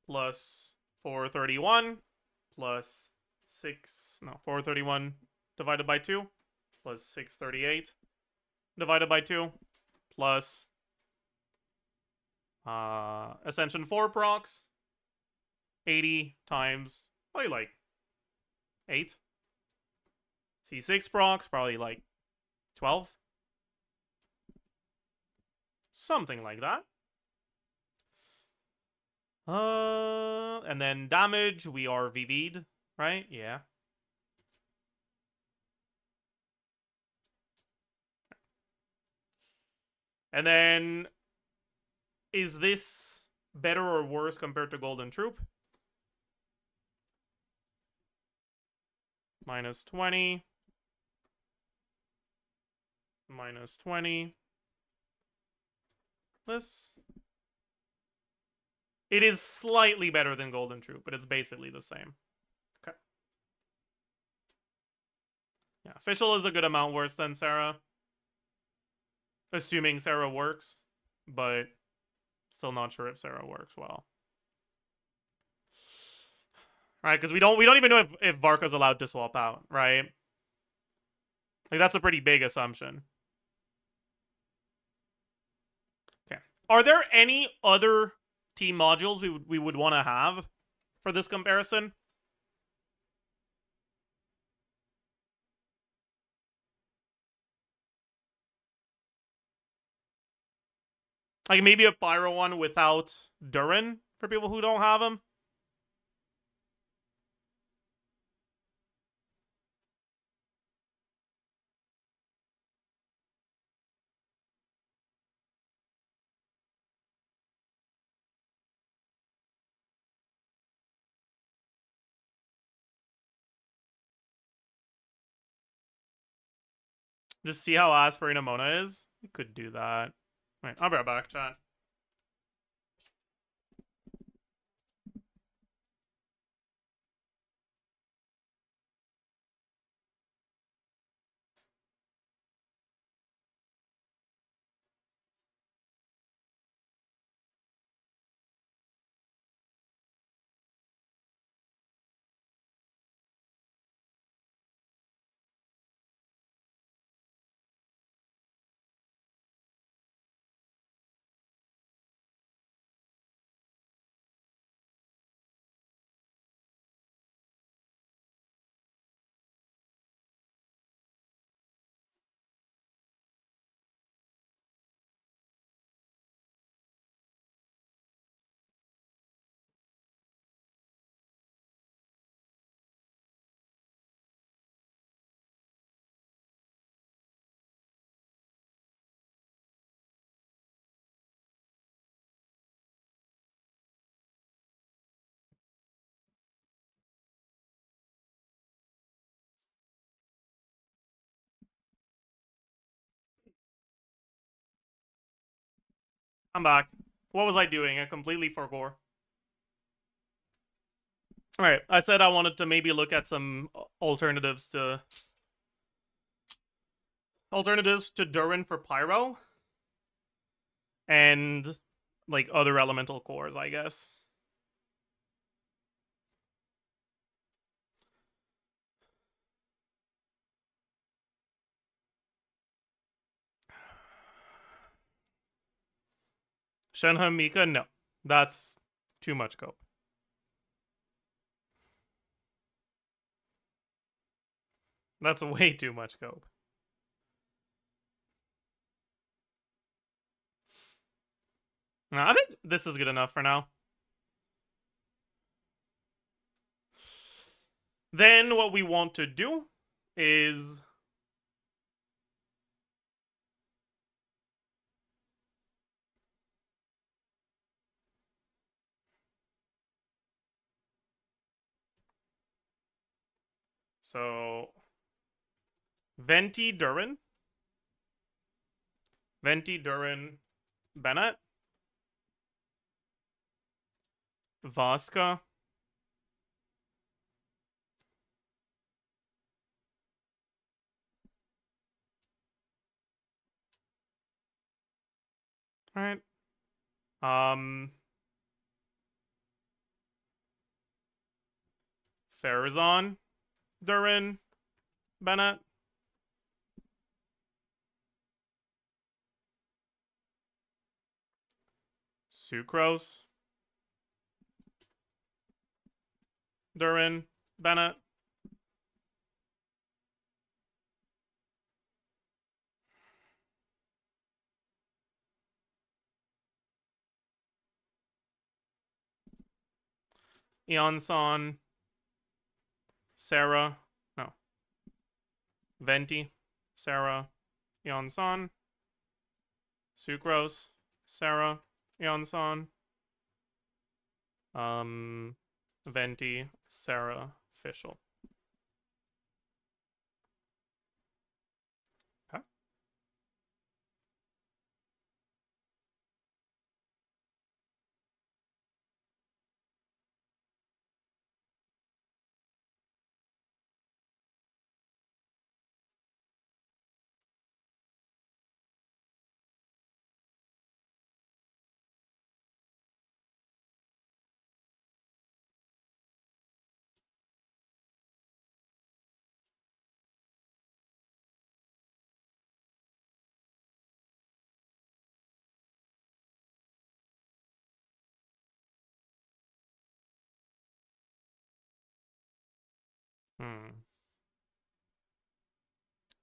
plus 431 plus 431 divided by 2 plus 638 divided by 2 plus Ascension 4 procs 80 times probably like 8. C6 procs probably like 12. Something like that. And then damage, we are VV'd, right? Yeah. And then, is this better or worse compared to Golden Troop? Minus 20. Minus 20. This. It is slightly better than Golden Troop, but it's basically the same. Okay. Yeah, Official is a good amount worse than Sarah. Assuming Sarah works, but still not sure if Sarah works well. Right, because we don't even know if Varka's allowed to swap out, right? Like that's a pretty big assumption. Okay. Are there any other team modules we would want to have for this comparison? Like maybe a Pyro one without Durin for people who don't have him? Just see how Aspirina Mona is? We could do that. Wait, I'll be right back, chat. I'm back. What was I doing? I completely forgot. Alright, I said I wanted to maybe look at some alternatives to Durin for Pyro. And, like, other elemental cores, I guess. Shenhe Mika? No. That's too much cope. That's way too much cope. No, I think this is good enough for now. Then what we want to do is so Venti Durin, Bennett, Vasca, alright. Farazan, Durin, Bennett. Sucrose, Durin, Bennett. Eonson, Sarah, no, Venti, Sarah, Eonson, Sucrose, Sarah, Eonson, Venti, Sarah, Fischl. Okay.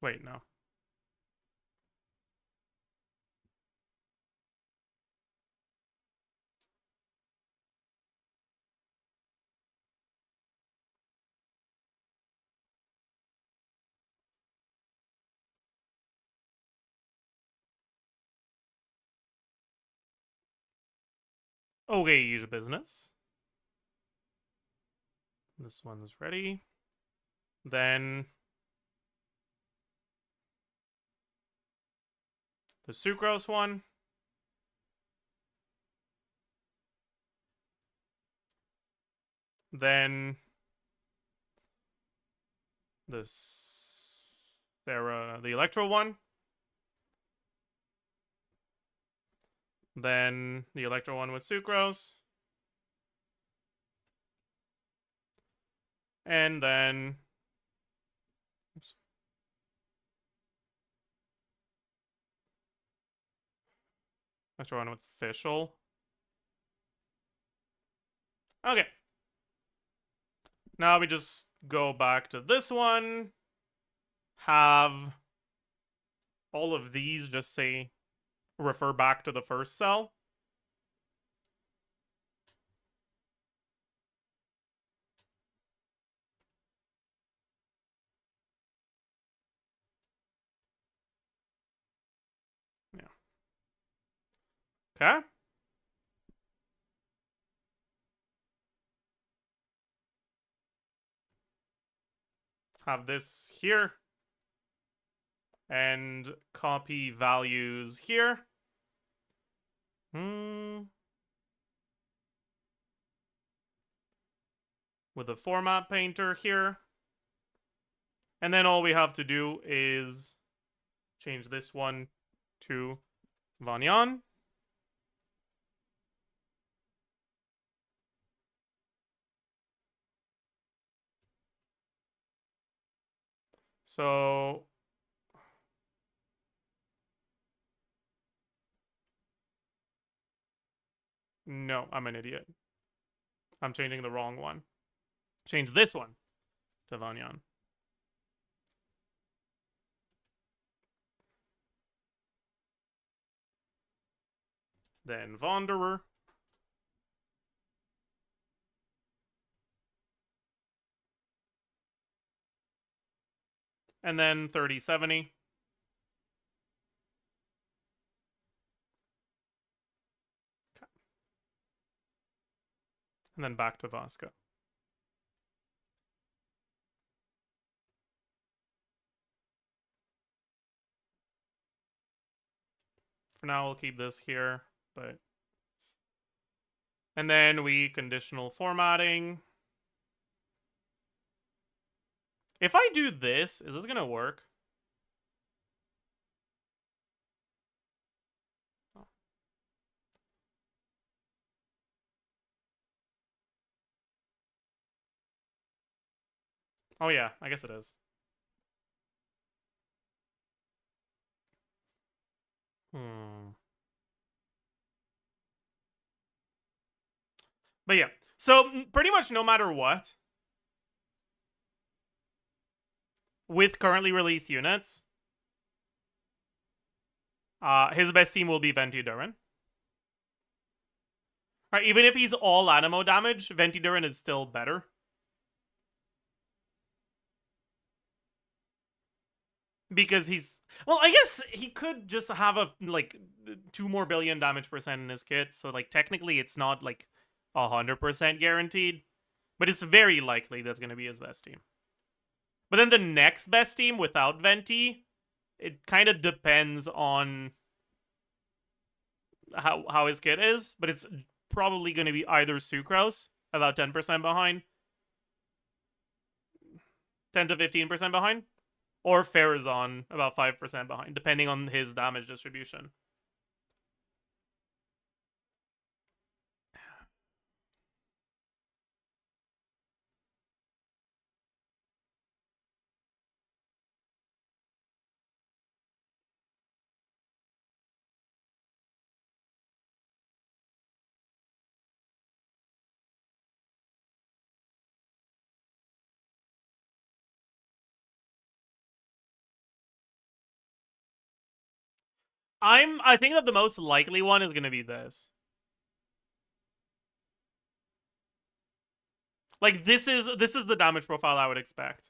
Wait, no. Okay, business. This one's ready. Then the sucrose one. Then the electro one. Then the electro one with sucrose. And then oops. Electro one with Fischl. Okay. Now we just go back to this one. Have all of these just say refer back to the first cell. Yeah. Okay. Have this here. And copy values here. with the format painter here. And then all we have to do is change this one to Vanyan. So no, I'm an idiot. I'm changing the wrong one. Change this one to Vanyan. Then Wanderer. And then 3070. Okay. And then back to Vasca. For now, we'll keep this here, but... And then we conditional formatting. If I do this, is this gonna work? Oh yeah, I guess it is. But yeah, so pretty much no matter what, with currently released units, his best team will be Venti Durin. Right, even if he's all Animo damage, Venti Durin is still better. Because he's... Well, I guess he could just have a, like, 2 more billion damage percent in his kit, so, like, technically it's not, like, 100% guaranteed. But it's very likely that's going to be his best team. But then the next best team without Venti, it kind of depends on how his kit is, but it's probably going to be either Sucrose, about 10% behind, 10 to 15% behind, or Farazan, about 5% behind, depending on his damage distribution. I think that the most likely one is going to be this. Like, this is the damage profile I would expect.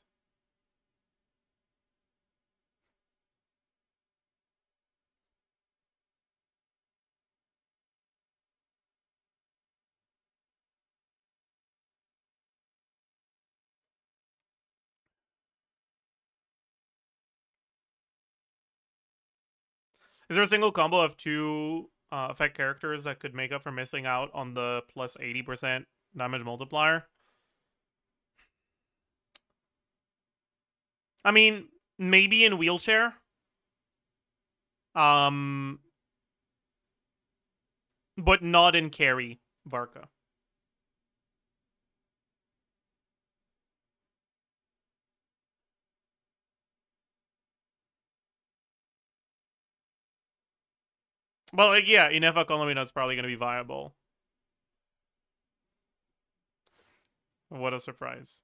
Is there a single combo of 2 effect characters that could make up for missing out on the plus 80% damage multiplier? I mean, maybe in wheelchair. But not in carry Varka. Well, like, yeah, Inefa Colomina is probably going to be viable. What a surprise.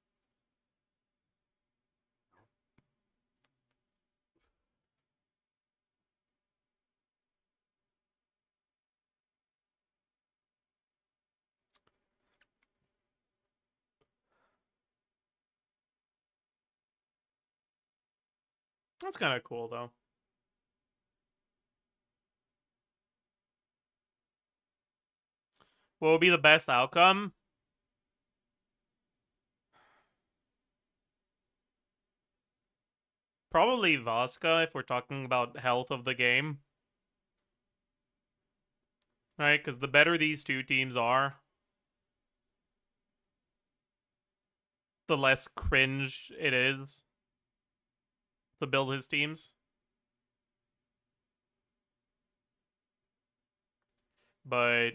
That's kind of cool, though. What would be the best outcome? Probably Vasca, if we're talking about health of the game. Right, because the better these two teams are, the less cringe it is to build his teams. But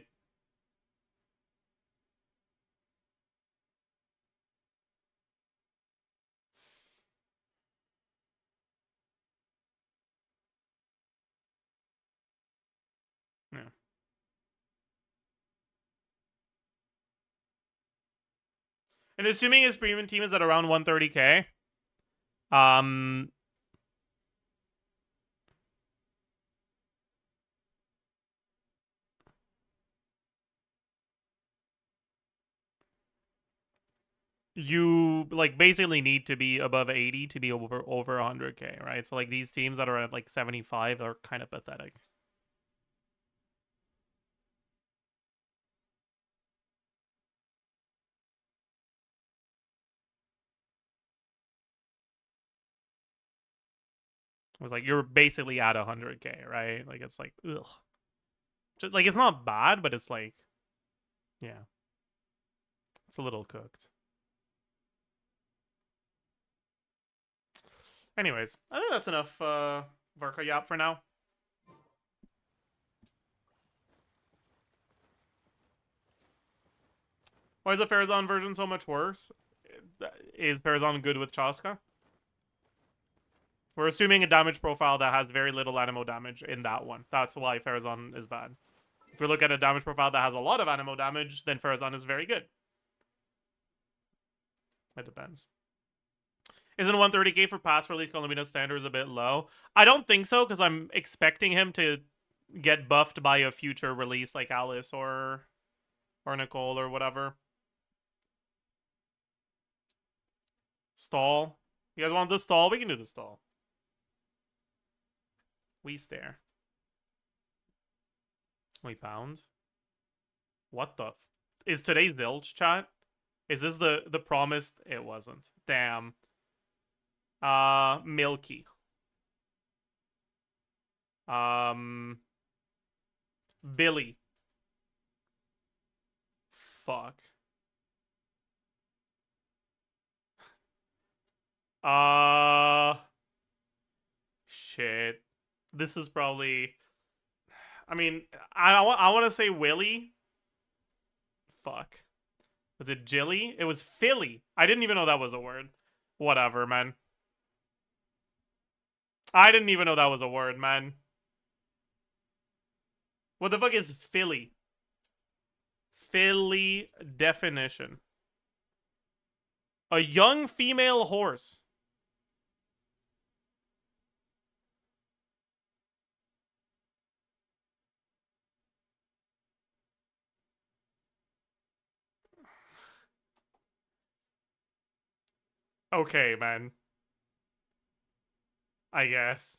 yeah. And assuming his premium team is at around 130k, you like basically need to be above 80 to be over 100k, right? So like these teams that are at like 75 are kind of pathetic. It was like you're basically at 100k, right? Like it's like ugh. Just, like it's not bad, but it's like yeah. It's a little cooked. Anyways, I think that's enough Varka Yap for now. Why is the Farazan version so much worse? Is Farazan good with Chaska? We're assuming a damage profile that has very little animo damage in that one. That's why Farazan is bad. If we look at a damage profile that has a lot of animo damage, then Farazan is very good. It depends. Isn't 130k for past release Columbina standards a bit low? I don't think so, because I'm expecting him to get buffed by a future release like Alice or Nicole or whatever. Stall. You guys want the stall? We can do the stall. We stare. Wait, pounds? What the is today's Zilch chat? Is this the promised? It wasn't. Damn. Milky. Billy. Fuck. Shit. This is probably... I mean, I want to say Willy. Fuck. Was it Jilly? It was Philly. I didn't even know that was a word. Whatever, man. I didn't even know that was a word, man. What the fuck is Philly? Philly definition. A young female horse. Okay, man. I guess.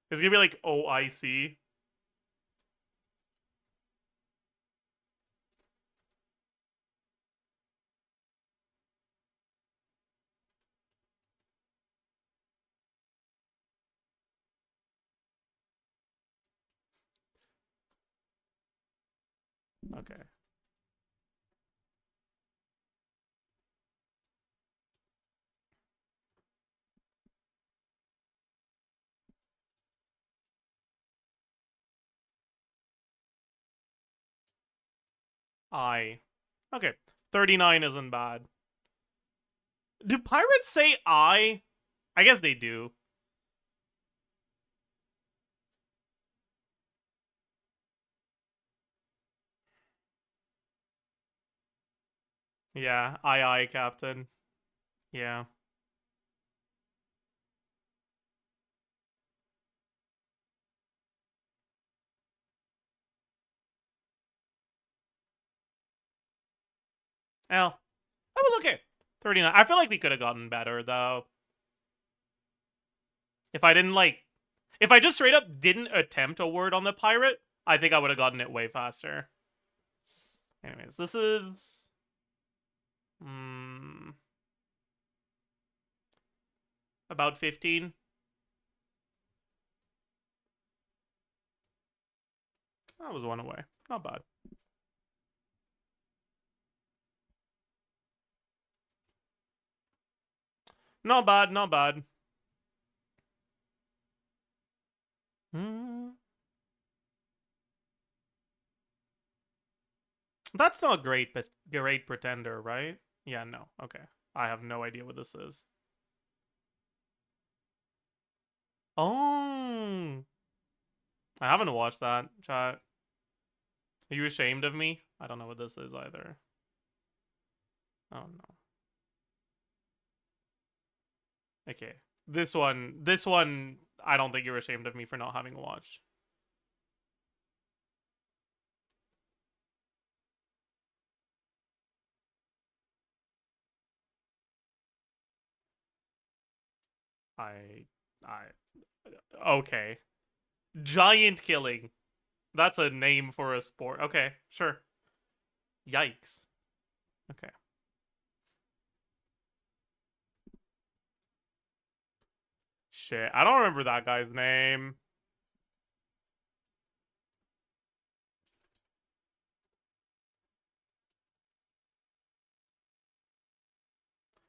It's gonna be like OIC. Okay. Okay. 39 isn't bad. Do pirates say I? I guess they do. Yeah, aye, Captain. Yeah. Well, that was okay. 39. I feel like we could have gotten better, though. If I didn't, like... If I just straight up didn't attempt a word on the pirate, I think I would have gotten it way faster. Anyways, this is... about 15. That was one away. Not bad. Not bad, not bad. Hmm. That's not great, but Great Pretender, right? Yeah, no. Okay. I have no idea what this is. Oh. I haven't watched that, chat. Are you ashamed of me? I don't know what this is either. Oh no. Okay. This one, I don't think you're ashamed of me for not having watched. I okay. Giant killing. That's a name for a sport. Okay, sure. Yikes. Okay. Shit, I don't remember that guy's name.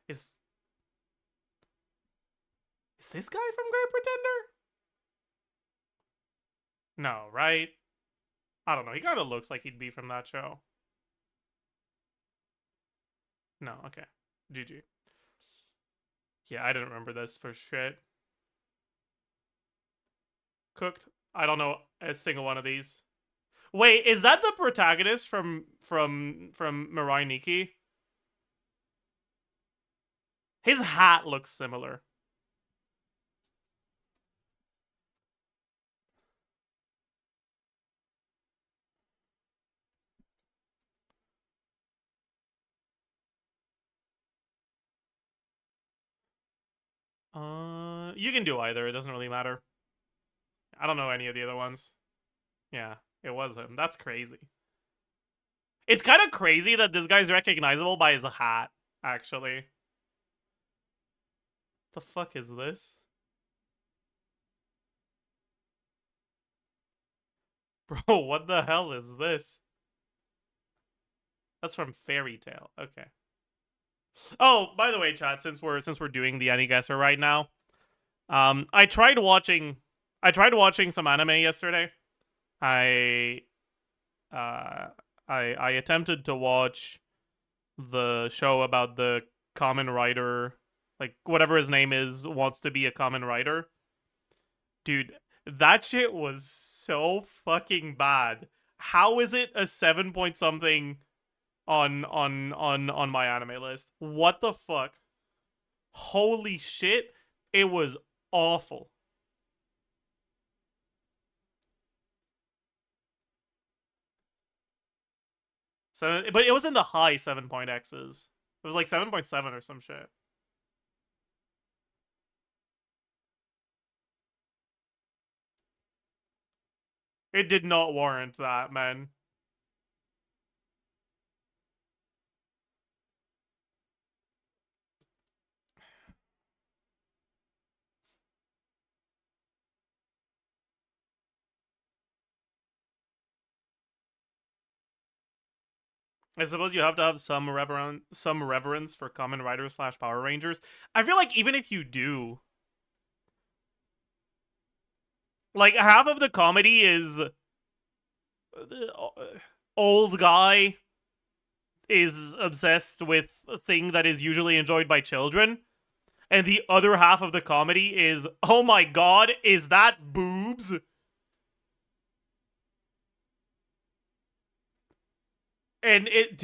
Is this guy from Great Pretender? No, right? I don't know. He kind of looks like he'd be from that show. No, okay. GG. Yeah, I didn't remember this for shit. Cooked. I don't know a single one of these. Wait, is that the protagonist from Mirai Nikki? His hat looks similar. You can do either. It doesn't really matter. I don't know any of the other ones. Yeah, it was him. That's crazy. It's kind of crazy that this guy's recognizable by his hat, actually. The fuck is this? Bro, what the hell is this? That's from Fairy Tale. Okay. Oh, by the way, chat, since we're doing the Any Guesser right now, I tried watching some anime yesterday. I I attempted to watch the show about the common writer, like whatever his name is, wants to be a common writer. Dude, that shit was so fucking bad. How is it a 7 point something on my anime list? What the fuck? Holy shit. It was awful. But it was in the high 7 point X's. It was like 7.7 or some shit. It did not warrant that, man. I suppose you have to have some reverence for Kamen Rider / Power Rangers. I feel like even if you do, like half of the comedy is old guy is obsessed with a thing that is usually enjoyed by children, and the other half of the comedy is, oh my god, is that boobs? And it,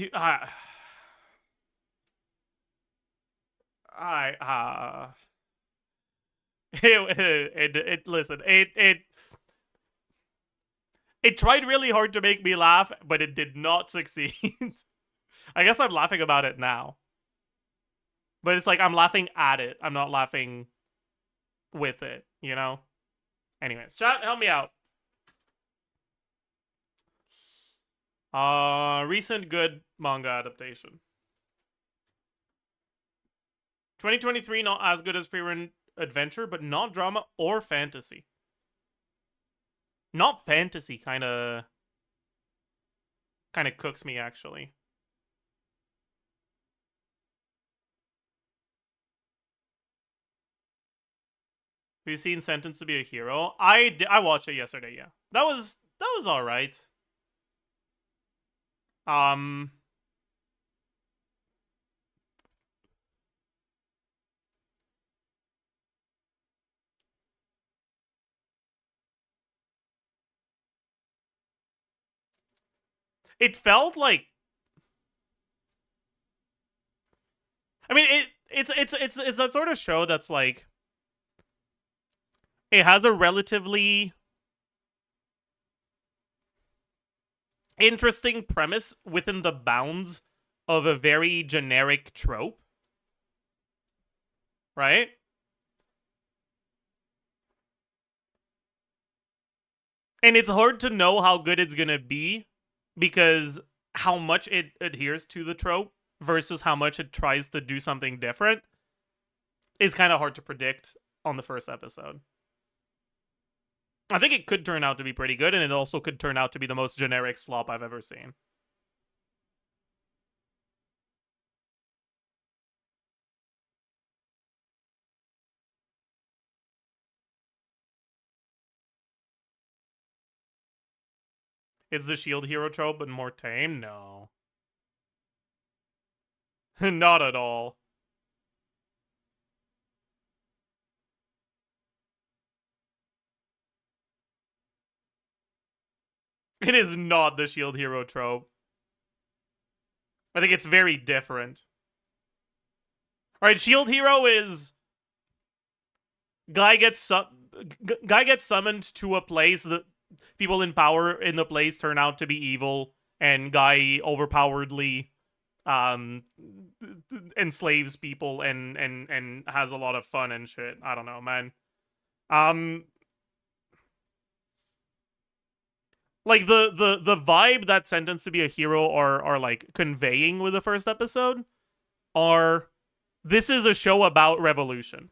listen, it tried really hard to make me laugh, but it did not succeed. I guess I'm laughing about it now. But it's like I'm laughing at it. I'm not laughing with it, you know? Anyways, chat, help me out. Recent good manga adaptation. 2023 not as good as Favorite Adventure, but not drama or fantasy. Not fantasy kind of cooks me, actually. you seen Sentenced to Be a Hero? I watched it yesterday. Yeah, that was all right. It felt like, I mean, it's that sort of show that's like, it has a relatively interesting premise within the bounds of a very generic trope, right? And it's hard to know how good it's gonna be because how much it adheres to the trope versus how much it tries to do something different is kind of hard to predict on the first episode. I think it could turn out to be pretty good, and it also could turn out to be the most generic slop I've ever seen. It's the shield hero trope, but more tame? No. Not at all. It is not the shield hero trope. I think it's very different. Alright, shield hero is... Guy gets summoned to a place that people in power in the place turn out to be evil, and guy overpoweredly enslaves people and has a lot of fun and shit. I don't know, man. Like the vibe that Sentenced to Be a Hero are like conveying with the first episode are, this is a show about revolution.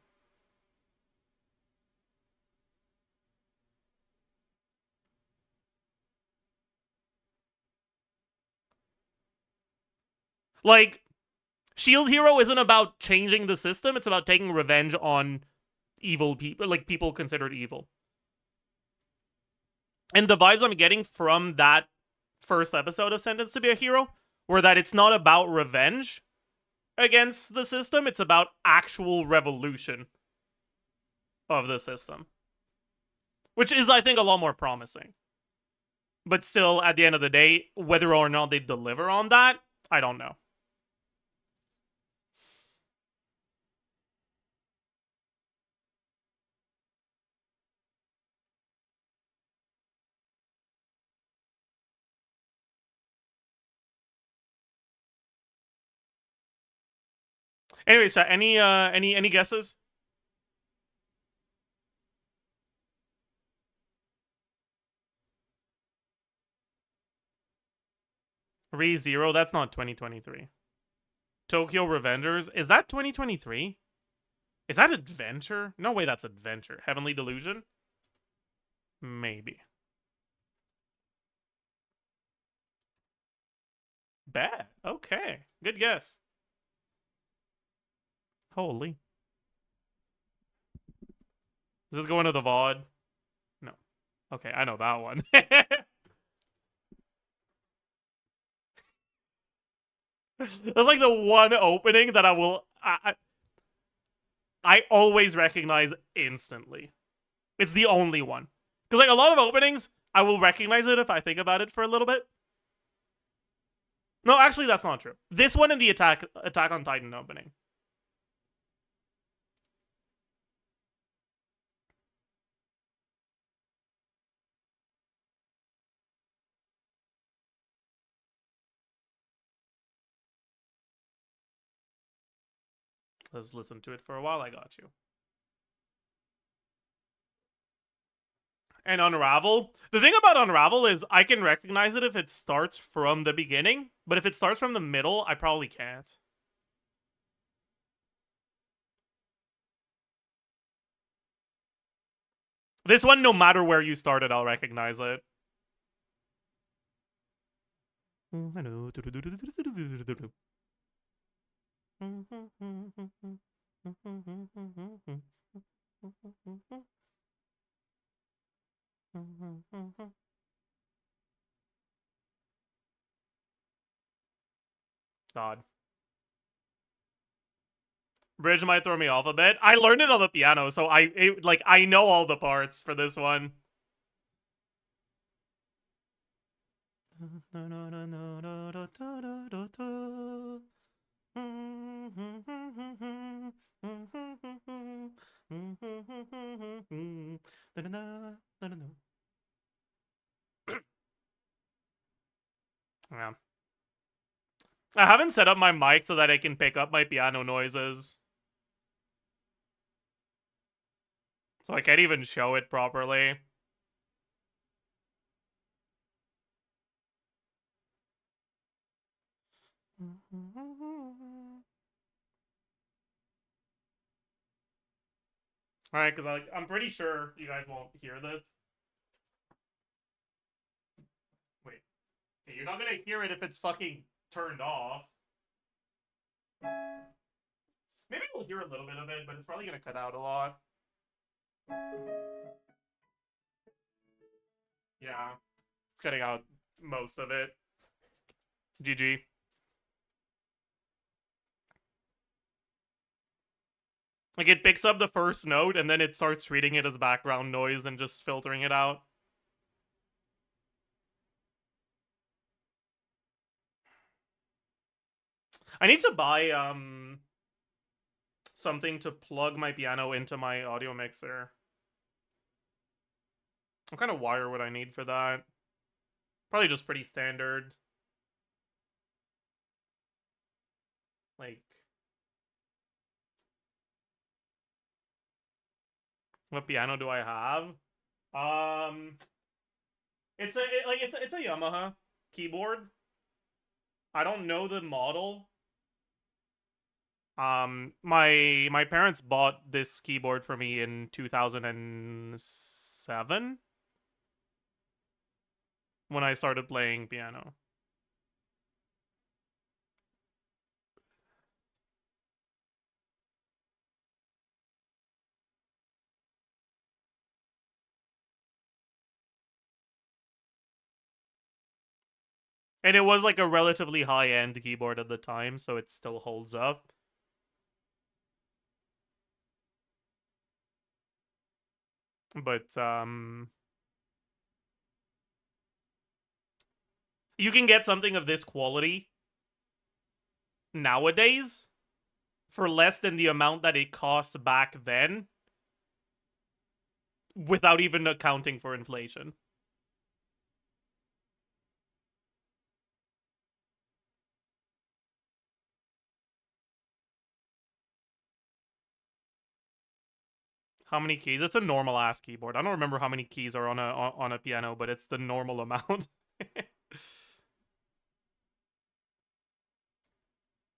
Like, Shield Hero isn't about changing the system, it's about taking revenge on evil people, like people considered evil. And the vibes I'm getting from that first episode of Sentenced to Be a Hero were that it's not about revenge against the system, it's about actual revolution of the system. Which is, I think, a lot more promising. But still, at the end of the day, whether or not they deliver on that, I don't know. Anyway, so any guesses? ReZero, that's not 2023. Tokyo Revengers, is that 2023? Is that Adventure? No way that's Adventure. Heavenly Delusion? Maybe. Bad. Okay. Good guess. Holy. Is this going to the VOD? No. Okay, I know that one. That's like the one opening that I always recognize instantly. It's the only one. Because like a lot of openings, I will recognize it if I think about it for a little bit. No, actually that's not true. This one in the Attack on Titan opening. Let's listen to it for a while. I got you. And Unravel. The thing about Unravel is I can recognize it if it starts from the beginning, but if it starts from the middle, I probably can't. This one, no matter where you started, I'll recognize it. God. Bridge might throw me off a bit. I learned it on the piano, so I know all the parts for this one. Yeah. I haven't set up my mic so that I can pick up my piano noises. So I can't even show it properly. Alright, because I'm pretty sure you guys won't hear this. Wait. Okay, you're not gonna hear it if it's fucking turned off. Maybe we'll hear a little bit of it, but it's probably gonna cut out a lot. Yeah. It's cutting out most of it. GG. Like, it picks up the first note, and then it starts treating it as background noise and just filtering it out. I need to buy, something to plug my piano into my audio mixer. What kind of wire would I need for that? Probably just pretty standard. Like... What piano do I have? It's a Yamaha keyboard. I don't know the model. My parents bought this keyboard for me in 2007 when I started playing piano. And it was like a relatively high-end keyboard at the time, so it still holds up. But, you can get something of this quality nowadays for less than the amount that it cost back then without even accounting for inflation. How many keys? It's a normal ass keyboard. I don't remember how many keys are on a piano, but it's the normal amount.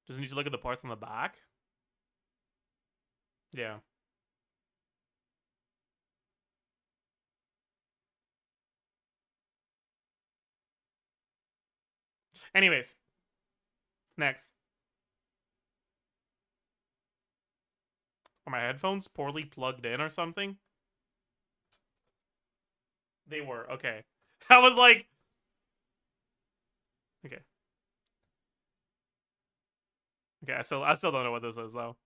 Just need to look at the parts on the back. Yeah. Anyways. Next. Are my headphones poorly plugged in or something? They were. Okay. I was like... Okay. Okay, I still don't know what this is, though.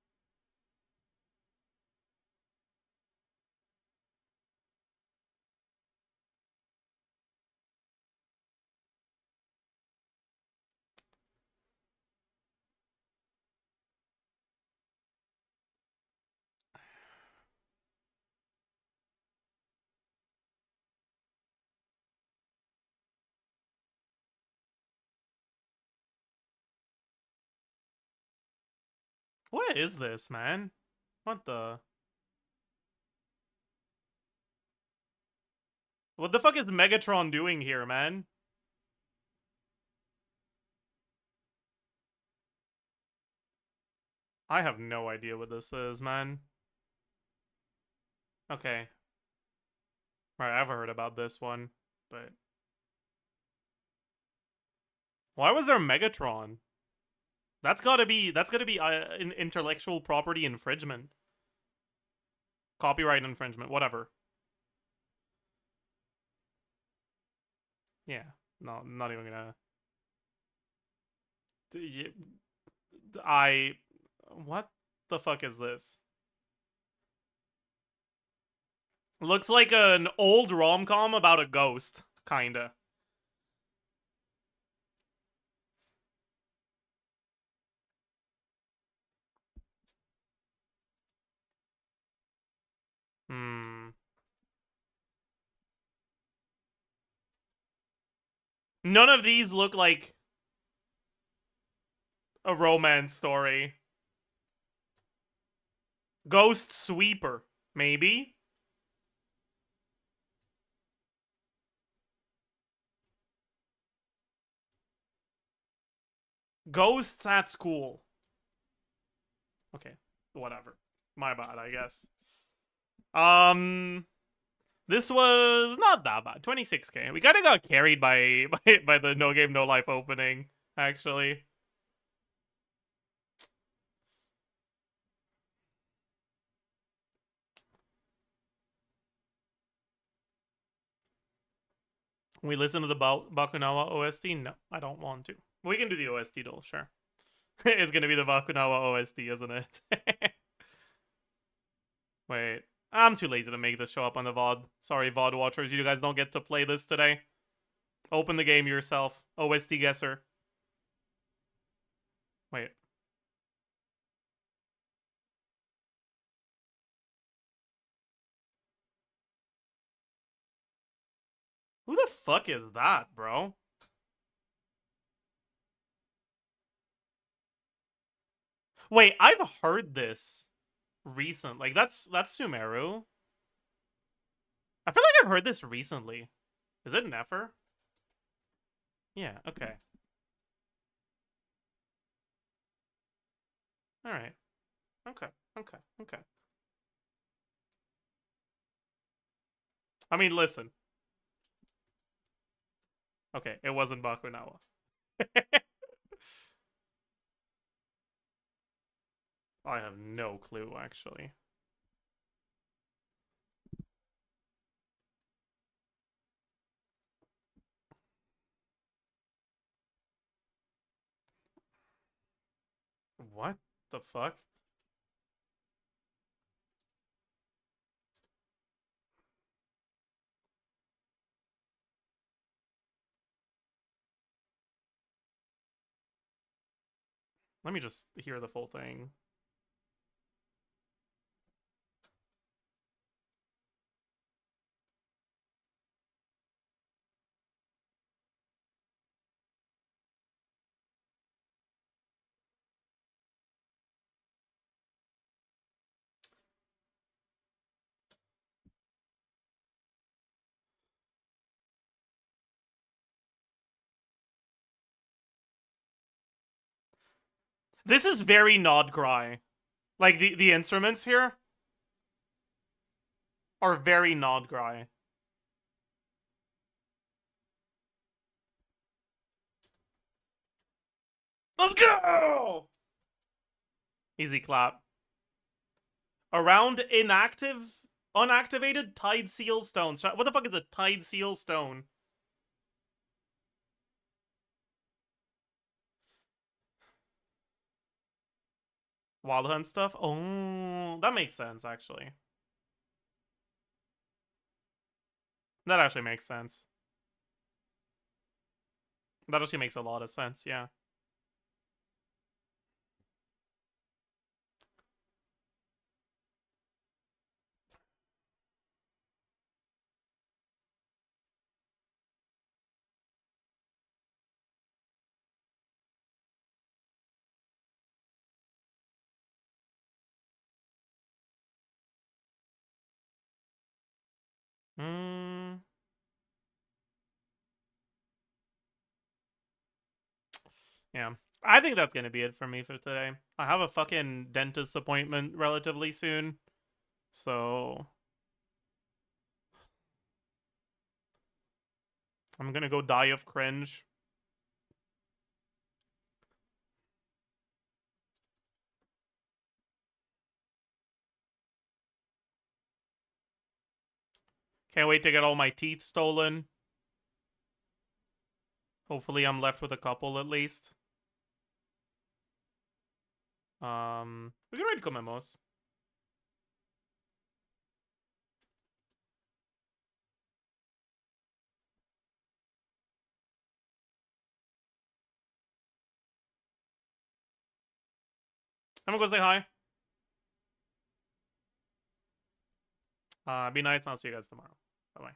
What is this, man? What the... What the fuck is Megatron doing here, man? I have no idea what this is, man. Okay. Alright, I've heard about this one, but... Why was there Megatron? That's gotta be intellectual property infringement. copyright infringement, whatever. Yeah, no, I'm not even gonna. What the fuck is this? Looks like an old rom-com about a ghost, kinda. None of these look like a romance story. Ghost Sweeper, maybe? Ghosts at school. Okay, whatever. My bad, I guess. This was not that bad. 26k. We kind of got carried by the No Game No Life opening, actually. We listen to the Bakunawa OST? No, I don't want to. We can do the OST though, sure. It's gonna be the Bakunawa OST, isn't it? Wait, I'm too lazy to make this show up on the VOD. Sorry, VOD watchers, you guys don't get to play this today. Open the game yourself. OST guesser. Wait. Who the fuck is that, bro? Wait, I've heard this recent. Like, that's Sumeru. I feel like I've heard this recently. Is it Nefer? Yeah, okay. Alright. Okay. I mean, listen. Okay, it wasn't Bakunawa. I have no clue, actually. What the fuck? Let me just hear the full thing. This is very Nod Cry. Like, the instruments here are very Nod Cry. Let's go! Easy clap. Around unactivated Tide Seal Stone. What the fuck is a Tide Seal Stone? Wild Hunt stuff? Oh, that makes sense, actually. That actually makes sense. That actually makes a lot of sense, yeah. Yeah. I think that's gonna be it for me for today. I have a fucking dentist appointment relatively soon. So I'm gonna go die of cringe. Can't wait to get all my teeth stolen. Hopefully I'm left with a couple at least. We can read Comemos. I'm gonna go say hi. Be nice, and I'll see you guys tomorrow. Bye-bye.